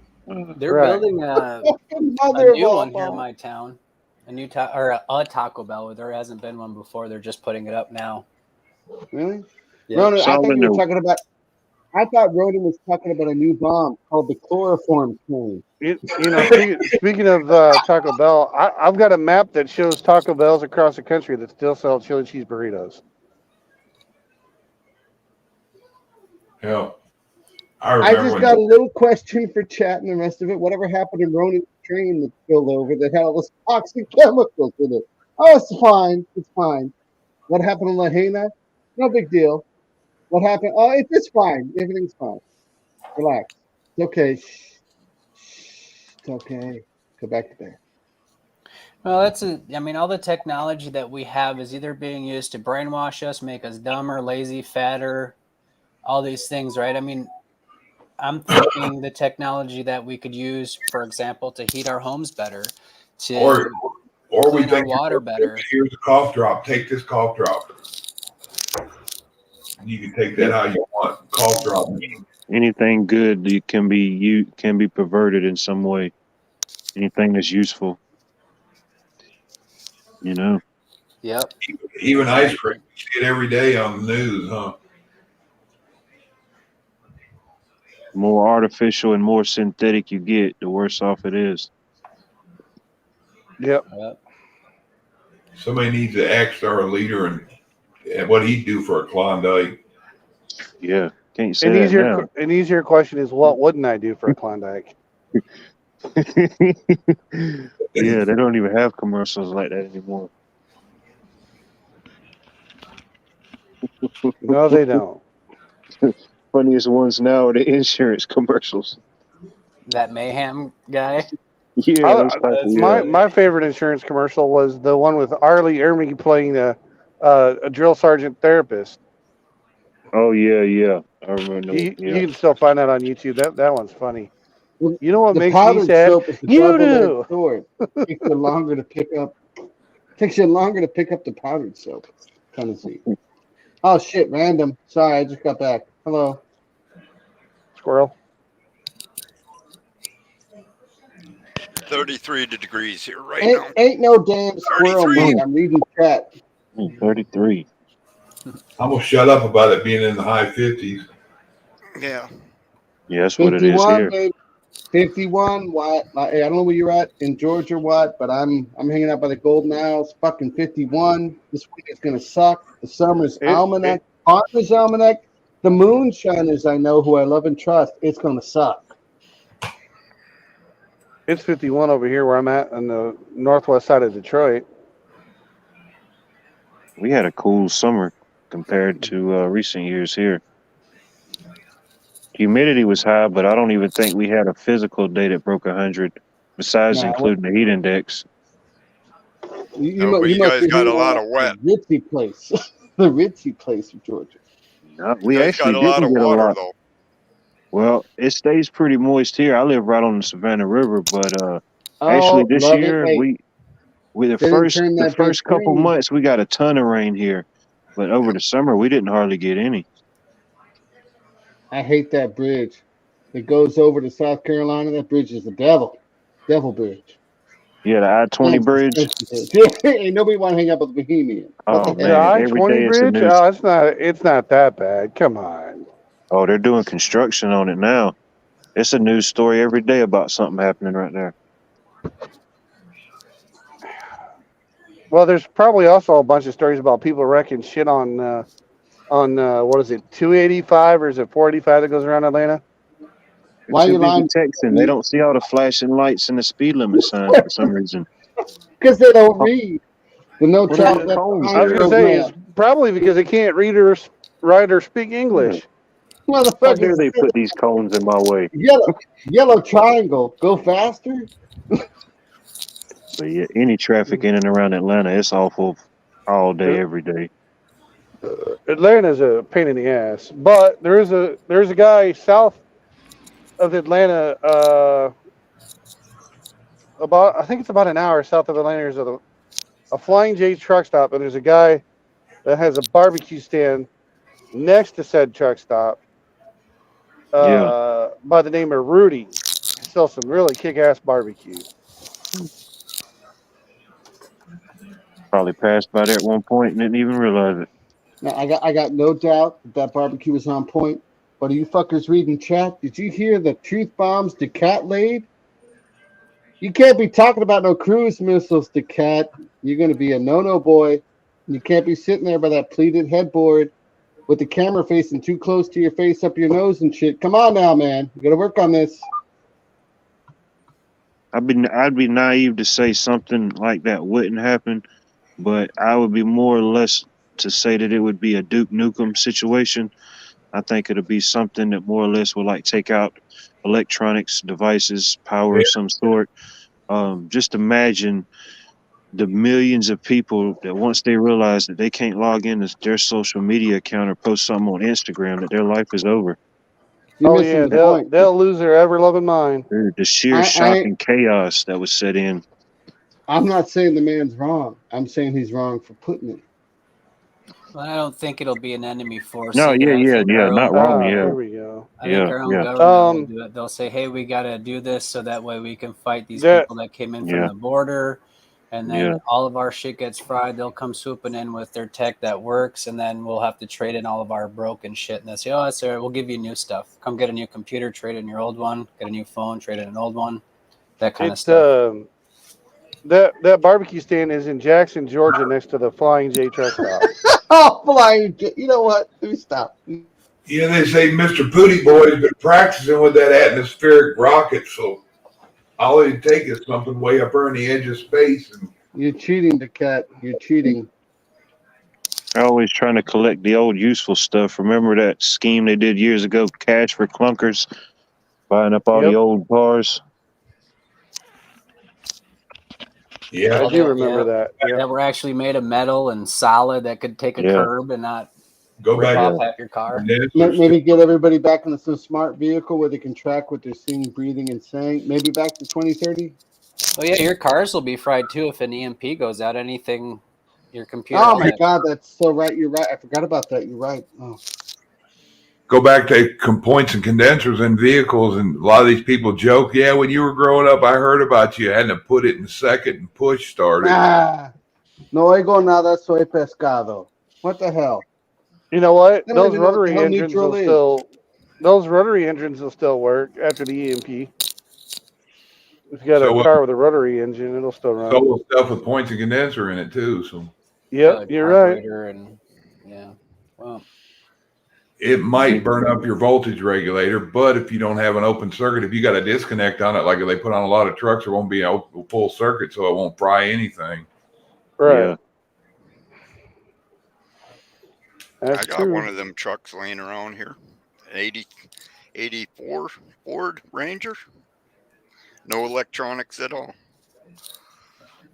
They're Right. building a Mother new of one all here in my town. A Taco Bell. There hasn't been one before. They're just putting it up now. Really? Yeah. Ronan, I thought Solid you were note. talking about. I thought Ronan was talking about a new bomb called the chloroform train. Speaking of Taco Bell, I've got a map that shows Taco Bells across the country that still sell chili cheese burritos. yeah, I I remember just when got a little question for chat and the rest of it. Whatever happened to Ronan's train that spilled over that had all those toxic chemicals in it? Oh, it's fine. It's fine. What happened in Lahaina? No big deal. What happened? Oh, it's fine. Everything's fine. Relax. It's okay. Shh. It's okay. Go back to bed. Well, all the technology that we have is either being used to brainwash us, make us dumber, lazy, fatter, all these things, right? I mean, I'm thinking the technology that we could use, for example, to heat our homes better, to or we clean our think water better. Here's a cough drop. Take this cough drop. You can take that how you want. Cough drop. Anything good can be perverted in some way. Anything that's useful. Yep. Even ice cream. You see it every day on the news, huh? The more artificial and more synthetic you get, the worse off it is. Yep. Somebody needs an X-Star leader and what he'd do for a Klondike. Yeah, can't say that now. An easier question is, what wouldn't I do for a Klondike? Yeah, they don't even have commercials like that anymore. No, they don't. Funniest ones now are the insurance commercials. That mayhem guy. Yeah, My favorite insurance commercial was the one with Arlie Ermey playing a drill sergeant therapist. Oh yeah, I remember. You can still find that on YouTube. That one's funny. You know what The makes me powdered sad? soap is a You double-edged do. sword. Takes you longer to pick up. Takes you longer to pick up the powdered soap. Tennessee. Oh shit! Random. Sorry, I just got back. Hello. Squirrel. 33 degrees here right now. Ain't no damn squirrel, 33. man. I'm reading chat. 33. I'm gonna shut up about it being in the high 50s. Yeah. Yeah, that's what it is 51, here. baby. 51. What? I don't know where you're at in Georgia, or what, but I'm hanging out by the Golden Isles. Fucking 51. This week is gonna suck. The summer's almanac, farmer's almanac. The moonshiners I know, who I love and trust. It's gonna suck. It's 51 over here where I'm at on the northwest side of Detroit. We had a cool summer compared to recent years here. Humidity was high, but I don't even think we had a physical day that broke 100, besides including the heat index. No, but you guys got a lot of wet. The ritzy place. The ritzy place of Georgia. No, we You guys actually got a lot didn't of get a water, lot. though. Well, it stays pretty moist here. I live right on the Savannah River, but actually this love it. year Hey, we the didn't first turn the that first big couple green. months we got a ton of rain here, but over the summer we didn't hardly get any. I hate that bridge. It goes over to South Carolina. That bridge is the devil. Devil bridge. Yeah, the I-20 bridge. Ain't nobody want to hang out with the Bohemian. Oh What the man, hell? every I-20 day it's a bridge? new. Oh, it's not that bad. Come on. Oh, they're doing construction on it now. It's a news story every day about something happening right there. Well, there's probably also a bunch of stories about people wrecking shit on what is it, 285 or is it 485 that goes around Atlanta? Why Too you busy lying? texting. They don't see all the flashing lights and the speed limit signs for some reason. Because they don't read. The no What child are left the phones behind I was there? going to say, it's program. probably because they can't read or write or speak English. How dare Motherfuckers, they put these cones in my way? yellow triangle. Go faster. But yeah, any traffic in and around Atlanta, it's awful all day, every day. Atlanta's a pain in the ass, but there's a guy south of Atlanta, I think it's about an hour south of Atlanta. There's a Flying J truck stop, and there's a guy that has a barbecue stand next to said truck stop by the name of Rudy. He sells some really kick-ass barbecue. Probably passed by there at one point and didn't even realize it. Now, I got no doubt that barbecue was on point. But are you fuckers reading chat? Did you hear the truth bombs DeCat laid? You can't be talking about no cruise missiles, DeCat. You're going to be a no-no boy. You can't be sitting there by that pleated headboard with the camera facing too close to your face, up your nose and shit. Come on now, man. You got to work on this. I'd be naive to say something like that wouldn't happen, but I would be more or less to say that it would be a Duke Nukem situation. I think it'll be something that more or less will like take out electronics devices, power of some sort. Just imagine the millions of people that once they realize that they can't log into their social media account or post something on Instagram, that their life is over. Oh yeah, they'll lose their ever-loving mind. Dude, the sheer shock and chaos that was set in. I'm not saying the man's wrong. I'm saying he's wrong for putting it. Well, I don't think it'll be an enemy force. No, either. not wrong. Yeah, there we go. I think our own government will do it. They'll say, "Hey, we got to do this so that way we can fight these people that came in from the border." And then all of our shit gets fried. They'll come swooping in with their tech that works, and then we'll have to trade in all of our broken shit. And they'll say, "Oh, that's all right. We'll give you new stuff. Come get a new computer, trade in your old one. Get a new phone, trade in an old one." That kind of stuff. That barbecue stand is in Jackson, Georgia, next to the Flying J truck stop. Oh, Flying J! You know what? Let me stop. Yeah, they say Mr. Booty Boy has been practicing with that atmospheric rocket, so all it'd take is something way up there on the edge of space. And you're cheating, DeCat. You're cheating. They're always trying to collect the old useful stuff. Remember that scheme they did years ago, Cash for Clunkers, buying up all the old cars? Yeah, I do remember that. That were actually made of metal and solid that could take a curb and not go back off half your car. Maybe get everybody back into some smart vehicle where they can track what they're seeing, breathing, and saying. Maybe back to 2030. Oh yeah, your cars will be fried too if an EMP goes out. Anything, your computer. Oh my God, that's so right. You're right. I forgot about that. You're right. Oh. Go back to points and condensers in vehicles, and a lot of these people joke, "Yeah, when you were growing up, I heard about you. I had to put it in second and push started." No oigo nada, soy pescado. What the hell? You know what? I don't Those even know what the rotary hell engines neutral will is. still. Those rotary engines will still work after the EMP. If you got So, a car with a rotary engine, it'll still run. So will stuff with points and condenser in it too. So Yep, like you're right. carburetor and yeah. Well, it might burn up your voltage regulator, but if you don't have an open circuit, if you got a disconnect on it, like they put on a lot of trucks, there won't be a full circuit, so it won't fry anything. Right. Yeah. I got one of them trucks laying around here, an 84 Ford Ranger. No electronics at all.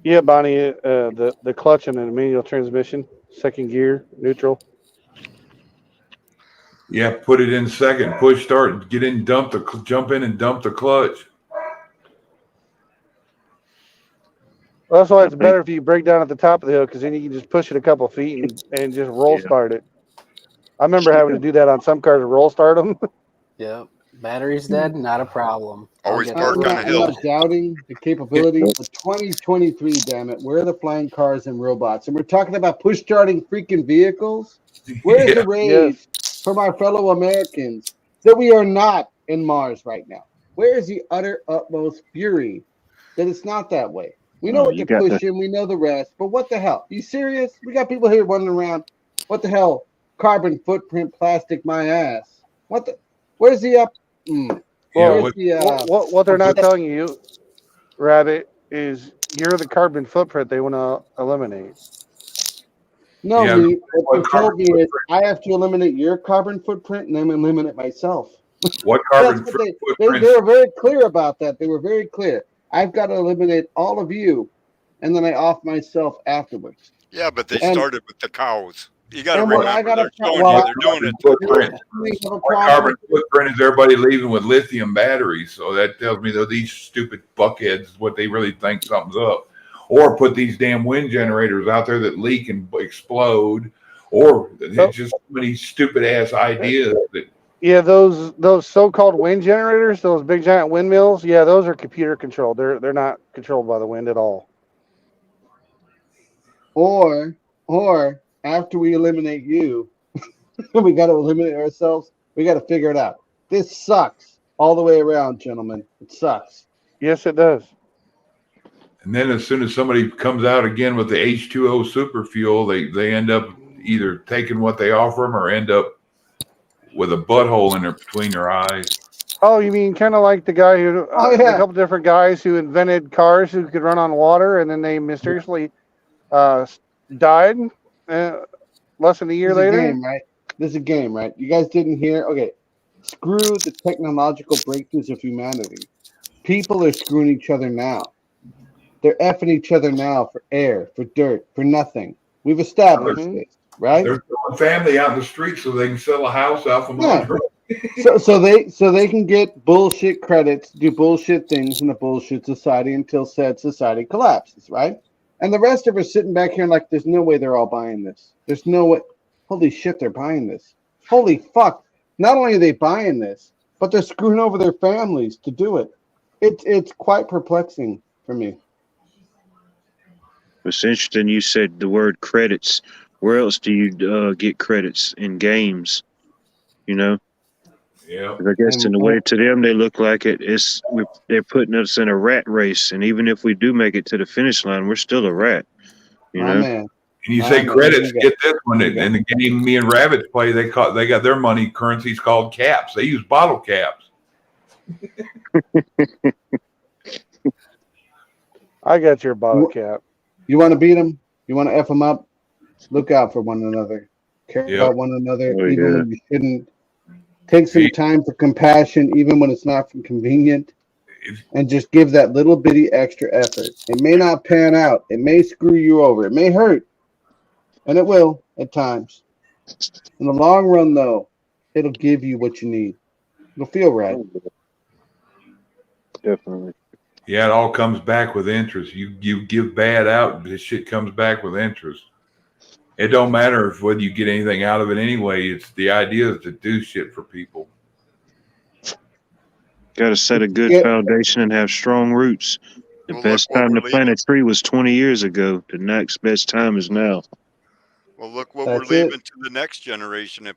Yeah, Bonnie. The clutch and the manual transmission, second gear, neutral. Yeah, put it in second, push start, get in, jump in and dump the clutch. Well, that's why it's better if you break down at the top of the hill, because then you can just push it a couple feet and just roll start it. I remember having to do that on some cars, roll start them. yeah. Battery's dead, not a problem. Always I'll park get on a that. hill. I'm not doubting the capability, but 2023, damn it, where are the flying cars and robots? And we're talking about push starting freaking vehicles. Where is the rage from our fellow Americans that we are not in Mars right now? Where is the utter utmost fury that it's not that way? We know what you they're got the- pushing, we know the rest, but what the hell? You serious? We got people here running around. What the hell? Carbon footprint, plastic, my ass. What the? Where's the up? Well, Where's the, what they're not telling you, Rabbit, is you're the carbon footprint they want to eliminate. No, Yeah, me. What they told carbon me is I have to eliminate your carbon footprint and then eliminate myself. What carbon That's what footprint? they were very clear about that. They were very clear. I've got to eliminate all of you, and then I off myself afterwards. Yeah, but they And- started with the cows. You got to and what remember, I gotta they're pro- showing well, you they're doing it. Footprint. We have a What problem. carbon footprint is everybody leaving with lithium batteries? So that tells me that these stupid fuckheads, what they really think something's up. Or put these damn wind generators out there that leak and explode. Or it's just so many stupid ass ideas that Yeah, those so-called wind generators, those big giant windmills. Yeah, those are computer controlled. They're not controlled by the wind at all. Or after we eliminate you, we got to eliminate ourselves. We got to figure it out. This sucks all the way around, gentlemen. It sucks. Yes, it does. And then as soon as somebody comes out again with the H2O super fuel, they end up either taking what they offer them or end up with a butthole in between their eyes. Oh, you mean kind of like the guy who, Oh, yeah. a couple different guys who invented cars who could run on water, and then they mysteriously died less than a year This is later. a game, right? This is a game, right? You guys didn't hear? Okay. Screw the technological breakthroughs of humanity. People are screwing each other now. They're effing each other now for air, for dirt, for nothing. We've established this, right? They're throwing family out in the street so they can sell a house out from Yeah. under. So they can get bullshit credits, do bullshit things in a bullshit society until said society collapses, right? And the rest of us sitting back here like there's no way they're all buying this. There's no way. Holy shit, they're buying this. Holy fuck. Not only are they buying this, but they're screwing over their families to do it. It's quite perplexing for me. It's interesting you said the word credits. Where else do you get credits in games? You know? Yeah. I guess in a way to them, they look like they're putting us in a rat race. And even if we do make it to the finish line, we're still a rat. You My know? man. And you My say man, credits, you get this one. In the game me and Rabbits play, they got their money currencies called caps. They use bottle caps. I got your bottle cap. You want to beat them? You want to F them up? Look out for one another. Care Yep. about one another, Oh, even yeah. when you shouldn't. Take some time for compassion, even when it's not convenient. And just give that little bitty extra effort. It may not pan out. It may screw you over. It may hurt. And it will at times. In the long run, though, it'll give you what you need. It'll feel right. Definitely. Yeah, it all comes back with interest. You give bad out, this shit comes back with interest. It don't matter if whether you get anything out of it anyway. It's the idea is to do shit for people. Got to set a good Yeah. foundation and have strong roots. The Well, best look what time to we're plant a tree was 20 years ago. The next best time is now. Well, Well, look what That's we're it. leaving to the next generation.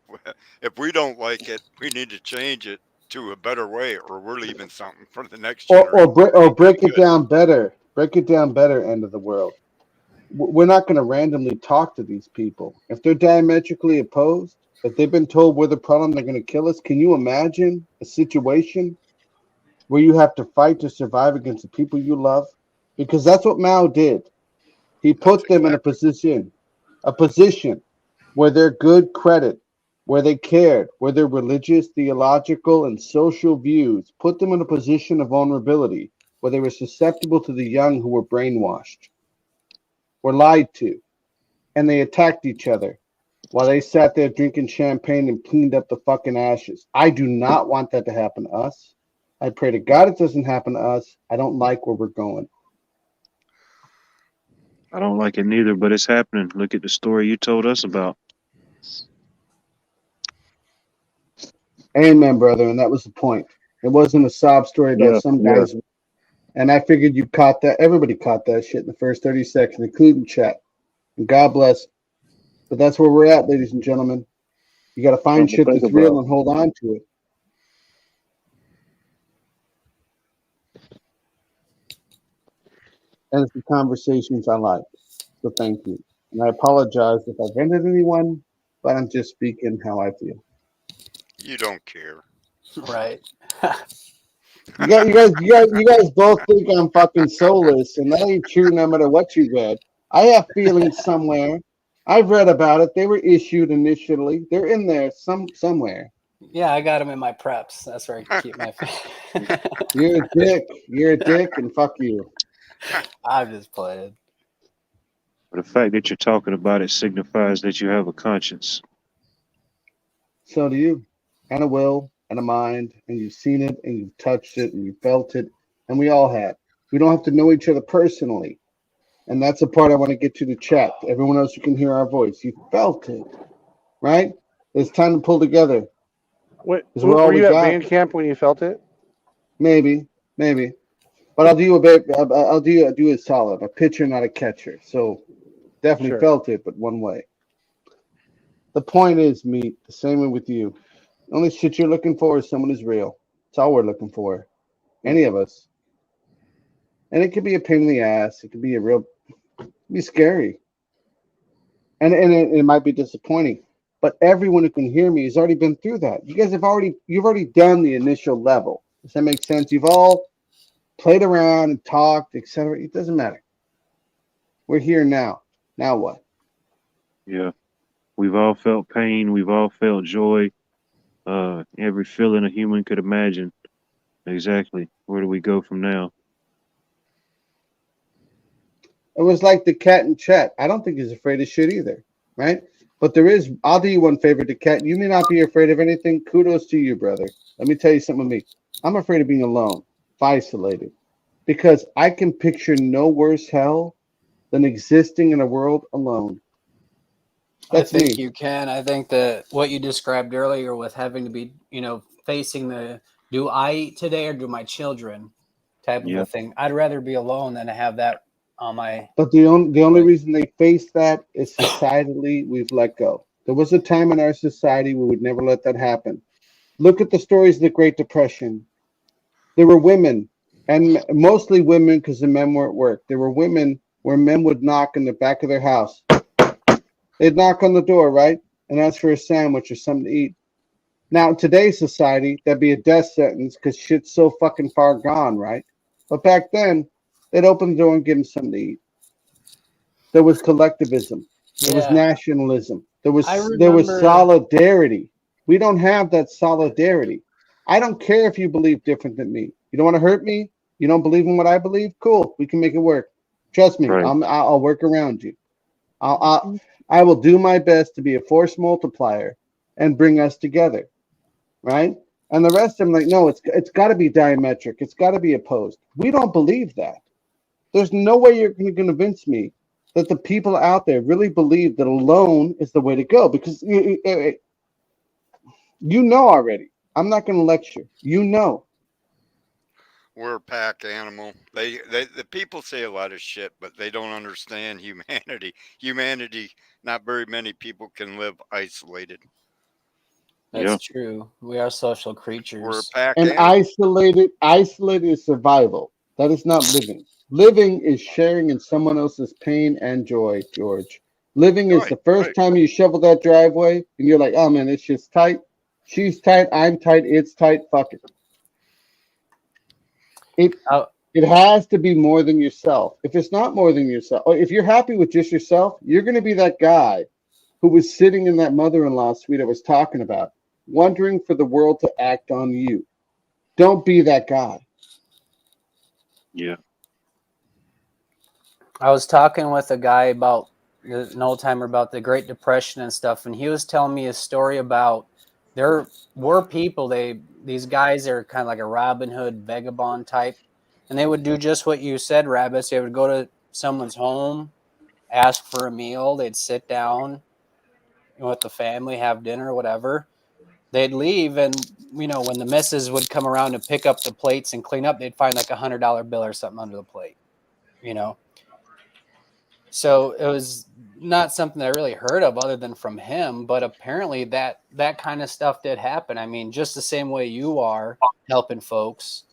If we don't like it, we need to change it to a better way, or we're leaving something for the next generation. Or break it down better. Break it down better, end of the world. We're not going to randomly talk to these people. If they're diametrically opposed, if they've been told we're the problem, they're going to kill us. Can you imagine a situation where you have to fight to survive against the people you love? Because that's what Mao did. He put them in a position where their good credit, where they cared, where their religious, theological, and social views put them in a position of vulnerability, where they were susceptible to the young who were brainwashed, were lied to, and they attacked each other while they sat there drinking champagne and cleaned up the fucking ashes. I do not want that to happen to us. I pray to God it doesn't happen to us. I don't like where we're going. I don't like it neither, but it's happening. Look at the story you told us about. Amen, brother. And that was the point. It wasn't a sob story about some guys. And I figured you caught that. Everybody caught that shit in the first 30 seconds, including chat. And God bless. But that's where we're at, ladies and gentlemen. You got to find shit that's real and hold on to it. And it's the conversations I like. So thank you. And I apologize if I offended anyone, but I'm just speaking how I feel. You don't care. Right. You guys both think I'm fucking soulless, and that ain't true no matter what you read. I have feelings somewhere. I've read about it. They were issued initially. They're in there somewhere. Yeah, I got them in my preps. That's where I keep my. You're a dick. You're a dick, and fuck you. I'm just playing. But the fact that you're talking about it signifies that you have a conscience. So do you, and a will, and a mind, and you've seen it, and you've touched it, and you felt it, and we all have. We don't have to know each other personally, and that's the part I want to get to the chat. Everyone else who can hear our voice, you felt it, right? It's time to pull together. Were you at band camp when you felt it? Maybe. But I'll do a solid. A pitcher, not a catcher. So definitely felt it, but one way. The point is, Meat, the same way with you. The only shit you're looking for is someone who's real. That's all we're looking for. Any of us. And it could be a pain in the ass. It could be be scary. And it might be disappointing. But everyone who can hear me has already been through that. You guys you've already done the initial level. Does that make sense? You've all played around and talked, etc. It doesn't matter. We're here now. Now what? Yeah. We've all felt pain. We've all felt joy. Every feeling a human could imagine. Exactly. Where do we go from now? It was like the cat in chat. I don't think he's afraid of shit either, right? But I'll do you one favor, the cat. You may not be afraid of anything. Kudos to you, brother. Let me tell you something with me. I'm afraid of being alone, isolated, because I can picture no worse hell than existing in a world alone. That's I think me. you can. I think that what you described earlier with having to be, facing do I eat today or do my children type of a thing. I'd rather be alone than to have that on my. But the only reason they face that is societally we've let go. There was a time in our society we would never let that happen. Look at the stories of the Great Depression. There were women, and mostly women because the men were at work. There were women where men would knock in the back of their house. They'd knock on the door, right? And ask for a sandwich or something to eat. Now, in today's society, that'd be a death sentence because shit's so fucking far gone, right? But back then, they'd open the door and give them something to eat. There was collectivism. There was nationalism. There was solidarity. We don't have that solidarity. I don't care if you believe different than me. You don't want to hurt me? You don't believe in what I believe? Cool. We can make it work. Trust me. Right. I'll work around you. I will do my best to be a force multiplier and bring us together, right? And the rest of them like, no, it's got to be diametric. It's got to be opposed. We don't believe that. There's no way you're going to convince me that the people out there really believe that alone is the way to go, because you know already. I'm not going to lecture. You know. we're a pack animal. The people say a lot of shit, but they don't understand humanity. Humanity, not very many people can live isolated. That's true. We are social creatures. We're a pack And animal. isolated is survival. That is not living. Living is sharing in someone else's pain and joy, George. Living is the first time you shovel that driveway and you're like, oh man, it's just tight. She's tight, I'm tight, it's tight, fuck it. It has to be more than yourself. If it's not more than yourself, or if you're happy with just yourself, you're going to be that guy who was sitting in that mother-in-law suite I was talking about, wondering for the world to act on you. Don't be that guy. Yeah. I was talking with a guy about an old timer about the Great Depression and stuff, and he was telling me a story about there were people, these guys are kind of like a Robin Hood vagabond type, and they would do just what you said, Rabbits. They would go to someone's home, ask for a meal, they'd sit down with the family, have dinner, whatever. They'd leave, and when the missus would come around to pick up the plates and clean up, they'd find like $100 bill or something under the plate, So it was not something that I really heard of other than from him, but apparently that kind of stuff did happen. I mean, just the same way you are helping folks,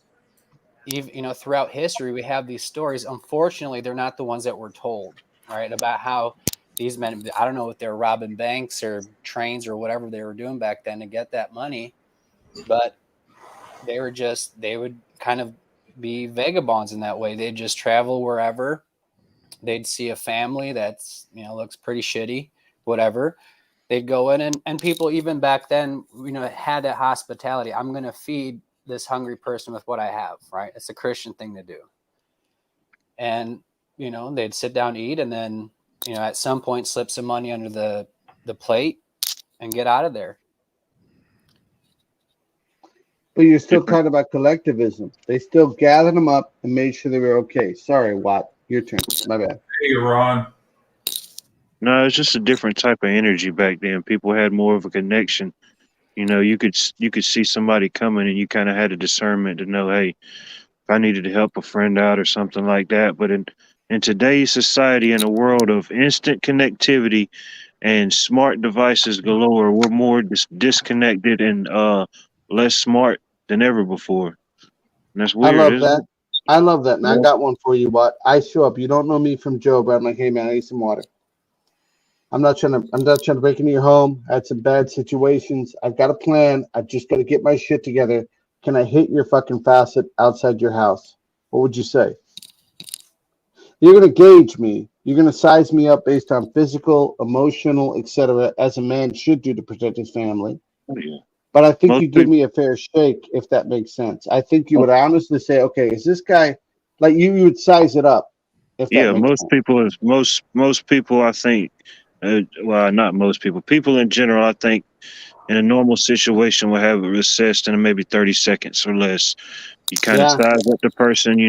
even, throughout history, we have these stories. Unfortunately, they're not the ones that we're told, right? About how these men, I don't know if they were robbing banks or trains or whatever they were doing back then to get that money, but they would kind of be vagabonds in that way. They'd just travel wherever. They'd see a family that's, looks pretty shitty, whatever. They'd go in and people even back then, had that hospitality. I'm going to feed this hungry person with what I have, right? It's a Christian thing to do. And, they'd sit down, eat, and then, at some point slip some money under the plate and get out of there. But you're still talking about collectivism. They still gathered them up and made sure they were okay. Sorry, Watt. Your turn. My bad. Hey, Ron. No, it's just a different type of energy back then. People had more of a connection. You could see somebody coming, and you kind of had a discernment to know, hey, if I needed to help a friend out or something like that. But in today's society, in a world of instant connectivity and smart devices galore, we're more disconnected and less smart than ever before. And that's weird. I love that. I love that. And Yeah. I got one for you, Watt. I show up. You don't know me from Joe, but I'm like, hey man, I need some water. I'm not trying to break into your home. I had some bad situations. I've got a plan. I've just got to get my shit together. Can I hit your fucking faucet outside your house? What would you say? You're going to gauge me. You're going to size me up based on physical, emotional, etc., as a man should do to protect his family. Yeah. But I think Most you give me a fair shake, if that makes sense. I think you would honestly say, okay, is this guy, like you would size it up. If that Yeah, makes most sense. people, most people, I think, well, not most people, people in general, I think, in a normal situation will have it assessed in maybe 30 seconds or less. You kind of size up the person,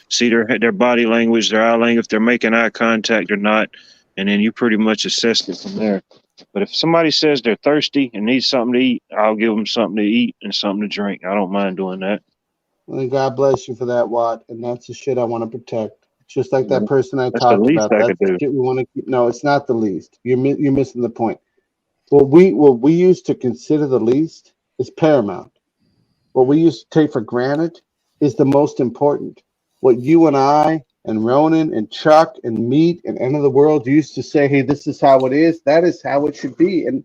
see their body language, their eye language, if they're making eye contact or not, and then you pretty much assess it from there. But if somebody says they're thirsty and need something to eat, I'll give them something to eat and something to drink. I don't mind doing that. Well, God bless you for that, Watt. And that's the shit I want to protect. Just like that person I That's the talked least about. I That's could the do. shit we want to keep. No, it's not the least. You're missing the point. What we used to consider the least is paramount. What we used to take for granted is the most important. What you and I and Ronan and Chuck and Meat and End of the World used to say, hey, this is how it is. That is how it should be. And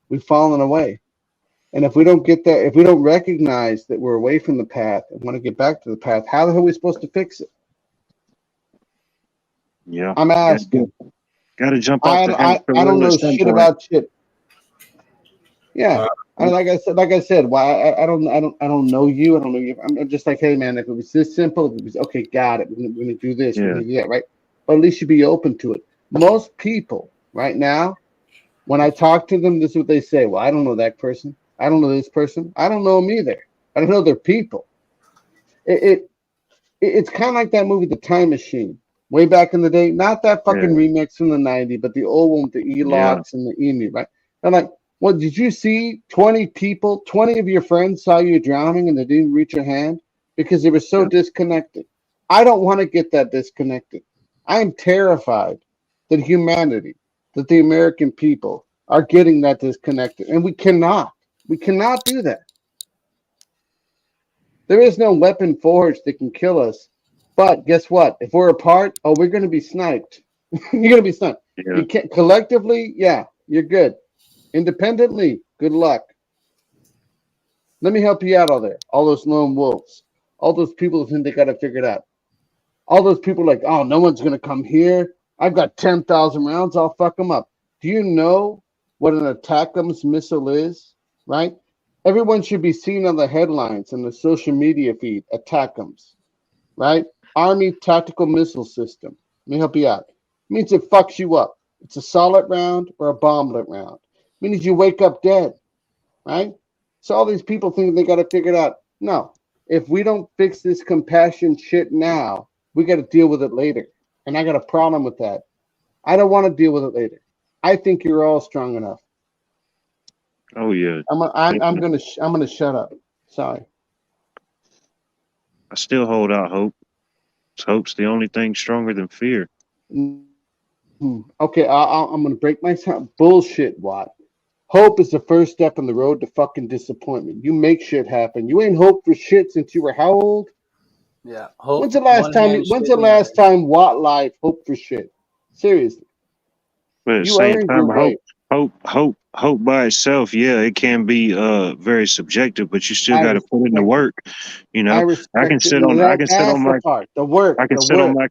we've fallen away. And if we don't get that, if we don't recognize that we're away from the path and want to get back to the path, how the hell are we supposed to fix it? Yeah. I'm asking. Got to jump off the I don't know shit about shit. Yeah. Like I said, why I don't know you. I don't know you. I'm just like, hey man, if it was this simple, if it was okay, got it. We're gonna do this, we're gonna do that, right? But at least you be open to it. Most people right now, when I talk to them, this is what they say. Well, I don't know that person. I don't know this person. I don't know them either. I don't know their people. It's kind of like that movie, The Time Machine, way back in the day. Not that fucking remix from the 90s, but the old one with the Elox and the Emu, right? I'm like, well, did you see 20 people, 20 of your friends saw you drowning and they didn't reach your hand? because they were so disconnected. I don't want to get that disconnected. I am terrified that humanity, that the American people are getting that disconnected. And we cannot do that. There is no weapon forged that can kill us. But guess what? If we're apart, we're going to be sniped. You're going to be sniped. Yeah. You can't collectively, yeah, you're good. Independently, good luck. Let me help you out all there. All those lone wolves. All those people who think they got to figure it out. All those people like, oh, no one's going to come here. I've got 10,000 rounds. I'll fuck them up. Do you know what an ATACMS missile is? Right? Everyone should be seeing on the headlines and the social media feed, ATACMS. Right? Army Tactical Missile System. Let me help you out. It means it fucks you up. It's a solid round or a bomblet round. It means you wake up dead. Right? So all these people think they got to figure it out. No. If we don't fix this compassion shit now, we got to deal with it later. And I got a problem with that. I don't want to deal with it later. I think you're all strong enough. Oh yeah. I'm gonna shut up. Sorry. I still hold out hope. Hope's the only thing stronger than fear. Okay, I'm gonna break my bullshit, Watt. Hope is the first step on the road to fucking disappointment. You make shit happen. You ain't hoped for shit since you were how old? Yeah. Hope, when's the last time Watt live hoped for shit? Seriously. But at the same time, hope by itself, yeah, it can be very subjective, but you still got to put in the work. You know, I can sit on my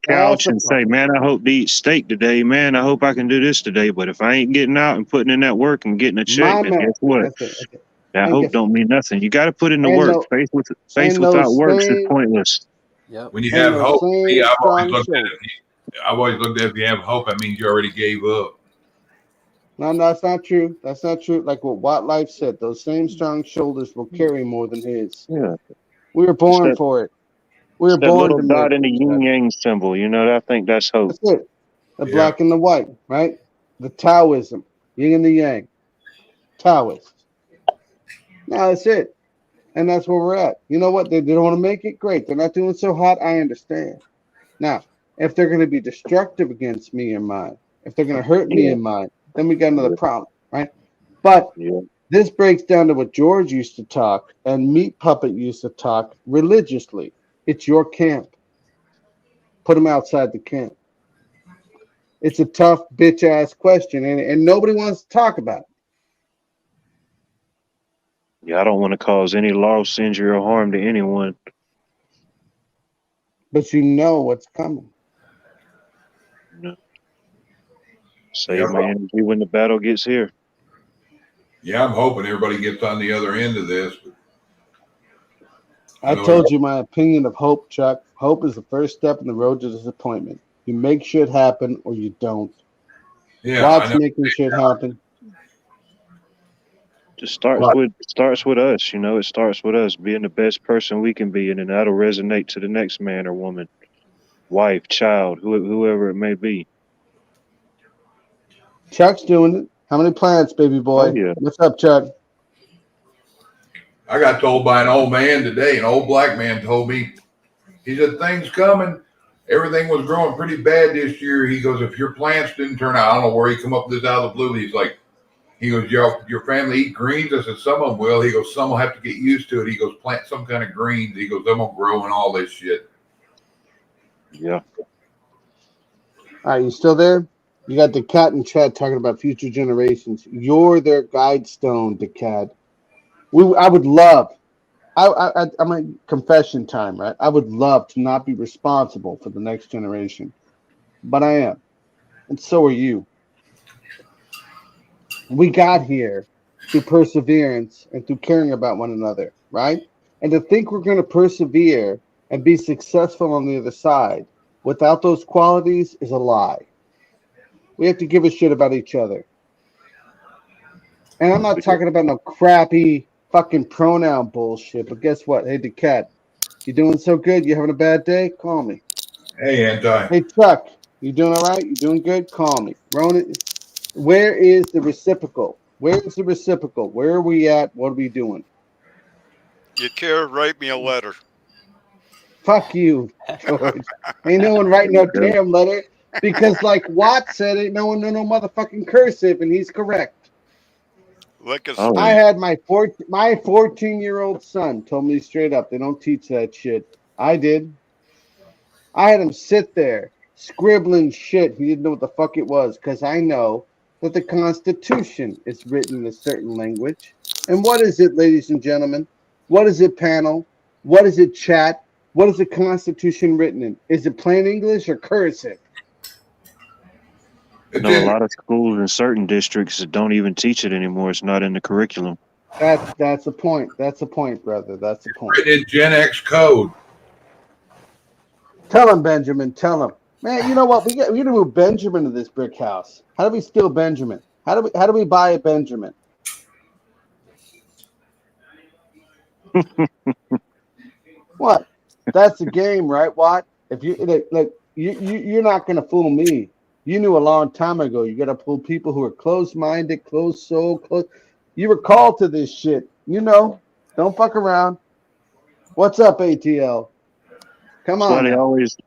couch and say, man, I hope to eat steak today. Man, I hope I can do this today. But if I ain't getting out and putting in that work and getting a check, then guess what? That hope don't mean nothing. You got to put in the work. Faith without works is pointless. Yep. When you have hope, I've always looked at it. If you have hope, that means you already gave up. No, that's not true. That's not true. Like what Watt Life said, those same strong shoulders will carry more than his. Yeah. We were born for it. We were born to dot in the yin yang symbol. You know, I think that's hope. That's it. The black and the white, right? The Taoism, yin and the yang. Taoist. No, that's it. And that's where we're at. You know what? They don't want to make it great. They're not doing so hot. I understand. Now, if they're going to be destructive against me and mine, if they're going to hurt me and mine, then we got another problem, right? But this breaks down to what George used to talk and Meat Puppet used to talk religiously. It's your camp. Put them outside the camp. It's a tough bitch-ass question, and nobody wants to talk about it. Yeah, I don't want to cause any loss, injury, or harm to anyone. But you know what's coming. No. Save my energy when the battle gets here. Yeah, I'm hoping everybody gets on the other end of this. I told you my opinion of hope, Chuck. Hope is the first step in the road to disappointment. You make shit happen or you don't. Yeah, Watch making shit happen. Just starts with us, you know. It starts with us being the best person we can be, and then that'll resonate to the next man or woman, wife, child, whoever it may be. Chuck's doing it. How many plants, baby boy? Oh, yeah. What's up, Chuck? I got told by an old man today, an old black man told me, he said, things coming. Everything was growing pretty bad this year. He goes, if your plants didn't turn out, I don't know where he come up with this out of the blue. He's like, he goes, your family eat greens? I said, some of them will. He goes, some will have to get used to it. He goes, plant some kind of greens. He goes, them will grow and all this shit. Yeah. All right, you still there? You got the cat in chat talking about future generations. You're their guide stone, Decat. I would love, I'm a confession time, right? I would love to not be responsible for the next generation, but I am, and so are you. We got here through perseverance and through caring about one another, right? And to think we're going to persevere and be successful on the other side without those qualities is a lie. We have to give a shit about each other. And I'm not talking about no crappy fucking pronoun bullshit, but guess what? Hey, the cat, you doing so good? You having a bad day? Call me. Hey, Anti. Hey, Chuck, you doing all right? You doing good? Call me. Ronan, where is the reciprocal? Where is the reciprocal? Where are we at? What are we doing? You care? Write me a letter. Fuck you, George. Ain't no one writing no damn letter because, like Watt said, ain't no one know no motherfucking cursive, and he's correct. Look at I had my 14-year-old son told me straight up, they don't teach that shit. I did. I had him sit there scribbling shit. He didn't know what the fuck it was because I know that the Constitution is written in a certain language. And what is it, ladies and gentlemen? What is it, panel? What is it, chat? What is the Constitution written in? Is it plain English or cursive? You know, a lot of schools in certain districts don't even teach it anymore. It's not in the curriculum. That's the point. That's the point, brother. That's the point. Written in Gen X code. Tell him, Benjamin. Tell him, man. You know what? We got to move Benjamin to this brick house. How do we steal Benjamin? How do we buy a Benjamin? What? That's the game, right, Watt? If you like, you're not gonna fool me. You knew a long time ago. You got to pull people who are closed-minded, closed-soul, close. You were called to this shit. You know. Don't fuck around. What's up, ATL? Come on.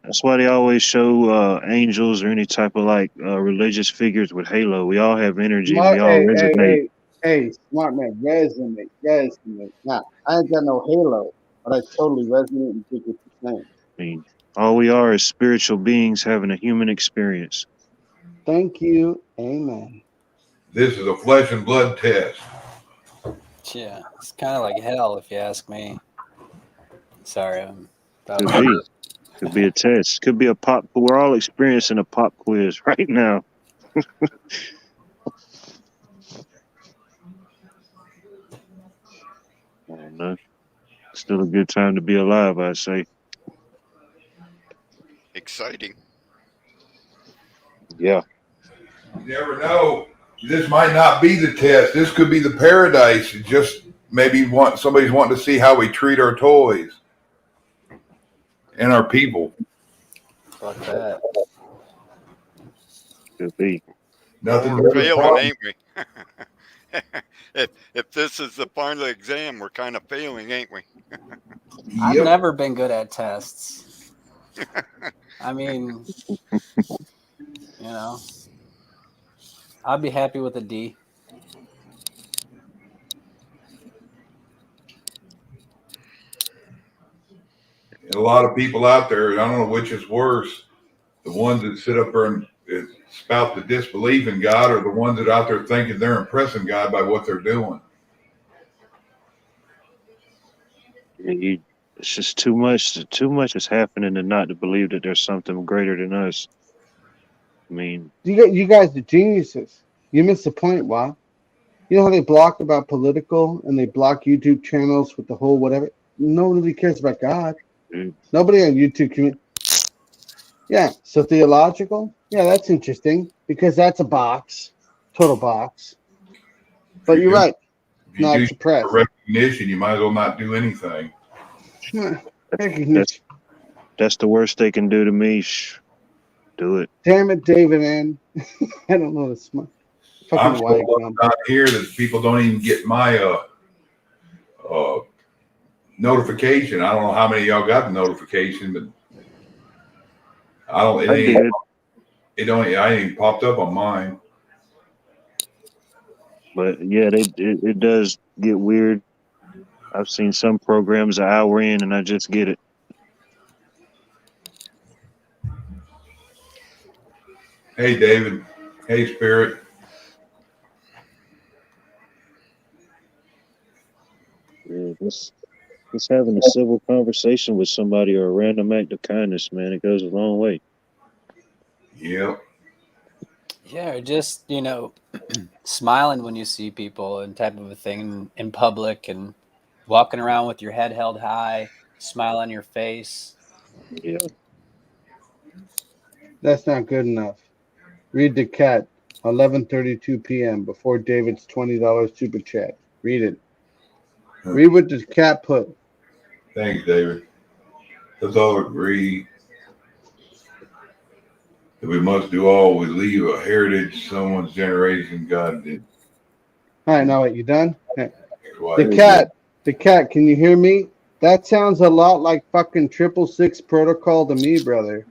That's why they always show angels or any type of like religious figures with halo. We all have energy. Smart, we all resonate. Hey, smart man, resonate. Nah, I ain't got no halo, but I totally resonate and think what you're saying. I mean, all we are is spiritual beings having a human experience. Thank you. Amen. This is a flesh and blood test. Yeah, it's kind of like hell if you ask me. Sorry, Could be a test. Could be a pop. We're all experiencing a pop quiz right now. I don't know. Still a good time to be alive, I'd say. Exciting. Yeah. You never know. This might not be the test. This could be the paradise. It just maybe somebody's wanting to see how we treat our toys and our people. Fuck that. Could be. Nothing. We're failing, ain't we? if this is the final exam, we're kind of failing, ain't we? I've never been good at tests. I mean, you know, I'd be happy with a D. And a lot of people out there, I don't know which is worse, the ones that sit up there and spout the disbelief in God, or the ones that are out there thinking they're impressing God by what they're doing. It's just too much. Too much is happening to not to believe that there's something greater than us. I mean, you guys are geniuses. You missed the point, Wow. You know how they block about political and they block YouTube channels with the whole whatever? Nobody cares about God. Nobody on YouTube can. Yeah, so theological? Yeah, that's interesting because that's a box, total box. But you're right. If you Not do suppressed. recognition, you might as well not do anything. That's the worst they can do to me. Do it. Damn it, David N. I don't know the smart. I'm Fucking so white lucky out here that people don't even get my notification. I don't know how many of y'all got the notification, but I don't. I ain't even popped up on mine. But yeah, it does get weird. I've seen some programs an hour in, and I just get it. Hey, David. Hey, Spirit. Yeah, just having a civil conversation with somebody or a random act of kindness, man, it goes a long way. Yep. Yeah, or just, you know, smiling when you see people and type of a thing in public and walking around with your head held high, smile on your face. Yeah. That's not good enough. Read the cat, 11:32 p.m. before David's $20 super chat. Read it. Read what the cat put. Thanks, David. Let's all agree that we must do all we leave a heritage someone's generation God did. All right, now what, you done? Okay. The cat, can you hear me? That sounds a lot like fucking 666 protocol to me, brother.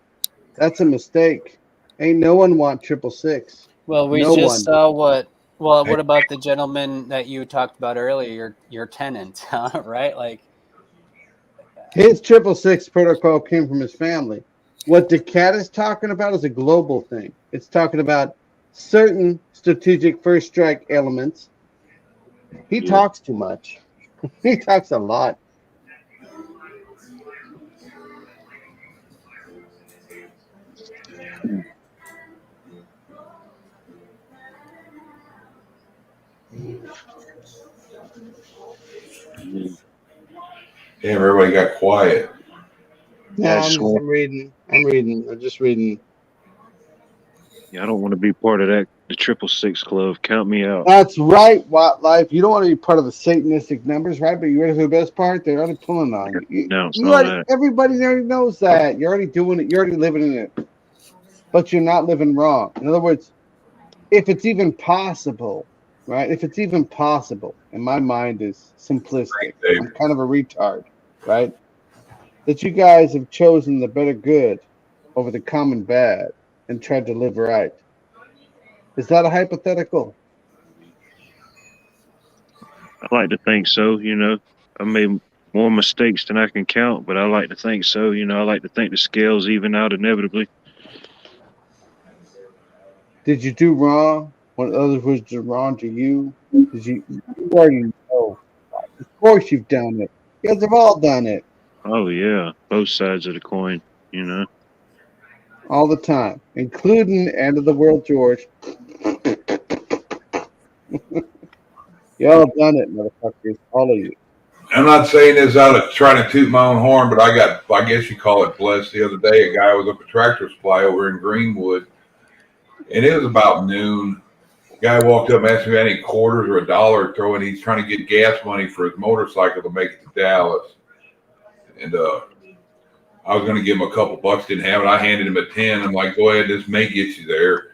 That's a mistake. Ain't no one want 666. Well, we No just one. saw what. Well, what about the gentleman that you talked about earlier? Your tenant, right? Like His 666 protocol came from his family. What the cat is talking about is a global thing. It's talking about certain strategic first strike elements. He talks too much. He talks a lot. Damn, everybody got quiet. No, I'm reading. I'm just reading. Yeah, I don't want to be part of that. The 666 club. Count me out. That's right, Wildlife. You don't want to be part of the Satanistic numbers, right? But you ready for the best part? They're already pulling on you. Everybody already knows that. You're already doing it. You're already living in it. But you're not living wrong. In other words, if it's even possible, right? If it's even possible, and my mind is simplistic. I'm kind of a retard, right? That you guys have chosen the better good over the common bad and tried to live right. Is that a hypothetical? I like to think so. You know, I made more mistakes than I can count, but I like to think so. You know, I like to think the scales even out inevitably. Did you do wrong when others was wrong to you? Did you already know? Of course you've done it. You guys have all done it. Oh yeah, both sides of the coin. You know, all the time, including end of the world, George. Y'all done it, motherfuckers, all of you. I'm not saying this out of trying to toot my own horn, but I guess you call it blessed the other day. A guy was up at Tractor Supply over in Greenwood, and it was about noon. Guy walked up and asked me if I had any quarters or a dollar to throw in. He's trying to get gas money for his motorcycle to make it to Dallas. And I was going to give him a couple bucks, didn't have it. I handed him a 10. I'm like, go ahead, this may get you there.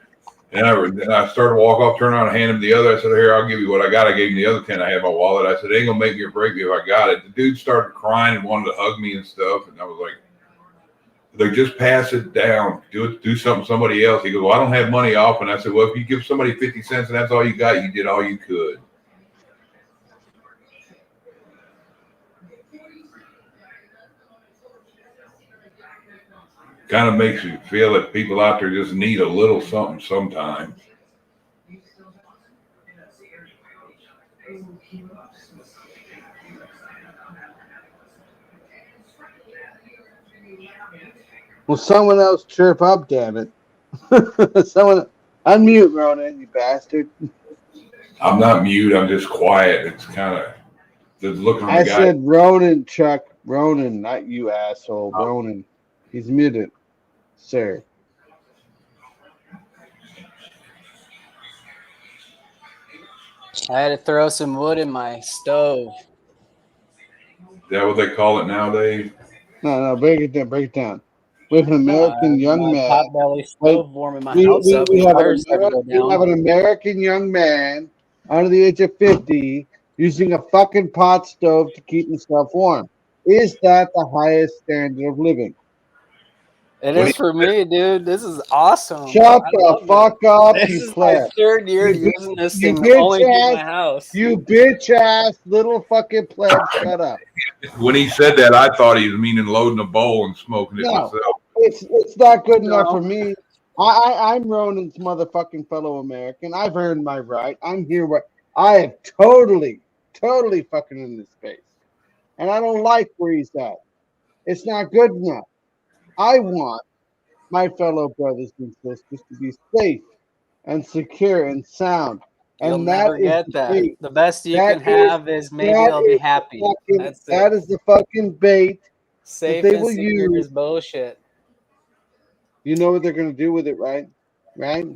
And I started to walk off, turn around and hand him the other. I said, here, I'll give you what I got. I gave him the other 10 I had in my wallet. I said, it ain't going to make me or break me if I got it. The dude started crying and wanted to hug me and stuff. And I was like, they just pass it down. Do something somebody else. He goes, well, I don't have money off. And I said, well, if you give somebody 50 cents and that's all you got, you did all you could. Kind of makes you feel that people out there just need a little something sometimes. Well, someone else chirp up, damn it. Someone unmute, Ronan, you bastard. I'm not mute. I'm just quiet. It's kind of the look on the guy. I said Ronan, Chuck. Ronan, not you, asshole. Oh. Ronan. He's muted, sir. I had to throw some wood in my stove. Is that what they call it nowadays? No, break it down. Break it down. We have an American young man. Pot-belly stove warming my house up. We have an American young man under the age of 50 using a fucking pot stove to keep himself warm. Is that the highest standard of living? It is for me, dude. This is awesome. Shut the fuck up, this you is pleb. my third year using this thing bitch only in ass, my house. You bitch ass little fucking pleb. Shut up. When he said that, I thought he was meaning loading a bowl and smoking it myself. It's not good enough for me. I'm Ronan's motherfucking fellow American. I've earned my right. I'm here. I am totally fucking in this space. And I don't like where he's at. It's not good enough. I want my fellow brothers and sisters to be safe and secure and sound. And You'll never get that. Bait. The best you can have is maybe they'll be happy. That's it. That is the fucking bait. Safe that they and will secure use. is bullshit. You know what they're going to do with it, right? Right?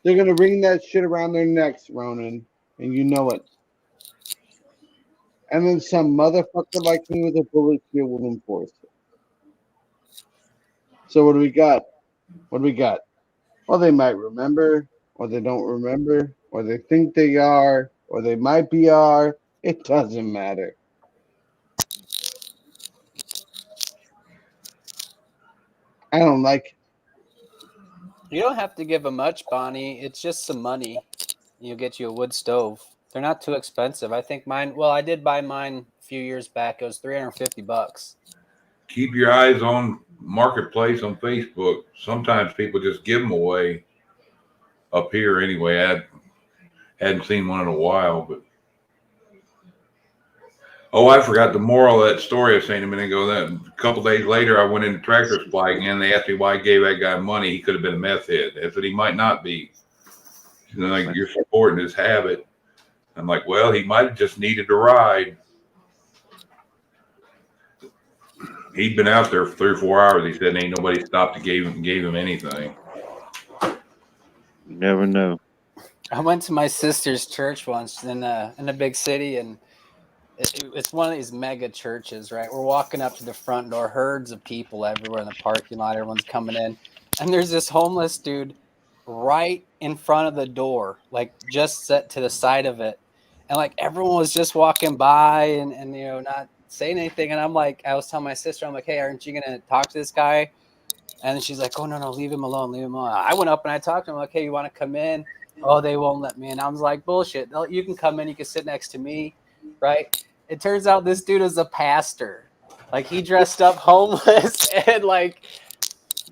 They're going to ring that shit around their necks, Ronan, and you know it. And then some motherfucker like me with a bullet here will enforce it. So what do we got? What do we got? Well, they might remember, or they don't remember, or they think they are, or they might be are. It doesn't matter. I don't like. You don't have to give them much, Bonnie. It's just some money. You'll get you a wood stove. They're not too expensive. I think mine. Well, I did buy mine a few years back. It was $350. Keep your eyes on Marketplace on Facebook. Sometimes people just give them away up here anyway. I hadn't seen one in a while, but oh, I forgot the moral of that story I was saying a minute ago. That a couple days later, I went into Tractor Supply again. And they asked me why I gave that guy money. He could have been a meth head. I said he might not be. You know, like, you're supporting his habit. I'm like, well, he might have just needed a ride. He'd been out there for 3 or 4 hours. He said ain't nobody stopped and gave him anything. You never know. I went to my sister's church once in a big city, and it's one of these mega churches, right? We're walking up to the front door, herds of people everywhere in the parking lot. Everyone's coming in, and there's this homeless dude right in front of the door, like just set to the side of it, and like everyone was just walking by and you know, not saying anything. And I'm like, I was telling my sister, I'm like, hey, aren't you gonna talk to this guy? And she's like, oh no, leave him alone. I went up and I talked to him, like, hey, you want to come in? Oh, they won't let me in. I was like, bullshit. You can come in, you can sit next to me, right? It turns out this dude is a pastor. Like, he dressed up homeless and like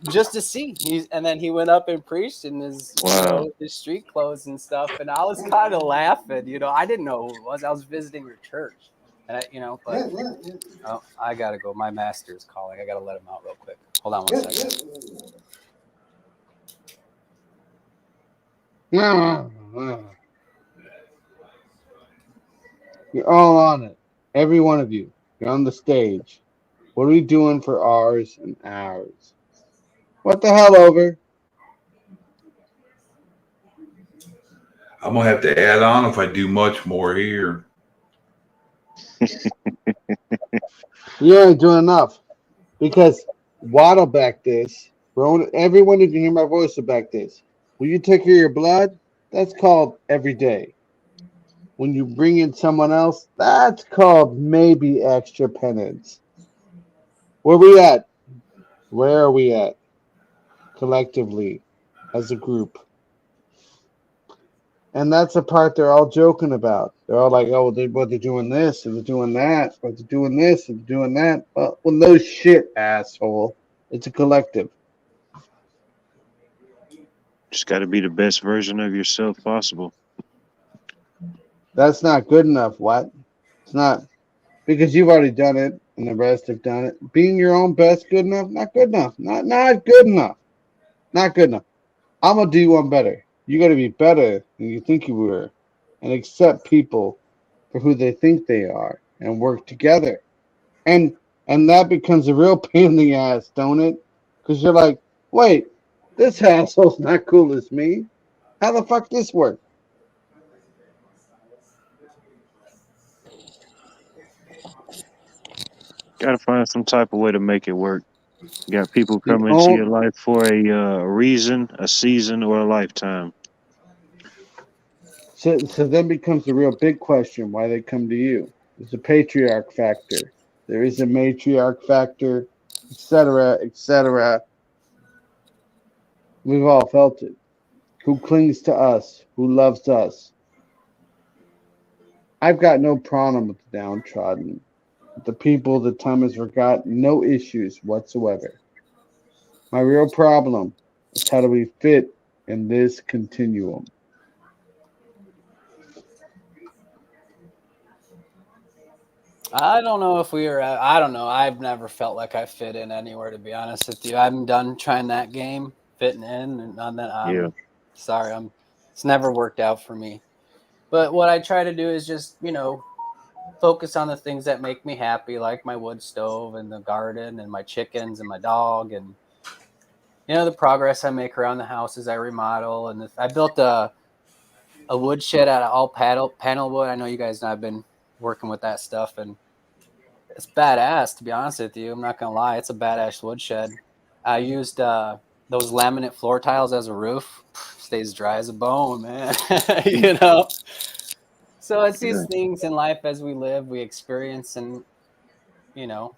just to see. And then he went up and preached in his, you know, his street clothes and stuff. And I was kind of laughing, you know. I didn't know who it was. I was visiting your church. And you know, but oh, I gotta go. My master's calling. I gotta let him out real quick. Hold on 1 second. You're all on it. Every one of you. You're on the stage. What are we doing for ours and ours? What the hell, Over? I'm gonna have to add on if I do much more here. You ain't doing enough. Because Waddle back this. Everyone who can hear my voice will back this. When you take care of your blood, that's called every day. When you bring in someone else, that's called maybe extra penance. Where we at? Where are we at? Collectively, as a group. And that's the part they're all joking about. They're all like, oh, they're doing this, and they're doing that, but they're doing this, and they're doing that. Well, no shit, asshole. It's a collective. Just got to be the best version of yourself possible. That's not good enough. What? It's not. Because you've already done it, and the rest have done it. Being your own best good enough? Not good enough. Not good enough. Not good enough. I'm going to do one better. You got to be better than you think you were, and accept people for who they think they are, and work together. And that becomes a real pain in the ass, don't it? Because you're like, wait, this asshole's not cool as me. How the fuck this work? Got to find some type of way to make it work. You got people coming into your life for a reason, a season, or a lifetime. So then becomes the real big question why they come to you. It's a patriarch factor. There is a matriarch factor, etc., etc. We've all felt it. Who clings to us? Who loves us? I've got no problem with the downtrodden. The people that time has forgotten, no issues whatsoever. My real problem is how do we fit in this continuum? I don't know if we are. I don't know. I've never felt like I fit in anywhere, to be honest with you. I'm done trying that game, fitting in, and on that. Sorry, it's never worked out for me. But what I try to do is just, you know, focus on the things that make me happy, like my wood stove and the garden and my chickens and my dog, and you know, the progress I make around the house as I remodel. And I built a wood shed out of all panel wood. I know you guys know I've been working with that stuff, and it's badass, to be honest with you. I'm not gonna lie, it's a badass woodshed. I used those laminate floor tiles as a roof. Stays dry as a bone, man. You know, so it's these things in life as we live, we experience, and you know,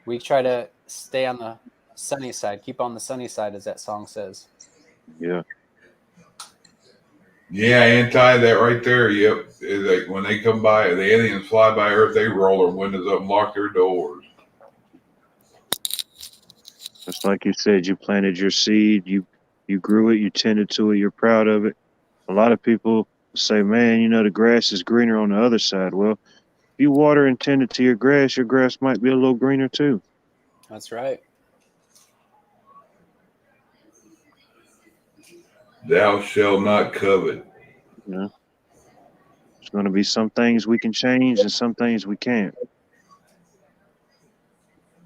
we try to stay on Sunny side. Keep on the sunny side, as that song says. Yeah. Yeah, anti that right there. Yep. It's like when they come by, the aliens fly by Earth, they roll their windows up and lock their doors. Just like you said, you planted your seed, you grew it, you tended to it, you're proud of it. A lot of people say, man, you know, the grass is greener on the other side. Well, if you water and tend to your grass might be a little greener too. That's right. Thou shalt not covet. You know, there's going to be some things we can change and some things we can't.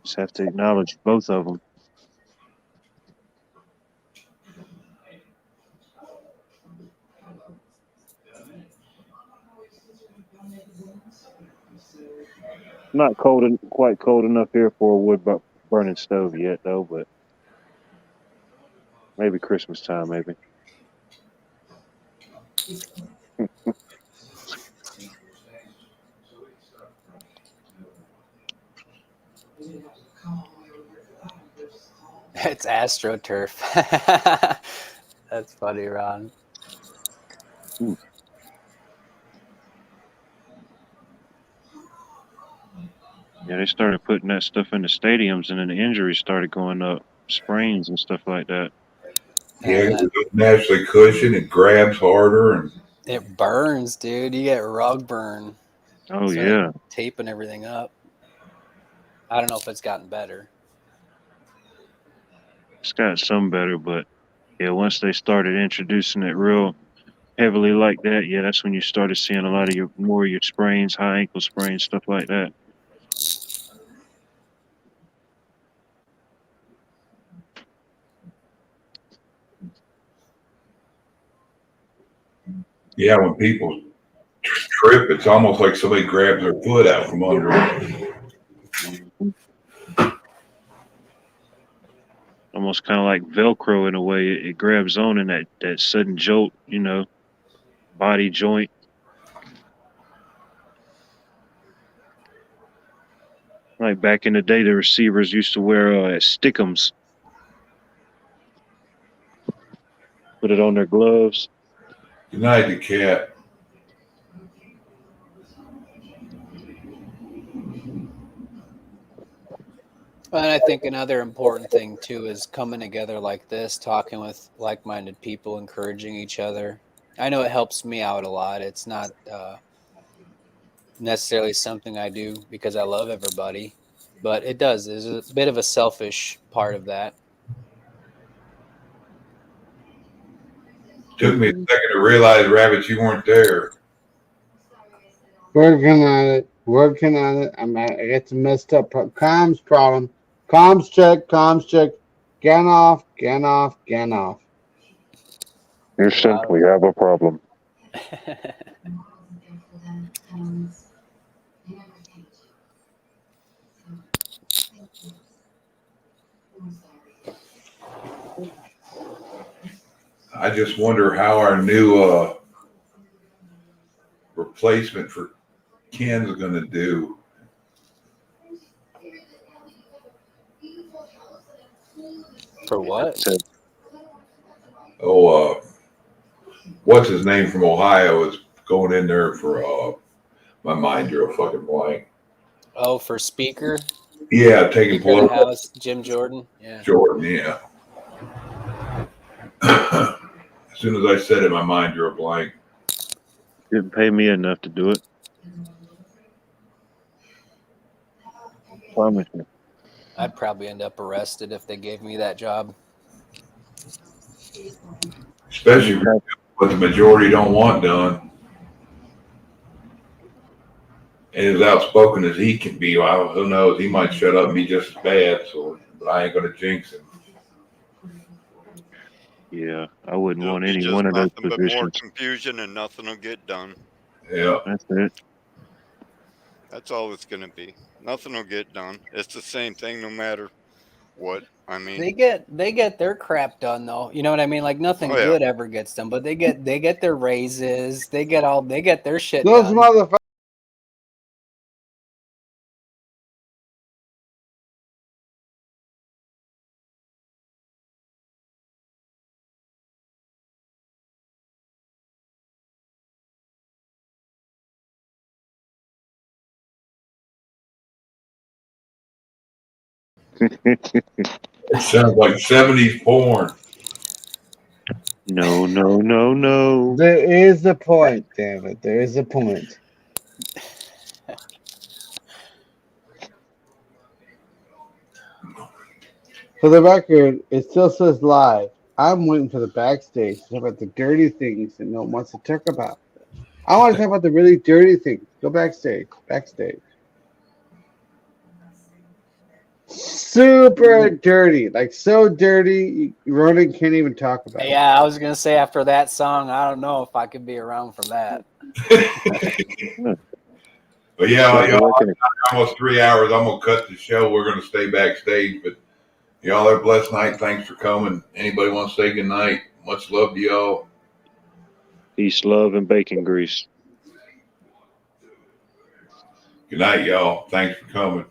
Just have to acknowledge both of them. Not quite cold enough here for a wood burning stove yet, though. But maybe Christmas time, maybe. It's AstroTurf. That's funny, Ron. Yeah, they started putting that stuff in the stadiums, and then the injuries started going up, sprains and stuff like that. Yeah, it naturally cushion. It grabs harder, and it burns, dude. You get rug burn. Oh yeah, taping everything up. I don't know if it's gotten better. It's got some better, but yeah, once they started introducing it real heavily like that, yeah, that's when you started seeing a lot of your sprains, high ankle sprains, stuff like that. yeah, when people trip, it's almost like somebody grabs their foot out from under it. Almost kind of like Velcro in a way. It grabs on in that sudden jolt, you know, body joint. Like back in the day, the receivers used to wear stickums. Put it on their gloves. Good night, the cat. And I think another important thing too is coming together like this, talking with like-minded people, encouraging each other. I know it helps me out a lot. It's not necessarily something I do because I love everybody, but it does. There's a bit of a selfish part of that. Took me a second to realize, Rabbit, you weren't there. Working on it. I got some messed up comms problem. Comms check. Get off. You simply have a problem. I just wonder how our new replacement for Ken's going to do. For what? Oh, what's his name from Ohio is going in there for my mind drew a fucking blank. Oh, for speaker? Yeah, taking Speaker of the political. House, Jim Jordan. Yeah. Jordan, yeah. As soon as I said it, my mind drew a blank. Didn't pay me enough to do it. Promise me. I'd probably end up arrested if they gave me that job. Especially what the majority don't want done. And as outspoken as he can be, well, who knows? He might shut up and be just as bad. So, but I ain't gonna jinx him. Yeah, I wouldn't want It'll be any just one of those nothing but more positions. confusion and nothing will get done. Yeah, that's it. That's all it's going to be. Nothing will get done. It's the same thing no matter what. I mean, They get their crap done though. You know what I mean? Like nothing Oh, yeah. good ever gets done, but they get their raises. They get their shit Those done. motherfuckers. It sounds like 70s porn. No, no, no, no. There is a point, damn it. There is a point. For the record, it still says live. I'm waiting for the backstage to talk about the dirty things that no one wants to talk about. I want to talk about the really dirty things. Go backstage. Backstage. Super dirty. Like so dirty, Ronan can't even talk about it. Yeah, I was gonna say after that song, I don't know if I could be around for that. But yeah, y'all, almost 3 hours. I'm gonna cut the show. We're gonna stay backstage, but y'all have a blessed night. Thanks for coming. Anybody want to say good night? Much love to y'all. Peace, love, and bacon grease. Good night, y'all. Thanks for coming.